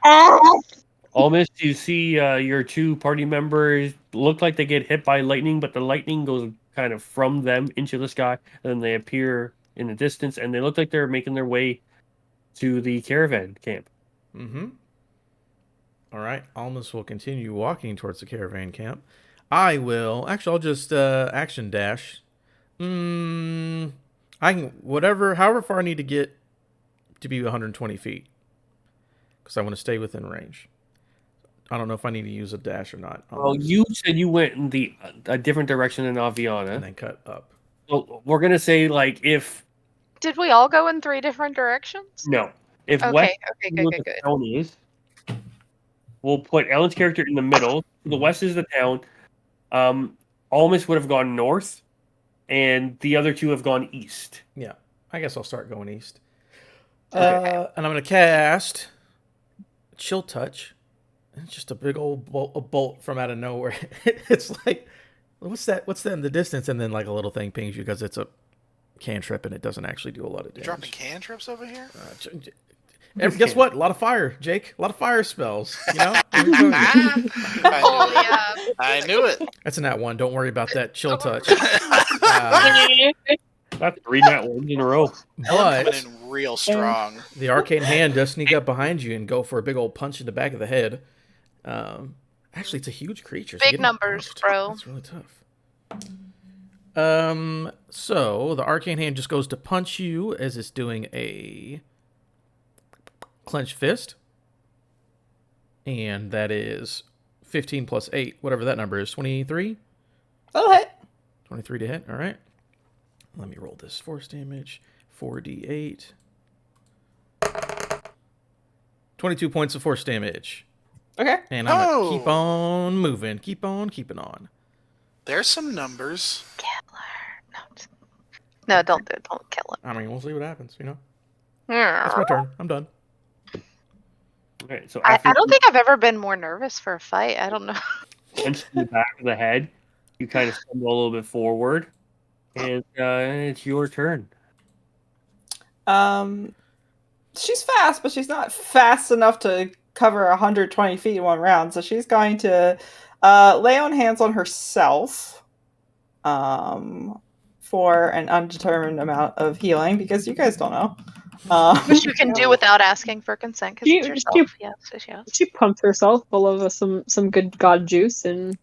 Almost, you see your 2 party members look like they get hit by lightning, but the lightning goes kind of from them into the sky, and then they appear in the distance, and they look like they're making their way to the caravan camp. Mm-hmm. All right. Almas will continue walking towards the caravan camp. I will. Actually, I'll just action dash. I can however far I need to get to be 120 feet, because I want to stay within range. I don't know if I need to use a dash or not. Well, you said you went in a different direction than Aviana. And then cut up. So we're gonna say, like, if Did we all go in 3 different directions? no, if Okay, west okay, is where good. the town is, we'll put Ellen's character in the middle. The west is the town. Almas would have gone north, and the other 2 have gone east. Yeah. I guess I'll start going east. Okay. And I'm going to cast Chill Touch. It's just a big old bolt from out of nowhere. It's like, what's that? What's that in the distance? And then like a little thing pings you because it's a cantrip and it doesn't actually do a lot of damage. Dropping cantrips over here? Guess what? A lot of fire, Jake. A lot of fire spells. You know? Oh yeah. I knew it. That's a nat 1. Don't worry about that. Chill Touch. That's 3 nat 1s in a row. Coming But in real strong. the arcane hand does sneak up behind you and go for a big old punch in the back of the head. Actually, it's a huge creature. So Big getting numbers, punched, bro. That's really tough. So the arcane hand just goes to punch you as it's doing a clenched fist, and that is 15 plus 8, whatever that number is, 23. That'll hit. 23 to hit. All right. Let me roll this force damage. 4d8. 22 points of force damage. Okay. And I'm going to keep on moving. Keep on keeping on. There's some numbers. No, don't do it. Don't kill him. I mean, we'll see what happens, you know? That's my turn. I'm done. Okay, so I after don't think I've ever been more nervous for a fight. I don't know. you punch in the back of the head, you kind of stumble a little bit forward, and it's your turn. She's fast, but she's not fast enough to cover 120 feet in one round. So she's going to lay on hands on herself for an undetermined amount of healing, because you guys don't know. Which you can do without asking for consent because it's yourself. Yes. She pumped herself full of some good god juice and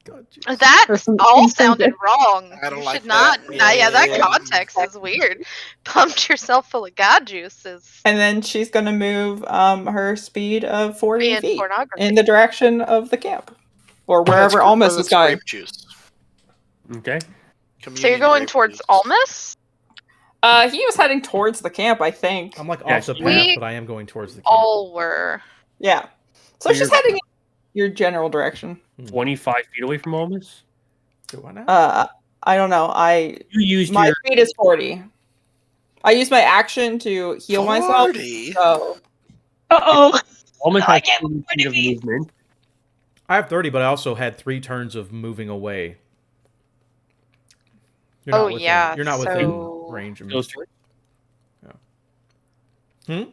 That Or some all incentive. sounded wrong. I don't You like should not. that. Yeah, That yeah. context is weird. Pumped yourself full of god juices. And then she's going to move her speed of 40 Being feet pornography. in the direction of the camp, or That's wherever Almas is going. grape juice. Okay. So you're Communion going grape towards juice. Almas? He was heading towards the camp, I think. I'm like Yeah, off the path, we but I am going towards the camp. All were. Yeah. So So she's you're- heading in your general direction. 25 feet away from Almas. Do I now? I don't know. You used My your speed is 40. I use my action to heal myself. 40? So uh-oh. Almas I has can't 30 feet of movement. I have 30, but I also had 3 turns of moving away. You're Oh, within, yeah, You're not so- within range of me. Those turns. Hmm?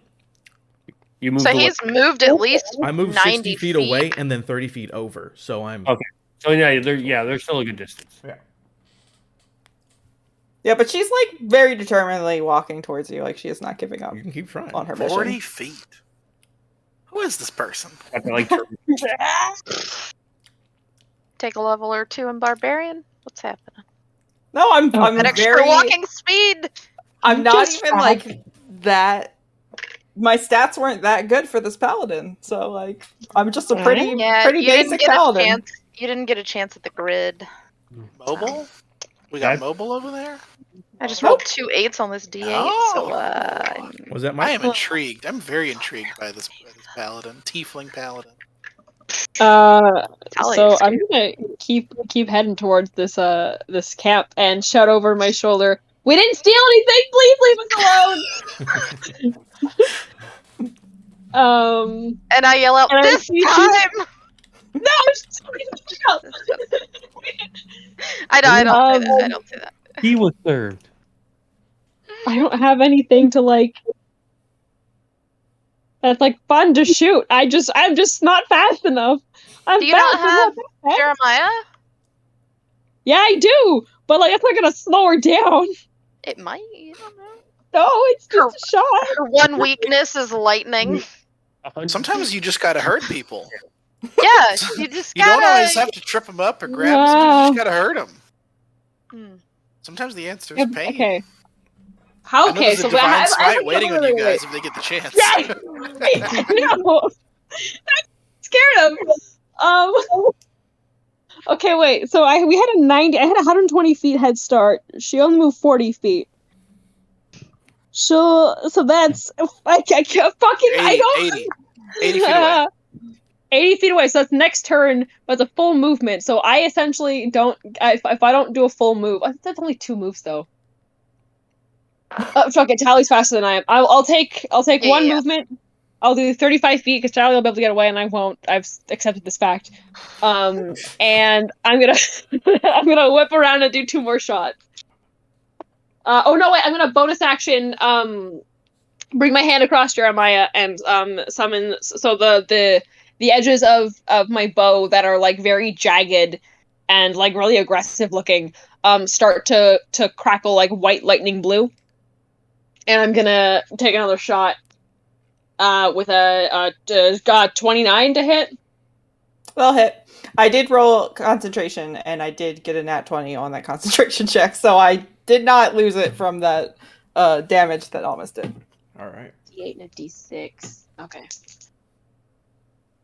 You moved So away. he's moved at least I moved 90 60 feet away and then 30 feet over. So I'm... Okay. So they're still a good distance. yeah, but she's like very determinedly walking towards you, like she is not giving up You can keep trying. on her mission. 40 feet. Who is this person? After like turn. take a level or 2 in Barbarian. What's happening? No, I'm An extra very walking speed. I'm not Just even like that my stats weren't that good for this paladin, so like I'm just a pretty Yeah, you didn't basic get paladin. a chance. You didn't get a chance at the grid. Mobile? We got That- mobile over there? I just Nope. rolled 2 8s on this D8, so Was that I my? am intrigued. I'm very intrigued by this paladin. Tiefling paladin. Tally So is I'm gonna keep heading towards this camp and shout over my shoulder. We didn't steal anything. Please leave us alone. and I yell out, and I "This see- time!" No, shut up. I don't say that. I Um, don't say that. He was served. I don't have anything to like. That's like fun to shoot. I'm just not fast enough. I'm Do you fast, not but have not fast. Jeremiah? Yeah, I do, but like that's not gonna slow her down. It might. You don't know. No, it's just a shot. Her one weakness is lightning. 100. Sometimes you just gotta hurt people. Yeah, you just You don't gotta. always have to trip them up or grab them. Sometimes you just gotta hurt them. Hmm. Sometimes the answer is pain. Okay. I know Okay, there's a so divine smite have waiting on you guys if they get the chance. Yeah, no, I'm scared of. Okay, wait. So we had a 90. I had a 120 feet head start. She only moved 40 feet. So that's I can't fucking 80, I don't 80 feet away. 80 feet away. So that's next turn, but it's a full movement. So I essentially don't. If I don't do a full move, I think that's only 2 moves though. Fuck it. Tally's faster than I am. I'll take one Yeah. movement. I'll do 35 feet because Tally will be able to get away, and I won't. I've accepted this fact. And I'm gonna I'm gonna whip around and do 2 more shots. Oh no, wait! I'm gonna bonus action. Bring my hand across Jeremiah and summon. So the edges of my bow that are like very jagged and like really aggressive looking start to crackle like white lightning blue. And I'm gonna take another shot with a 29 to hit. Well hit. I did roll concentration, and I did get a nat 20 on that concentration check, so I did not lose it from that damage that almost did. All right. D8 and a D6. Okay.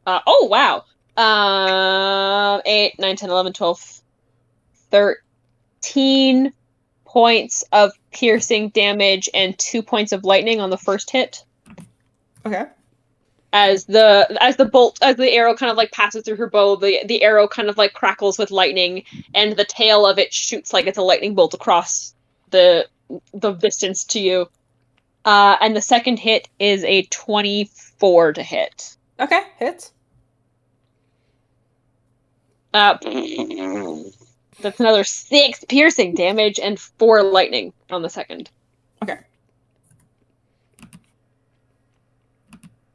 Oh, wow. 8, 9, 10, 11, 12, 13 points of piercing damage and 2 points of lightning on the first hit. Okay. As the arrow kind of like passes through her bow, the arrow kind of like crackles with lightning, and the tail of it shoots like it's a lightning bolt across the distance to you. And the second hit is a 24 to hit. Okay, hits. That's another 6 piercing damage and 4 lightning on the second. Okay.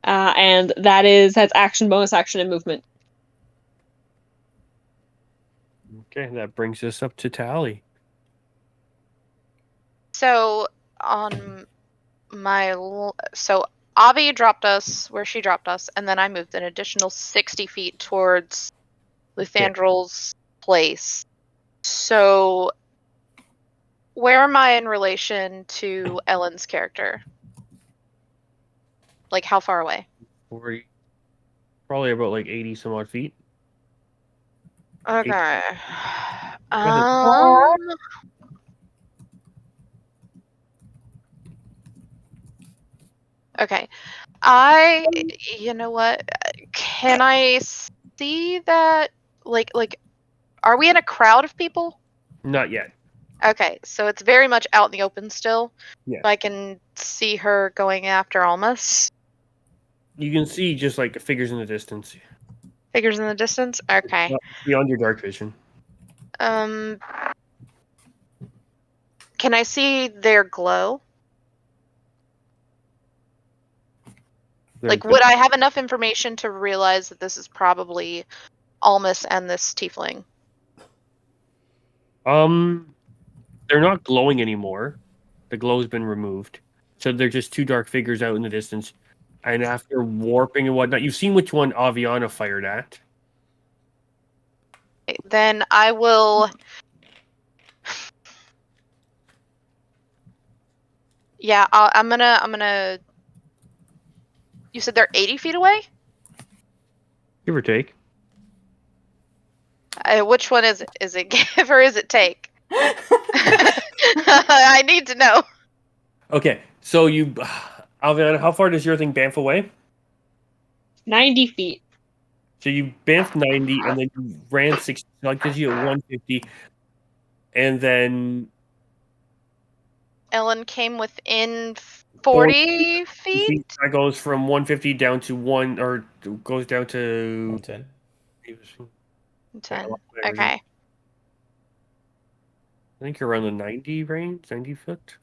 And that's action, bonus action, and movement. Okay, that brings us up to Tally. So on so Avi dropped us where she dropped us, and then I moved an additional 60 feet towards Luthandrel's place. So where am I in relation to Ellen's character? Like how far away? Probably about like 80 some odd feet. Okay. Okay. You know what? Can I see that? Like, are we in a crowd of people? Not yet. Okay, so it's very much out in the open still. Yes. I can see her going after Almas. You can see just like figures in the distance. Figures in the distance? Okay. Beyond your dark vision. Can I see their glow? Like, would I have enough information to realize that this is probably Almas and this tiefling? They're not glowing anymore. The glow's been removed. So they're just 2 dark figures out in the distance. And after warping and whatnot, you've seen which one Aviana fired at. Then I will... Yeah, I'm gonna You said they're 80 feet away? Give or take. Which one is it? Is it give or is it take? I need to know. Okay, so you, Alviana, how far does your thing bamf away? 90 feet. So you bamfed 90, and then you ran 60. So that gives you a 150. And then Ellen came within 40 feet? that goes from 150 down to 1, or goes down to 110. 10. whatever. Okay. I think you're around the 90 range, 90 foot.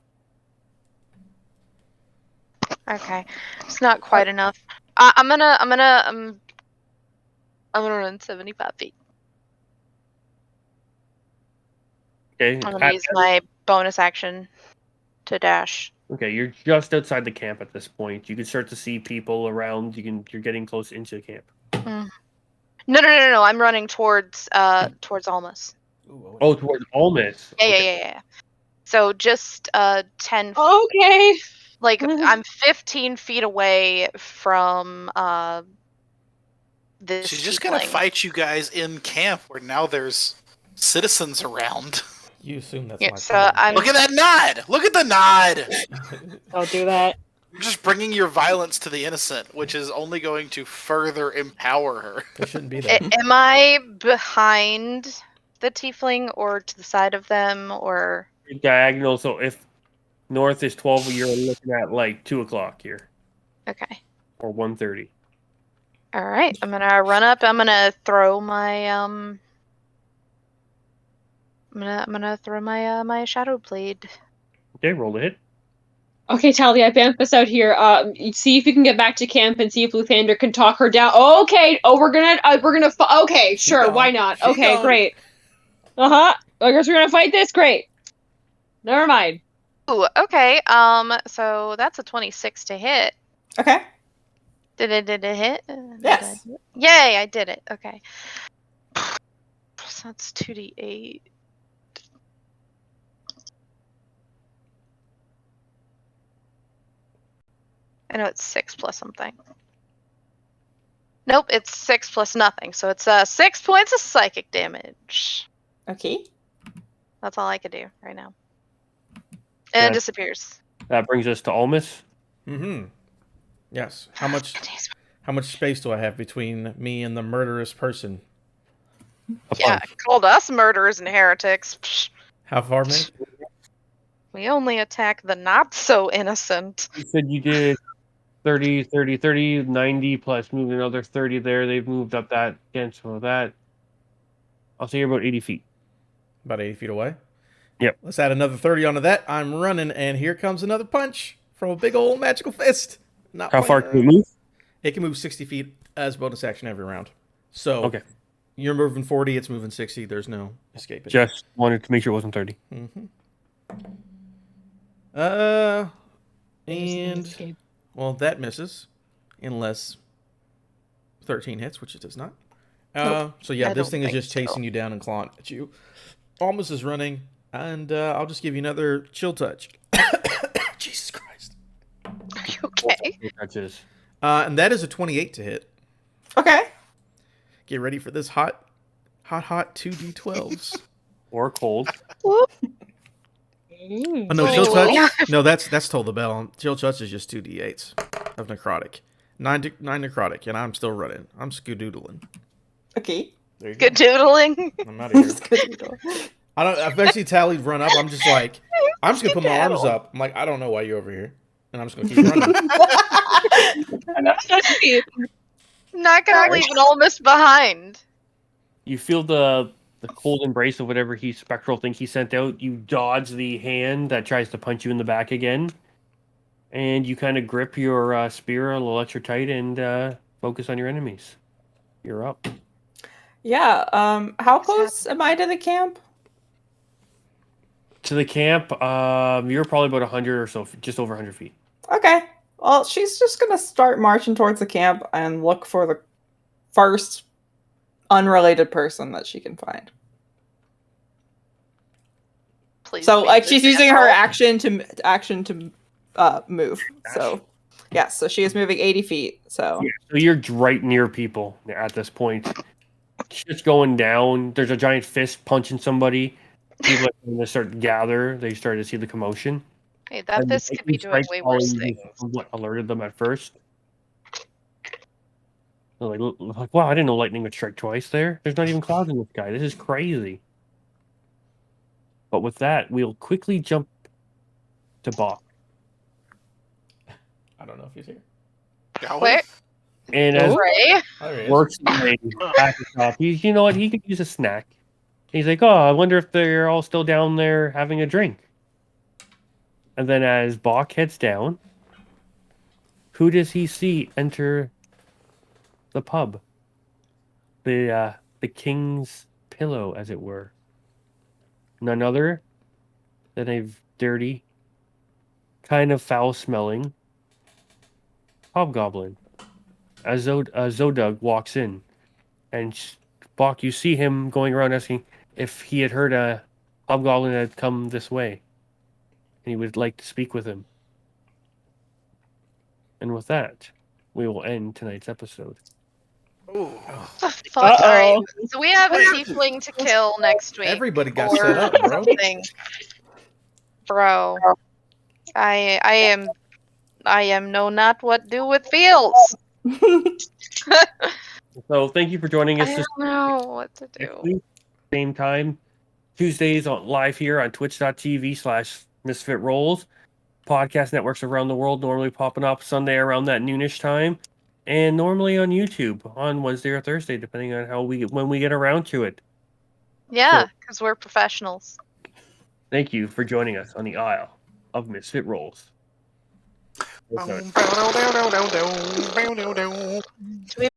Okay. It's not quite enough. I'm gonna run 75 feet. Okay. I'm gonna use my bonus action to dash. Okay, you're just outside the camp at this point. You can start to see people around. You're getting close into the camp. No. I'm running towards Almas. Ooh, Oh, towards Almas. Yeah, Okay. yeah. So just 10. Okay. Like I'm 15 feet away from this. She's just gonna tiefling. fight you guys in camp where now there's citizens around. You assume that's Yeah, my so plan. I'm Look at that nod! Look at the nod! Don't do that. You're just bringing your violence to the innocent, which is only going to further empower her. There shouldn't be that. Am I behind the tiefling or to the side of them or? Diagonal. So if north is 12, you're looking at like 2 o'clock here, Okay. or 1:30. All right. I'm gonna run up. I'm gonna throw my I'm gonna throw my my shadow blade. Okay, roll the hit. Okay, Talia, I bamf us out here. See if you can get back to camp and see if Luthander can talk her down. Okay. Oh, we're gonna. Okay, She sure. gone. Why not? She Okay, gone. great. I guess we're gonna fight this. Great. Never mind. Ooh. Okay. So that's a 26 to hit. Okay. Did it hit? Yes. Yay! I did it. Okay. So that's 2d8. I know it's 6 plus something. Nope, it's 6 plus nothing. So it's 6 points of psychic damage. Okay. That's all I could do right now. And it That- disappears. That brings us to Almas. Mm-hmm. Yes. How much space do I have between me and the murderous person? Yeah, called us murderers and heretics. Psh, How far, mate? we only attack the not so innocent. You said you did 30, 30, 30, 90 plus move another 30 there. They've moved up that again, so that I'll say you're about 80 feet. About 80 feet away? Yep. Let's add another 30 onto that. I'm running, and here comes another punch from a big old magical fist. Not How far playing can it around. move? It can move 60 feet as bonus action every round. So Okay. you're moving 40, it's moving 60. There's no escaping. Just wanted to make sure it wasn't 30. Mm-hmm. And well, that misses, unless 13 hits, which it does not. So yeah, I this don't thing is think just so. chasing you down and clawing at you. Almost is running, and I'll just give you another chill touch. Jesus Christ! Are you okay? Touches. And that is a 28 to hit. Okay. Get ready for this hot 2d12s. Or cold. Oh, no, chill Oh. touch. No, that's toll the bell. Chill touch is just 2d8s of necrotic. 9 necrotic, and I'm still running. I'm skedoodling. Okay. There you Good doodling. go. I'm out of here. I've actually tallied run up. I'm just like, I'm just gonna put my arms Skedaddle. up. I'm like, I don't know why you're over here, and I'm just gonna keep running. Not gonna leave an almost behind. You feel the cold embrace of whatever spectral thing he sent out. You dodge the hand that tries to punch you in the back again. And you kind of grip your spear a little extra tight and focus on your enemies. You're up. Yeah. How close am I to the camp? To the camp, you're probably about 100 or so, just over 100 feet. Okay. Well, she's just gonna start marching towards the camp and look for the first unrelated person that she can find. Please. So, be like, the she's using her asshole. action to move. So, Yes, so she is moving 80 feet. So Yeah, so you're right near people at this point. Shit's going down. There's a giant fist punching somebody. People are going to start to gather. They start to see the commotion. Hey, that And fist could be lightning doing strikes way following worse you things. what alerted them at first. They're like, wow, I didn't know lightning would strike twice there. There's not even clouds in the sky. This is crazy. But with that, we'll quickly jump to Bach. I don't know if he's here. Where? And as Ray? Oh, there he is. works away at the top, you know what? He could use a snack. He's like, oh, I wonder if they're all still down there having a drink. And then as Bach heads down, who does he see enter the pub? The king's pillow, as it were. None other than a dirty, kind of foul-smelling hobgoblin. As Zodug walks in, and Bach, you see him going around asking if he had heard a hobgoblin had come this way, and he would like to speak with him. And with that, we will end tonight's episode. Ooh. Fuck. All right. Uh-oh. So we have a tiefling to kill next week. Everybody got or set up, bro. something. Bro, I am know not what do with fields. So thank you for joining us I this don't know what to next do. week, same time, Tuesdays on live here on twitch.tv/Misfit Rolls. Podcast networks around the world normally popping up Sunday around that noonish time, and normally on YouTube on Wednesday or Thursday, depending on when we get around to it. Yeah, because we're professionals. Thank you for joining us on the Isle of Misfit Rolls. Bow, bow, dow, dow, dow, dow, dow, dow, dow.